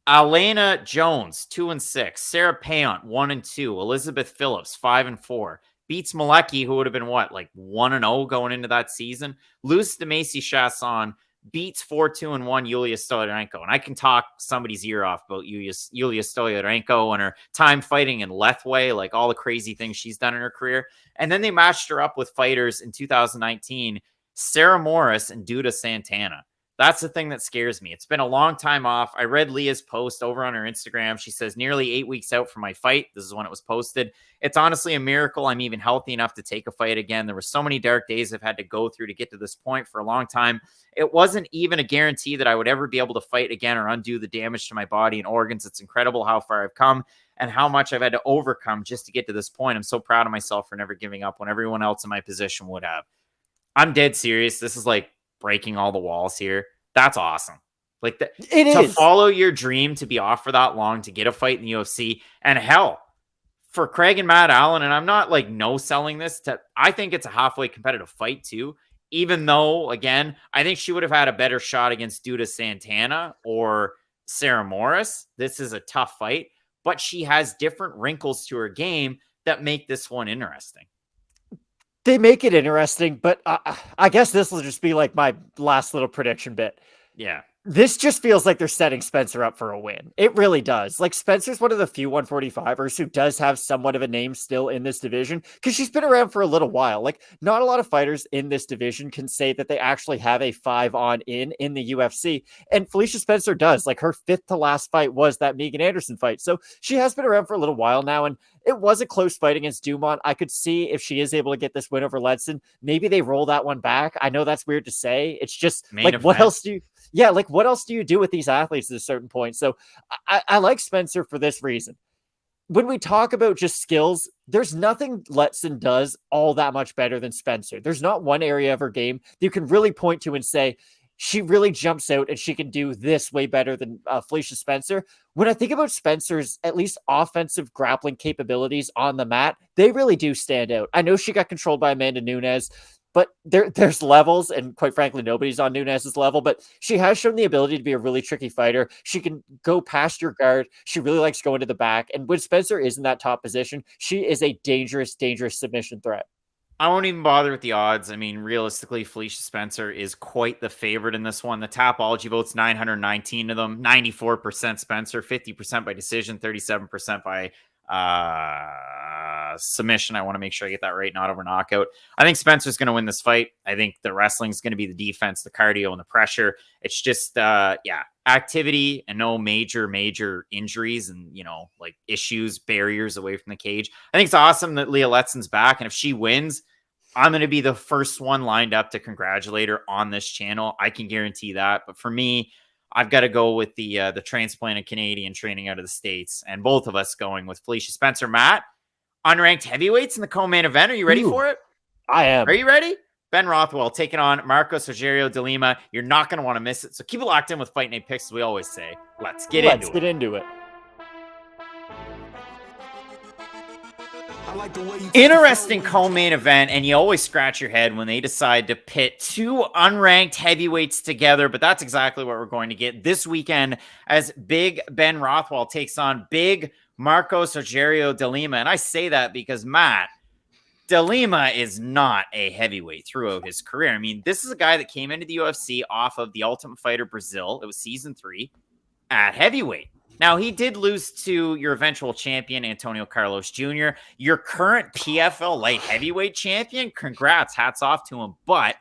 Alana Jones 2-6, Sarah Payon 1-2, Elizabeth Phillips 5-4, beats Malecki, who would have been what, like 1-0 going into that season, loses to Macy Chasson, beats 4-2-1 Yulia Stoliarenko. And I can talk somebody's ear off about Yulia Stoliarenko and her time fighting in Lethway, like all the crazy things she's done in her career. And then they matched her up with fighters in 2019, Sarah Morris and Duda Santana. That's the thing that scares me. It's been a long time off. I read Leah's post over on her Instagram. She says, nearly 8 weeks out from my fight. This is when it was posted. It's honestly a miracle I'm even healthy enough to take a fight again. There were so many dark days I've had to go through to get to this point for a long time. It wasn't even a guarantee that I would ever be able to fight again or undo the damage to my body and organs. It's incredible how far I've come and how much I've had to overcome just to get to this point. I'm so proud of myself for never giving up when everyone else in my position would have. I'm dead serious. This is like breaking all the walls here. That's awesome. Like that, to follow your dream, to be off for that long, to get a fight in the UFC, and hell, for Craig and Matt Allen, and I'm not like no selling this, I think it's a halfway competitive fight too, even though, again, I think she would have had a better shot against Duda Santana or Sarah Morris. This is a tough fight, but she has different wrinkles to her game that make this one interesting. They make it interesting, but I guess this will just be like my last little prediction bit. Yeah. This just feels like they're setting Spencer up for a win. It really does. Like, Spencer's one of the few 145ers who does have somewhat of a name still in this division because she's been around for a little while. Like, not a lot of fighters in this division can say that they actually have a 5-on-in the UFC. And Felicia Spencer does. Like, her fifth to last fight was that Megan Anderson fight. So she has been around for a little while now. And it was a close fight against Dumont. I could see if she is able to get this win over Letson, maybe they roll that one back. I know that's weird to say. It's just what else do you... Yeah, like what else do you do with these athletes at a certain point? So I like Spencer for this reason. When we talk about just skills, there's nothing Letson does all that much better than Spencer. There's not one area of her game that you can really point to and say, she really jumps out and she can do this way better than Felicia Spencer. When I think about Spencer's at least offensive grappling capabilities on the mat, they really do stand out. I know she got controlled by Amanda Nunes, but there's levels, and quite frankly, nobody's on Nunes' level, but she has shown the ability to be a really tricky fighter. She can go past your guard. She really likes going to the back. And when Spencer is in that top position, she is a dangerous, dangerous submission threat. I won't even bother with the odds. I mean, realistically, Felicia Spencer is quite the favorite in this one. The Tapology votes 919 of them, 94% Spencer, 50% by decision, 37% by submission. I want to make sure I get that right, not over knockout. I think Spencer's going to win this fight. I think the wrestling is going to be the defense, the cardio, and the pressure. It's just, activity and no major injuries and, like issues, barriers away from the cage. I think it's awesome that Leah Letson's back. And if she wins, I'm going to be the first one lined up to congratulate her on this channel. I can guarantee that. But for me, I've got to go with the transplanted Canadian training out of the States, and both of us going with Felicia Spencer. Matt, unranked heavyweights in the co-main event. Are you ready for it? I am. Are you ready? Ben Rothwell taking on Marcos Rogerio de Lima. You're not going to want to miss it. So keep it locked in with Fight Night Picks, as we always say. Let's get into it. Interesting co-main event, and you always scratch your head when they decide to pit two unranked heavyweights together, but that's exactly what we're going to get this weekend as Big Ben Rothwell takes on Big Marcos Rogerio de Lima. And I say that because, Matt, de Lima is not a heavyweight throughout his career. I mean, this is a guy that came into the UFC off of The Ultimate Fighter Brazil. It was season 3 at heavyweight. Now, he did lose to your eventual champion, Antonio Carlos Jr., your current PFL light heavyweight champion. Congrats, hats off to him. But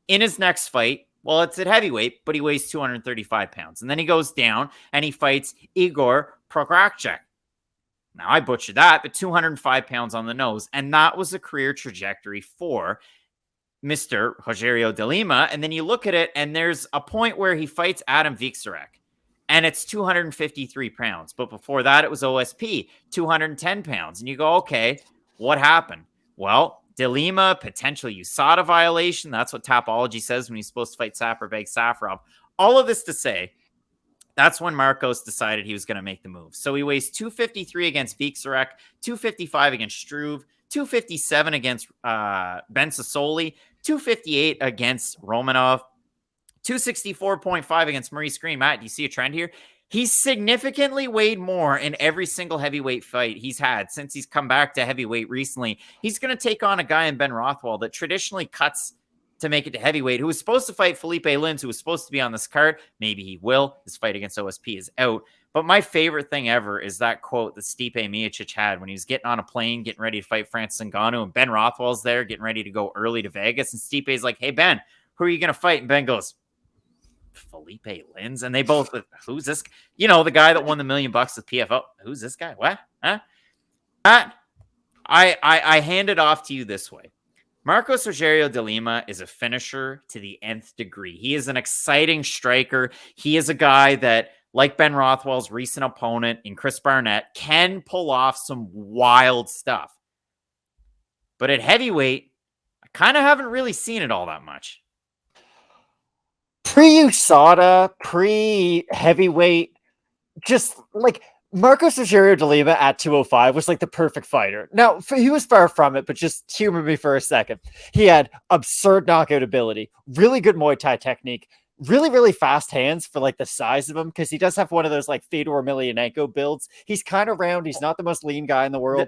in his next fight, well, it's at heavyweight, but he weighs 235 pounds. And then he goes down and he fights Igor Prokopchak. Now, I butchered that, but 205 pounds on the nose. And that was a career trajectory for Mr. Rogerio de Lima. And then you look at it, and there's a point where he fights Adam Vixarek. And it's 253 pounds. But before that, it was OSP, 210 pounds. And you go, okay, what happened? Well, de Lima, potential USADA violation. That's what Tapology says when he's supposed to fight Safarberg Safarov. All of this to say, that's when Marcos decided he was going to make the move. So he weighs 253 against Vixarek, 255 against Struve, 257 against Ben Sassoli, 258 against Romanov, 264.5 against Maurice Green. Matt, do you see a trend here? He's significantly weighed more in every single heavyweight fight he's had since he's come back to heavyweight recently. He's going to take on a guy in Ben Rothwell that traditionally cuts to make it to heavyweight, who was supposed to fight Felipe Lins, who was supposed to be on this card. Maybe he will. His fight against OSP is out. But my favorite thing ever is that quote that Stipe Miocic had when he was getting on a plane, getting ready to fight Francis Ngannou, and Ben Rothwell's there getting ready to go early to Vegas. And Stipe's like, hey, Ben, who are you going to fight? And Ben goes, Felipe Lins. And they both, who's this? You know, the guy that won the $1 million with PFO. Who's this guy? What? Huh? I hand it off to you this way. Marcos Rogerio de Lima is a finisher to the nth degree. He is an exciting striker. He is a guy that, like Ben Rothwell's recent opponent in Chris Barnett, can pull off some wild stuff. But at heavyweight, I kind of haven't really seen it all that much. Pre-USADA, pre-heavyweight, just like Marcos Rogerio de Lima at 205 was like the perfect fighter. Now, he was far from it, but just humor me for a second. He had absurd knockout ability, really good Muay Thai technique, really, really fast hands for like the size of him, because he does have one of those like Fedor Emelianenko builds. He's kind of round. He's not the most lean guy in the world.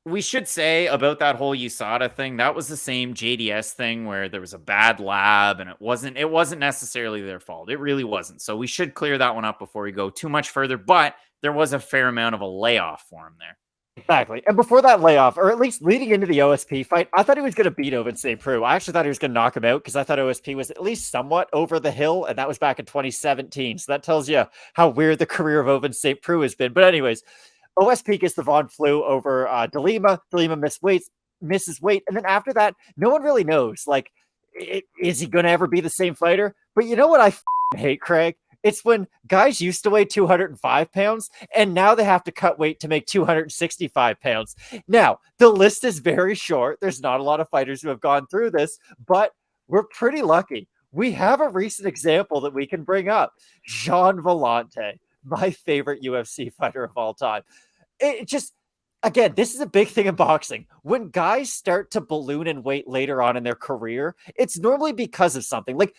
We should say about that whole USADA thing, that was the same JDS thing where there was a bad lab and it wasn't necessarily their fault. It really wasn't. So we should clear that one up before we go too much further, but there was a fair amount of a layoff for him there. Exactly. And before that layoff, or at least leading into the OSP fight, I thought he was going to beat Ovince St. Preux. I actually thought he was going to knock him out because I thought OSP was at least somewhat over the hill, and that was back in 2017. So that tells you how weird the career of Ovince St. Preux has been. But anyways, OSP gets the Von Flue over De Lima. De Lima misses weight. And then after that, no one really knows. Like, is he going to ever be the same fighter? But you know what I hate, Craig? It's when guys used to weigh 205 pounds and now they have to cut weight to make 265 pounds. Now, the list is very short. There's not a lot of fighters who have gone through this, but we're pretty lucky. We have a recent example that we can bring up. Jean Vellante, my favorite UFC fighter of all time. It just, again, this is a big thing in boxing. When guys start to balloon in weight later on in their career, it's normally because of something. Like,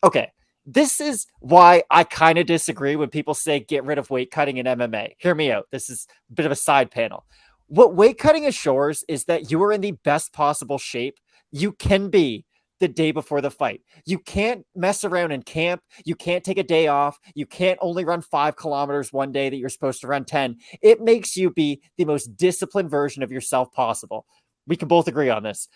okay, this is why I kind of disagree when people say get rid of weight cutting in MMA. Hear me out. This is a bit of a side panel. What weight cutting assures is that you are in the best possible shape you can be the day before the fight. You can't mess around in camp. You can't take a day off. You can't only run 5 kilometers one day that you're supposed to run 10. It makes you be the most disciplined version of yourself possible. We can both agree on this.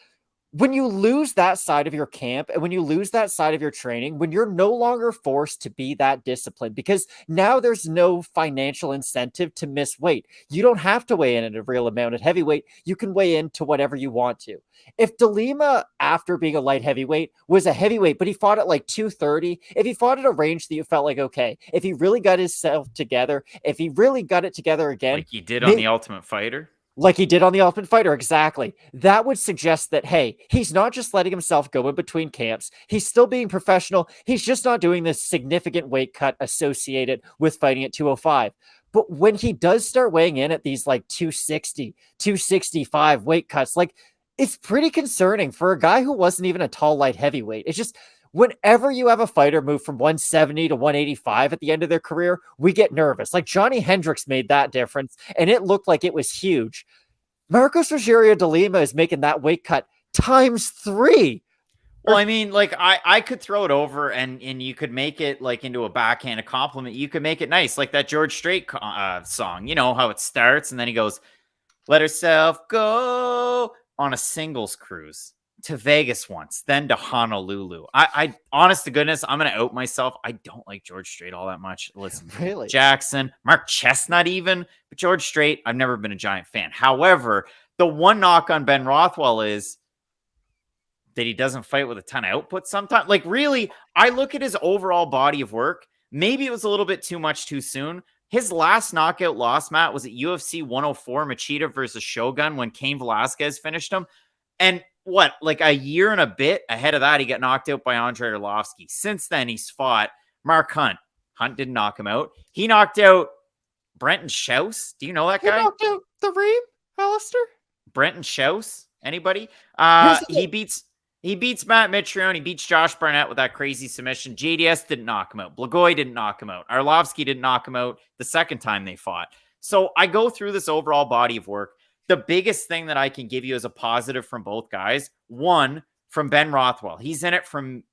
When you lose that side of your camp and when you lose that side of your training, when you're no longer forced to be that disciplined, because now there's no financial incentive to miss weight. You don't have to weigh in at a real amount at heavyweight. You can weigh in to whatever you want to. If De Lima, after being a light heavyweight, was a heavyweight, but he fought at like 230, if he fought at a range that you felt like, okay, if he really got himself together, if he really got it together again. Like he did on The Ultimate Fighter? Like he did on The Ultimate Fighter, exactly. That would suggest that, hey, he's not just letting himself go in between camps. He's still being professional. He's just not doing this significant weight cut associated with fighting at 205. But when he does start weighing in at these like 260, 265 weight cuts, like it's pretty concerning for a guy who wasn't even a tall, light heavyweight. It's just whenever you have a fighter move from 170 to 185 at the end of their career, we get nervous. Like Johnny Hendricks made that difference, and it looked like it was huge. Marcos Rogerio de Lima is making that weight cut times 3. Well, I mean, like I could throw it over and you could make it like into a backhanded compliment. You could make it nice, like that George Strait song. You know how it starts and then he goes, "Let herself go on a singles cruise to Vegas once, then to Honolulu." I honest to goodness, I'm gonna out myself. I don't like George Strait all that much. Listen, Really? Jackson, Mark Chestnut, even, but George Strait, I've never been a giant fan. However, the one knock on Ben Rothwell is that he doesn't fight with a ton of output sometimes. Like, really, I look at his overall body of work. Maybe it was a little bit too much too soon. His last knockout loss, Matt, was at UFC 104, Machida versus Shogun, when Cain Velasquez finished him. And what, like a year and a bit ahead of that, he got knocked out by Andrei Arlovski. Since then, he's fought Mark Hunt. Hunt didn't knock him out. He knocked out Brenton Schaus. Do you know that guy? He knocked out the Reem, Alistair? Brenton Schaus? Anybody? He beats Matt Mitrione. He beats Josh Barnett with that crazy submission. JDS didn't knock him out. Blagoy didn't knock him out. Arlovski didn't knock him out the second time they fought. So I go through this overall body of work. The biggest thing that I can give you as a positive from both guys, one, from Ben Rothwell. He's in it from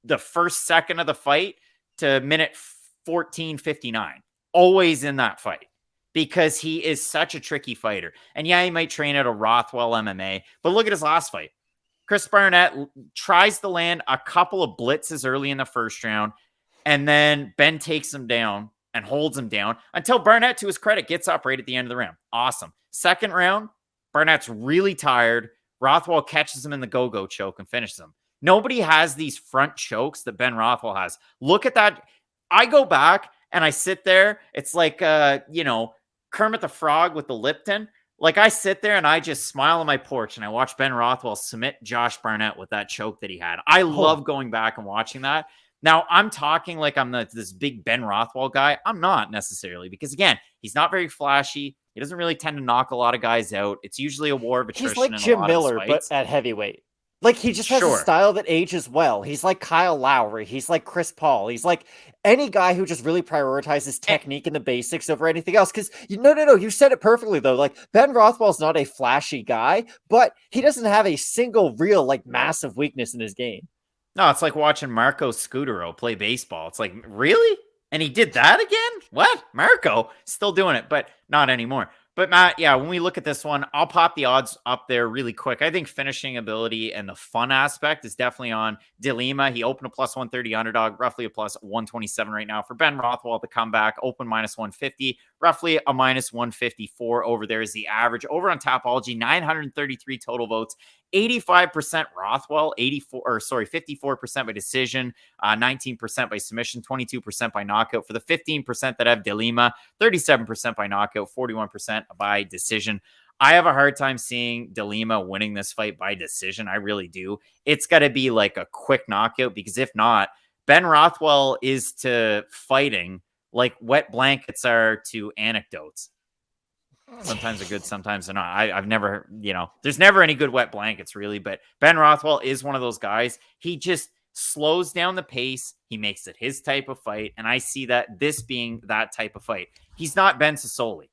the first second of the fight to minute 14:59. Always in that fight because he is such a tricky fighter. And yeah, he might train at a Rothwell MMA, but look at his last fight. Chris Barnett tries to land a couple of blitzes early in the first round, and then Ben takes him down and holds him down until Barnett, to his credit, gets up right at the end of the round. Awesome. Second round, Barnett's really tired. Rothwell catches him in the go-go choke and finishes him. Nobody has these front chokes that Ben Rothwell has. Look at that. I go back and I sit there. It's like, Kermit the Frog with the Lipton. Like, I sit there and I just smile on my porch and I watch Ben Rothwell submit Josh Barnett with that choke that he had. I love going back and watching that. Now, I'm talking like I'm this big Ben Rothwell guy. I'm not necessarily, because, again, he's not very flashy. He doesn't really tend to knock a lot of guys out. It's usually a war of attrition. He's like Jim Miller, but at heavyweight. Like, he just has a style that ages well. He's like Kyle Lowry. He's like Chris Paul. He's like any guy who just really prioritizes technique and the basics over anything else. Because, no, you said it perfectly, though. Like, Ben Rothwell's not a flashy guy, but he doesn't have a single real, like, massive weakness in his game. No, it's like watching Marco Scudero play baseball. It's like, really? And he did that again? What? Marco? Still doing it, but not anymore. But Matt, yeah, when we look at this one, I'll pop the odds up there really quick. I think finishing ability and the fun aspect is definitely on De Lima. He opened a plus 130 underdog, roughly a plus 127 right now. For Ben Rothwell, the comeback, open minus 150, roughly a minus 154 over there is the average. Over on Tapology, 933 total votes. 85% Rothwell, 54% by decision, 19% by submission, 22% by knockout. For the 15% that have De Lima, 37% by knockout, 41% by decision. I have a hard time seeing De Lima winning this fight by decision. I really do. It's got to be like a quick knockout, because if not, Ben Rothwell is to fighting like wet blankets are to anecdotes. Sometimes they're good, sometimes they're not. I've never, there's never any good wet blankets, really. But Ben Rothwell is one of those guys. He just slows down the pace. He makes it his type of fight. And I see that this being that type of fight. He's not Ben Sassoli.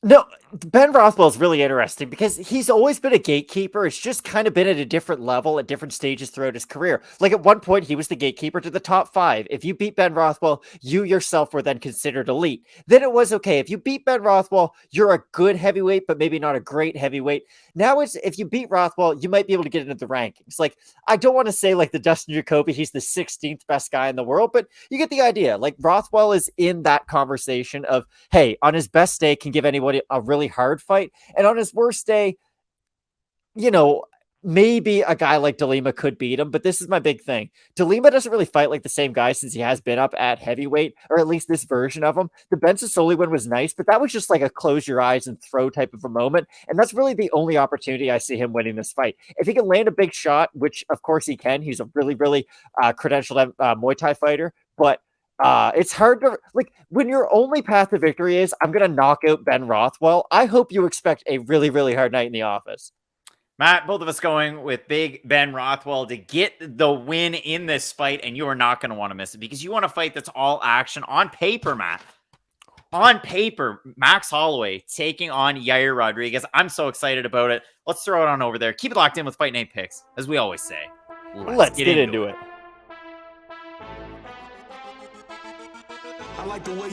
No, Ben Rothwell is really interesting because he's always been a gatekeeper. It's just kind of been at a different level at different stages throughout his career. Like at one point, he was the gatekeeper to the top 5. If you beat Ben Rothwell, you yourself were then considered elite. Then it was okay. If you beat Ben Rothwell, you're a good heavyweight, but maybe not a great heavyweight. Now it's if you beat Rothwell, you might be able to get into the rankings. Like, I don't want to say like the Dustin Jacoby, he's the 16th best guy in the world, but you get the idea. Like, Rothwell is in that conversation of, hey, on his best day, can give anybody a really hard fight, and on his worst day, maybe a guy like DeLima could beat him, but this is my big thing. DeLima doesn't really fight like the same guy since he has been up at heavyweight, or at least this version of him. The Ben Sassoli one was nice, but that was just like a close your eyes and throw type of a moment. And that's really the only opportunity I see him winning this fight. If he can land a big shot, which of course he can, he's a really, really credentialed Muay Thai fighter, but it's hard to, like, when your only path to victory is, I'm going to knock out Ben Rothwell, I hope you expect a really, really hard night in the office. Matt, both of us going with big Ben Rothwell to get the win in this fight, and you are not going to want to miss it because you want a fight that's all action on paper, Matt. On paper, Max Holloway taking on Yair Rodriguez. I'm so excited about it. Let's throw it on over there. Keep it locked in with Fight Night Picks, as we always say. Let's get into it.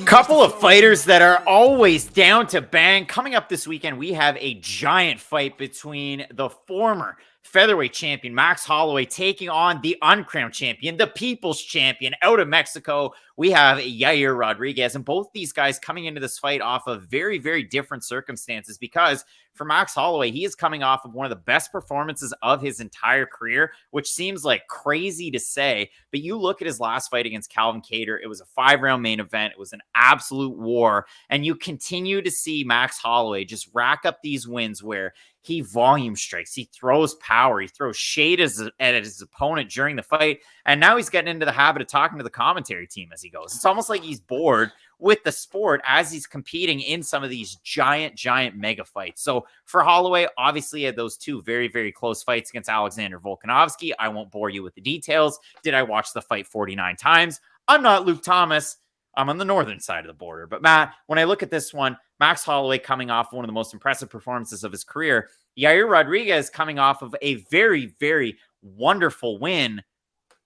Couple of fighters that are always down to bang. Coming up this weekend, we have a giant fight between the former featherweight champion Max Holloway taking on the uncrowned champion, the people's champion out of Mexico. We have Yair Rodriguez, and both these guys coming into this fight off of very, very different circumstances, because for Max Holloway, he is coming off of one of the best performances of his entire career, which seems like crazy to say, but you look at his last fight against Calvin Kattar, it was a 5-round main event. It was an absolute war, and you continue to see Max Holloway just rack up these wins where he volume strikes, he throws power, he throws shade at his opponent during the fight, and now he's getting into the habit of talking to the commentary team as he goes. It's almost like he's bored with the sport as he's competing in some of these giant mega fights. So for Holloway, obviously he had those two very, very close fights against Alexander Volkanovski. I won't bore you with the details. Did I watch the fight 49 times? I'm not Luke Thomas. I'm on the northern side of the border. But Matt, when I look at this one, Max Holloway coming off one of the most impressive performances of his career, Yair Rodriguez coming off of a very, very wonderful win,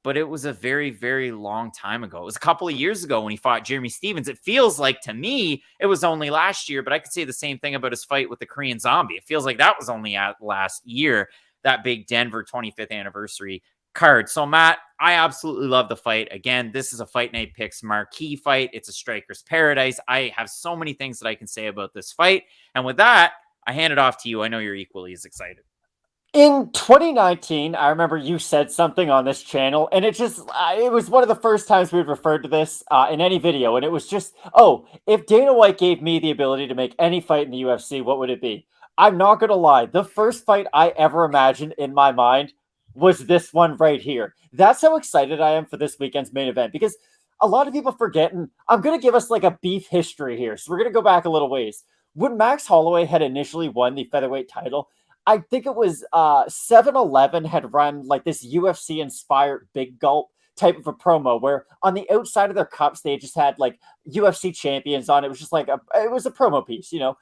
but it was a very, very long time ago. It was a couple of years ago when he fought Jeremy Stephens. It feels like, to me, it was only last year, but I could say the same thing about his fight with the Korean Zombie. It feels like that was only last year, that big Denver 25th anniversary card. So, Matt, I absolutely love the fight. Again, this is a Fight Night Picks marquee fight. It's a striker's paradise. I have so many things that I can say about this fight. And with that, I hand it off to you. I know you're equally as excited. In 2019, I remember you said something on this channel, and it was one of the first times we'd referred to this in any video, and it was just, oh, if Dana White gave me the ability to make any fight in the UFC, what would it be? I'm not going to lie. The first fight I ever imagined in my mind was this one right here. That's how excited I am for this weekend's main event, because a lot of people forget, and I'm going to give us like a beef history here. So we're going to go back a little ways. When Max Holloway had initially won the featherweight title, I think it was 7-Eleven had run like this UFC inspired big gulp type of a promo where on the outside of their cups, they just had like UFC champions on it. It was just like it was a promo piece, you know.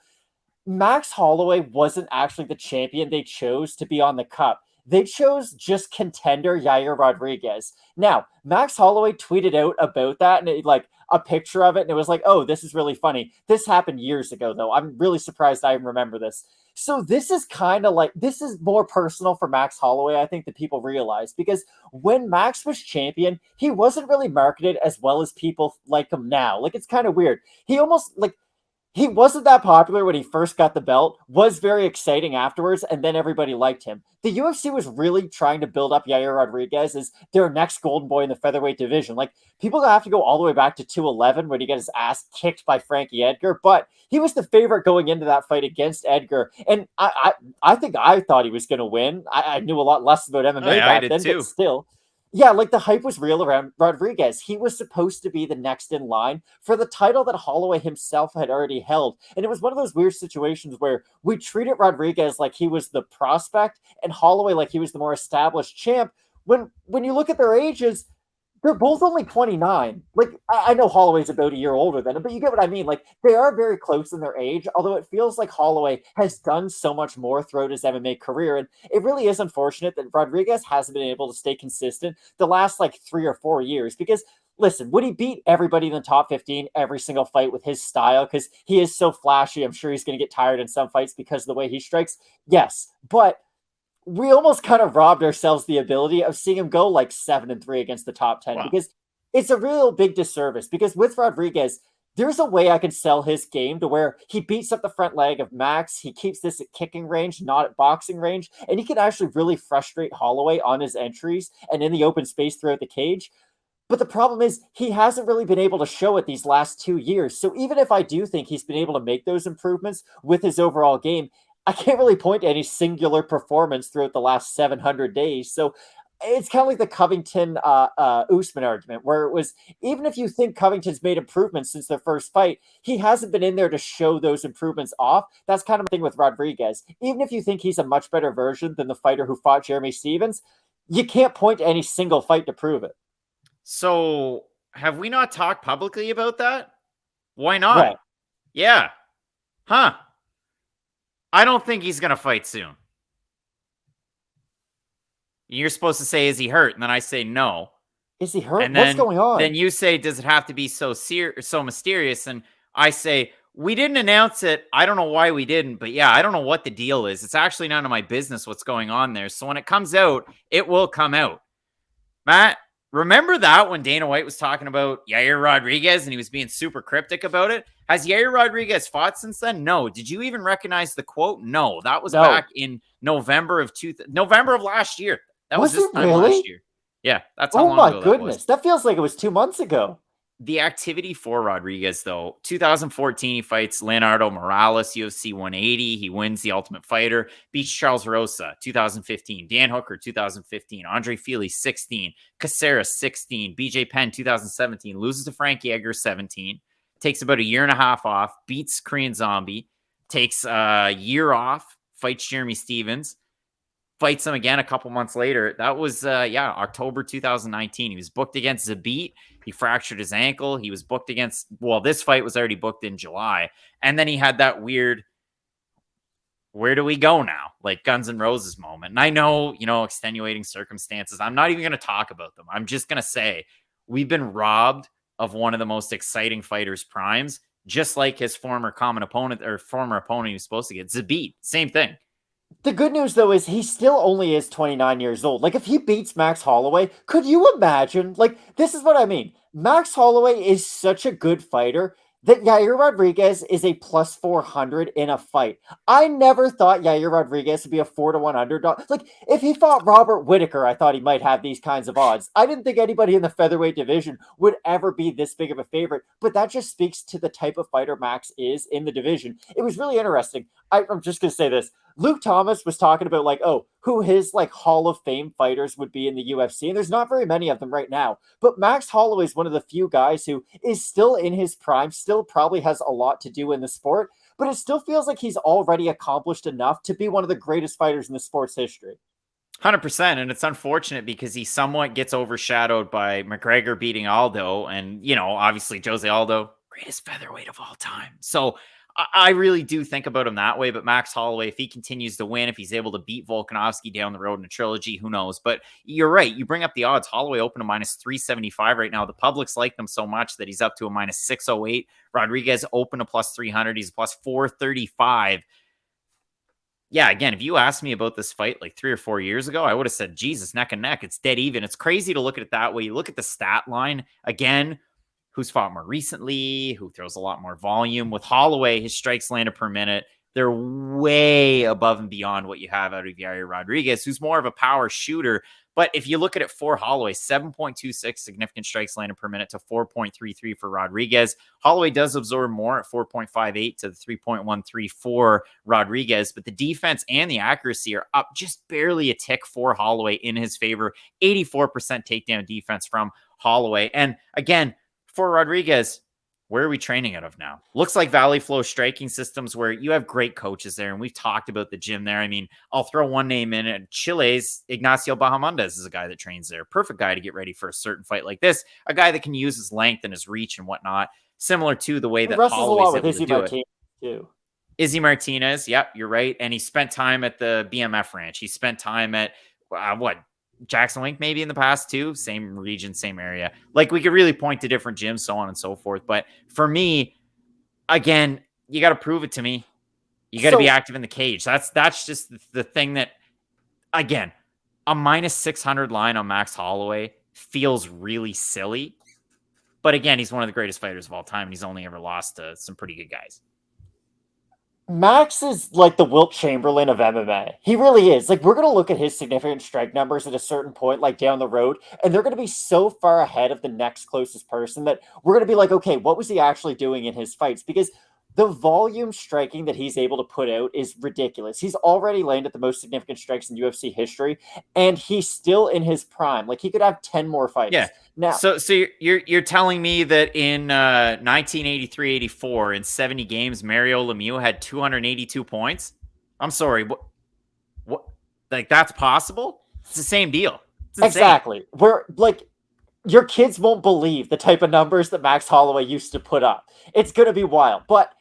Max Holloway wasn't actually the champion they chose to be on the cup. They chose just contender Yair Rodriguez. Now, Max Holloway tweeted out about that and like a picture of it, and it was like, oh, this is really funny. This happened years ago, though. I'm really surprised I even remember this. So this is kind of like, this is more personal for Max Holloway, I think, that people realize, because when Max was champion, he wasn't really marketed as well as people like him now. Like, it's kind of weird. He almost like, he wasn't that popular when he first got the belt, was very exciting afterwards, and then everybody liked him. The UFC was really trying to build up Yair Rodriguez as their next golden boy in the featherweight division. Like, people have to go all the way back to 211 when he got his ass kicked by Frankie Edgar, but he was the favorite going into that fight against Edgar, and I think I thought he was going to win. I knew a lot less about MMA back then, but still. Yeah, like the hype was real around Rodriguez. He was supposed to be the next in line for the title that Holloway himself had already held. And it was one of those weird situations where we treated Rodriguez like he was the prospect and Holloway like he was the more established champ. When you look at their ages, they're both only 29. Like, I know Holloway's about a year older than him, but you get what I mean. Like, they are very close in their age, although it feels like Holloway has done so much more throughout his MMA career. And it really is unfortunate that Rodriguez hasn't been able to stay consistent the last, like, 3 or 4 years. Because, listen, would he beat everybody in the top 15 every single fight with his style? Because he is so flashy. I'm sure he's going to get tired in some fights because of the way he strikes. Yes, but we almost kind of robbed ourselves the ability of seeing him go like 7-3 against the top 10 because it's a real big disservice. Because with Rodriguez, there's a way I can sell his game to where he beats up the front leg of Max. He keeps this at kicking range, not at boxing range. And he can actually really frustrate Holloway on his entries and in the open space throughout the cage. But the problem is he hasn't really been able to show it these last 2 years. So even if I do think he's been able to make those improvements with his overall game, I can't really point to any singular performance throughout the last 700 days. So it's kind of like the Covington Usman argument, where it was, even if you think Covington's made improvements since their first fight, he hasn't been in there to show those improvements off. That's kind of the thing with Rodriguez. Even if you think he's a much better version than the fighter who fought Jeremy Stevens, you can't point to any single fight to prove it. So have we not talked publicly about that? Why not? Right. Yeah. Huh. I don't think he's going to fight soon. You're supposed to say, is he hurt? And then I say, no. Is he hurt? And then, what's going on? Then you say, does it have to be so mysterious? And I say, we didn't announce it. I don't know why we didn't, but yeah, I don't know what the deal is. It's actually none of my business what's going on there. So when it comes out, it will come out. Matt, remember that when Dana White was talking about Yair Rodriguez and he was being super cryptic about it? Has Yair Rodriguez fought since then? No. Did you even recognize the quote? No. That was back in November of last year. That was this time last year. Yeah, that's how long ago that was. Oh my goodness. That feels like it was 2 months ago. The activity for Rodriguez, though, 2014, he fights Leonardo Morales, UFC 180. He wins the Ultimate Fighter, beats Charles Rosa, 2015. Dan Hooker, 2015. Andre Fili, 16. Caceres, 16. BJ Penn, 2017. Loses to Frankie Edgar, 17. Takes about a year and a half off. Beats Korean Zombie. Takes a year off. Fights Jeremy Stevens. Fights him again a couple months later. That was, October 2019. He was booked against Zabit. He fractured his ankle. He was booked against, this fight was already booked in July. And then he had that weird, where do we go now? Like Guns N' Roses moment. And I know, extenuating circumstances. I'm not even going to talk about them. I'm just going to say we've been robbed of one of the most exciting fighters' primes, just like his former opponent he was supposed to get. Zabit, same thing. The good news, though, is he still only is 29 years old. Like, if he beats Max Holloway, could you imagine? Like, this is what I mean. Max Holloway is such a good fighter that Yair Rodriguez is a plus 400 in a fight. I never thought Yair Rodriguez would be a 4-1 underdog. Like, if he fought Robert Whittaker, I thought he might have these kinds of odds. I didn't think anybody in the featherweight division would ever be this big of a favorite, but that just speaks to the type of fighter Max is in the division. It was really interesting. I'm just going to say this. Luke Thomas was talking about who his Hall of Fame fighters would be in the UFC. And there's not very many of them right now, but Max Holloway is one of the few guys who is still in his prime, still probably has a lot to do in the sport, but it still feels like he's already accomplished enough to be one of the greatest fighters in the sport's history. 100%. And it's unfortunate because he somewhat gets overshadowed by McGregor beating Aldo. And, obviously Jose Aldo, greatest featherweight of all time. So I really do think about him that way, but Max Holloway, if he continues to win, if he's able to beat Volkanovski down the road in a trilogy, who knows? But you're right. You bring up the odds. Holloway open to minus 375 right now. The public's like them so much that he's up to a minus 608. Rodriguez open to plus 300. He's plus 435. Yeah, again, if you asked me about this fight 3 or 4 years ago, I would have said, Jesus, neck and neck. It's dead even. It's crazy to look at it that way. You look at the stat line again. Who's fought more recently, who throws a lot more volume. With Holloway, his strikes landed per minute, they're way above and beyond what you have out of Yair Rodriguez, who's more of a power shooter. But if you look at it for Holloway, 7.26 significant strikes landed per minute to 4.33 for Rodriguez. Holloway does absorb more at 4.58 to the 3.13 for Rodriguez, but the defense and the accuracy are up just barely a tick for Holloway in his favor. 84% takedown defense from Holloway. And again, for Rodriguez, where are we training out of now? Looks like Valley Flow striking systems where you have great coaches there, and we've talked about the gym there. I mean, I'll throw one name in it. Chile's Ignacio Bahamondes is a guy that trains there. Perfect guy to get ready for a certain fight like this. A guy that can use his length and his reach and whatnot, similar to the way that Holloway's able to do it. Too. Izzy Martinez, yep, you're right. And he spent time at the BMF ranch. He spent time at, Jackson Wink maybe in the past too, same region, same area. We could really point to different gyms, so on and so forth. But for me, again, you got to prove it to me. You got to be active in the cage. That's just the thing that, again, a minus 600 line on Max Holloway feels really silly. But again, he's one of the greatest fighters of all time, and he's only ever lost to some pretty good guys. Max is like the Wilt Chamberlain of MMA. He really is. Like, we're going to look at his significant strike numbers at a certain point, like down the road, and they're going to be so far ahead of the next closest person that we're going to be like, okay, what was he actually doing in his fights? Because the volume striking that he's able to put out is ridiculous. He's already landed the most significant strikes in UFC history, and he's still in his prime. Like, he could have 10 more fights. Yeah. Now, so you're telling me that in 1983-84, in 70 games, Mario Lemieux had 282 points? I'm sorry. What? Like, that's possible? It's the same deal. Exactly. We're like, your kids won't believe the type of numbers that Max Holloway used to put up. It's going to be wild. But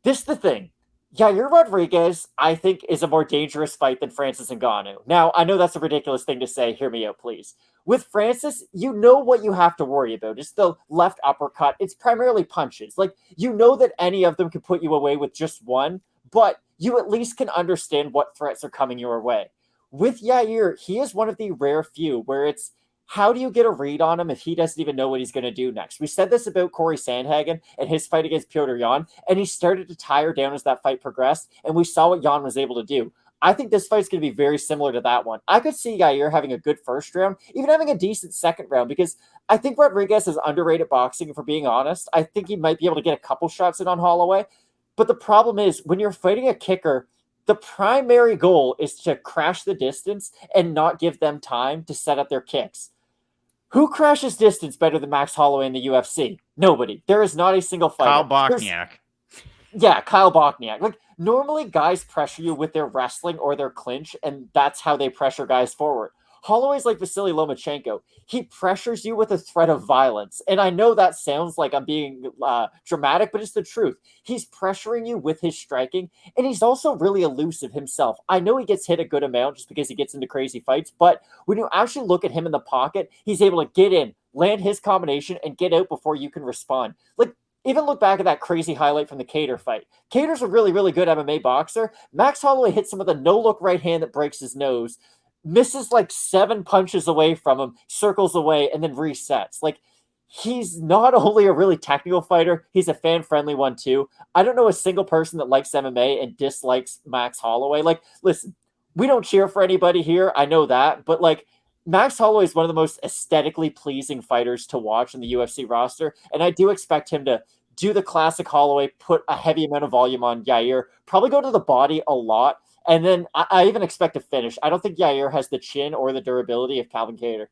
this is the thing. Yair Rodriguez, I think, is a more dangerous fight than Francis Ngannou. Now, I know that's a ridiculous thing to say. Hear me out, please. With Francis, you know what you have to worry about. It's the left uppercut. It's primarily punches. Like, you know that any of them could put you away with just one, but you at least can understand what threats are coming your way. With Yair, he is one of the rare few where it's, how do you get a read on him if he doesn't even know what he's going to do next? We said this about Corey Sandhagen and his fight against Petr Yan, and he started to tire down as that fight progressed, and we saw what Yan was able to do. I think this fight's going to be very similar to that one. I could see Yair having a good first round, even having a decent second round, because I think Rodriguez is underrated boxing, for being honest. I think he might be able to get a couple shots in on Holloway, but the problem is, when you're fighting a kicker, the primary goal is to crash the distance and not give them time to set up their kicks. Who crashes distance better than Max Holloway in the UFC? Nobody. There is not a single fighter. Kyle Bochniak. Yeah, Kyle Bochniak. Like, normally guys pressure you with their wrestling or their clinch, and that's how they pressure guys forward. Holloway's like Vasily Lomachenko. He pressures you with a threat of violence. And I know that sounds like I'm being dramatic, but it's the truth. He's pressuring you with his striking, and he's also really elusive himself. I know he gets hit a good amount just because he gets into crazy fights, but when you actually look at him in the pocket, he's able to get in, land his combination, and get out before you can respond. Like, even look back at that crazy highlight from the Cater fight. Cater's a really, really good MMA boxer. Max Holloway hits him with a no-look right hand that breaks his nose, misses like 7 punches away from him, circles away, and then resets. Like, he's not only a really technical fighter, he's a fan-friendly one too. I don't know a single person that likes MMA and dislikes Max Holloway. Like, listen, we don't cheer for anybody here, I know that, but like, Max Holloway is one of the most aesthetically pleasing fighters to watch in the UFC roster, and I do expect him to do the classic Holloway, put a heavy amount of volume on Yair, probably go to the body a lot, and then I even expect a finish. I don't think Yair has the chin or the durability of Calvin Kattar.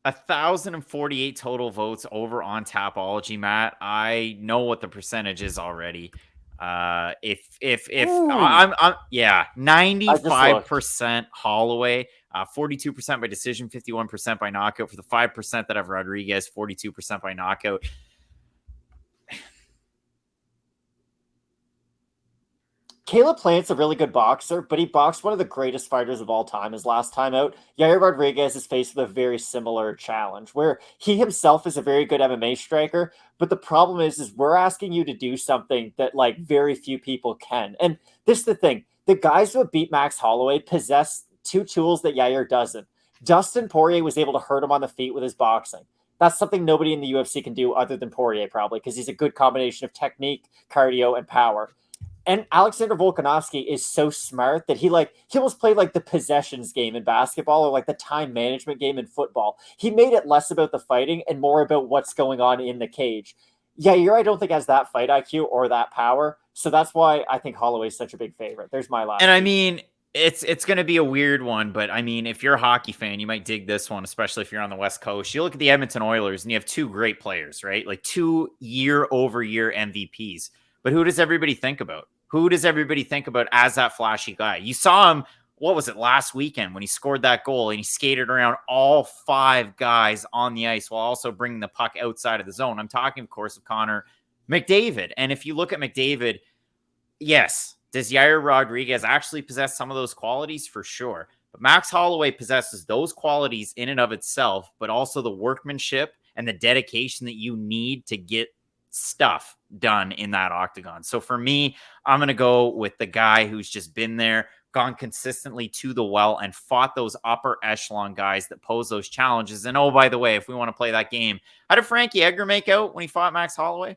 1,048 total votes over on Tapology, Matt. I know what the percentage is already. I'm 95% Holloway, 42% by decision, 51% by knockout. For the 5% that have Rodriguez, 42% by knockout. Caleb Plant's a really good boxer, but he boxed one of the greatest fighters of all time his last time out. Yair Rodriguez is faced with a very similar challenge, where he himself is a very good MMA striker, but the problem is we're asking you to do something that like very few people can. And this is the thing. The guys who have beat Max Holloway possess 2 tools that Yair doesn't. Dustin Poirier was able to hurt him on the feet with his boxing. That's something nobody in the UFC can do other than Poirier, probably, because he's a good combination of technique, cardio, and power. And Alexander Volkanovski is so smart that he almost played like the possessions game in basketball or like the time management game in football. He made it less about the fighting and more about what's going on in the cage. Yair, I don't think has that fight IQ or that power. So that's why I think Holloway's such a big favorite. There's my last. And I mean, it's going to be a weird one, but I mean, if you're a hockey fan, you might dig this one, especially if you're on the West Coast. You look at the Edmonton Oilers and you have 2 great players, right? Like 2 year-over-year MVPs. But who does everybody think about? Who does everybody think about as that flashy guy? You saw him, what was it, last weekend when he scored that goal and he skated around all 5 guys on the ice while also bringing the puck outside of the zone. I'm talking, of course, of Connor McDavid. And if you look at McDavid, yes, does Yair Rodriguez actually possess some of those qualities? For sure. But Max Holloway possesses those qualities in and of itself, but also the workmanship and the dedication that you need to get stuff done in that octagon. So for me, I'm going to go with the guy who's just been there, gone consistently to the well and fought those upper echelon guys that pose those challenges. And oh, by the way, if we want to play that game, how did Frankie Edgar make out when he fought Max Holloway?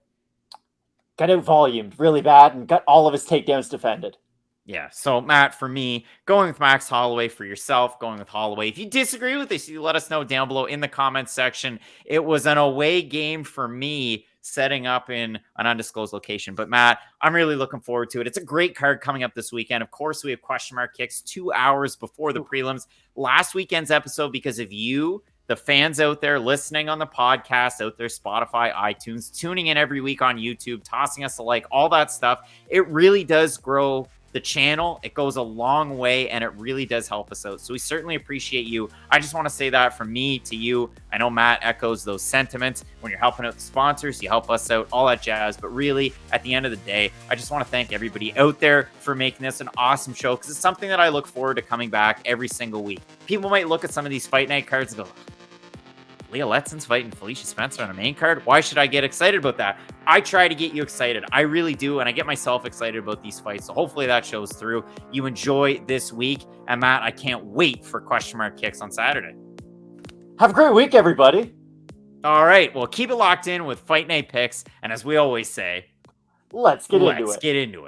Got out volumed really bad and got all of his takedowns defended. Yeah, so Matt, for me, going with Max Holloway. For yourself, going with Holloway. If you disagree with this, you let us know down below in the comments section. It was an away game for me, setting up in an undisclosed location. But Matt, I'm really looking forward to it. It's a great card coming up this weekend. Of course, we have question mark kicks 2 hours before the prelims. Last weekend's episode, because of you, the fans out there listening on the podcast, out there, Spotify, iTunes, tuning in every week on YouTube, tossing us a like, all that stuff. It really does grow the channel. It goes a long way, and it really does help us out. So we certainly appreciate you. I just want to say that from me to you. I know Matt echoes those sentiments. When you're helping out the sponsors, you help us out, all that jazz. But really, at the end of the day, I just want to thank everybody out there for making this an awesome show, because it's something that I look forward to coming back every single week. People might look at some of these fight night cards and go, Leah Letson's fighting Felicia Spencer on a main card? Why should I get excited about that? I try to get you excited. I really do, and I get myself excited about these fights, so hopefully that shows through. You enjoy this week, and Matt, I can't wait for question mark kicks on Saturday. Have a great week, everybody. All right, well, keep it locked in with Fight Night picks, and as we always say, let's get into it. Let's get into it.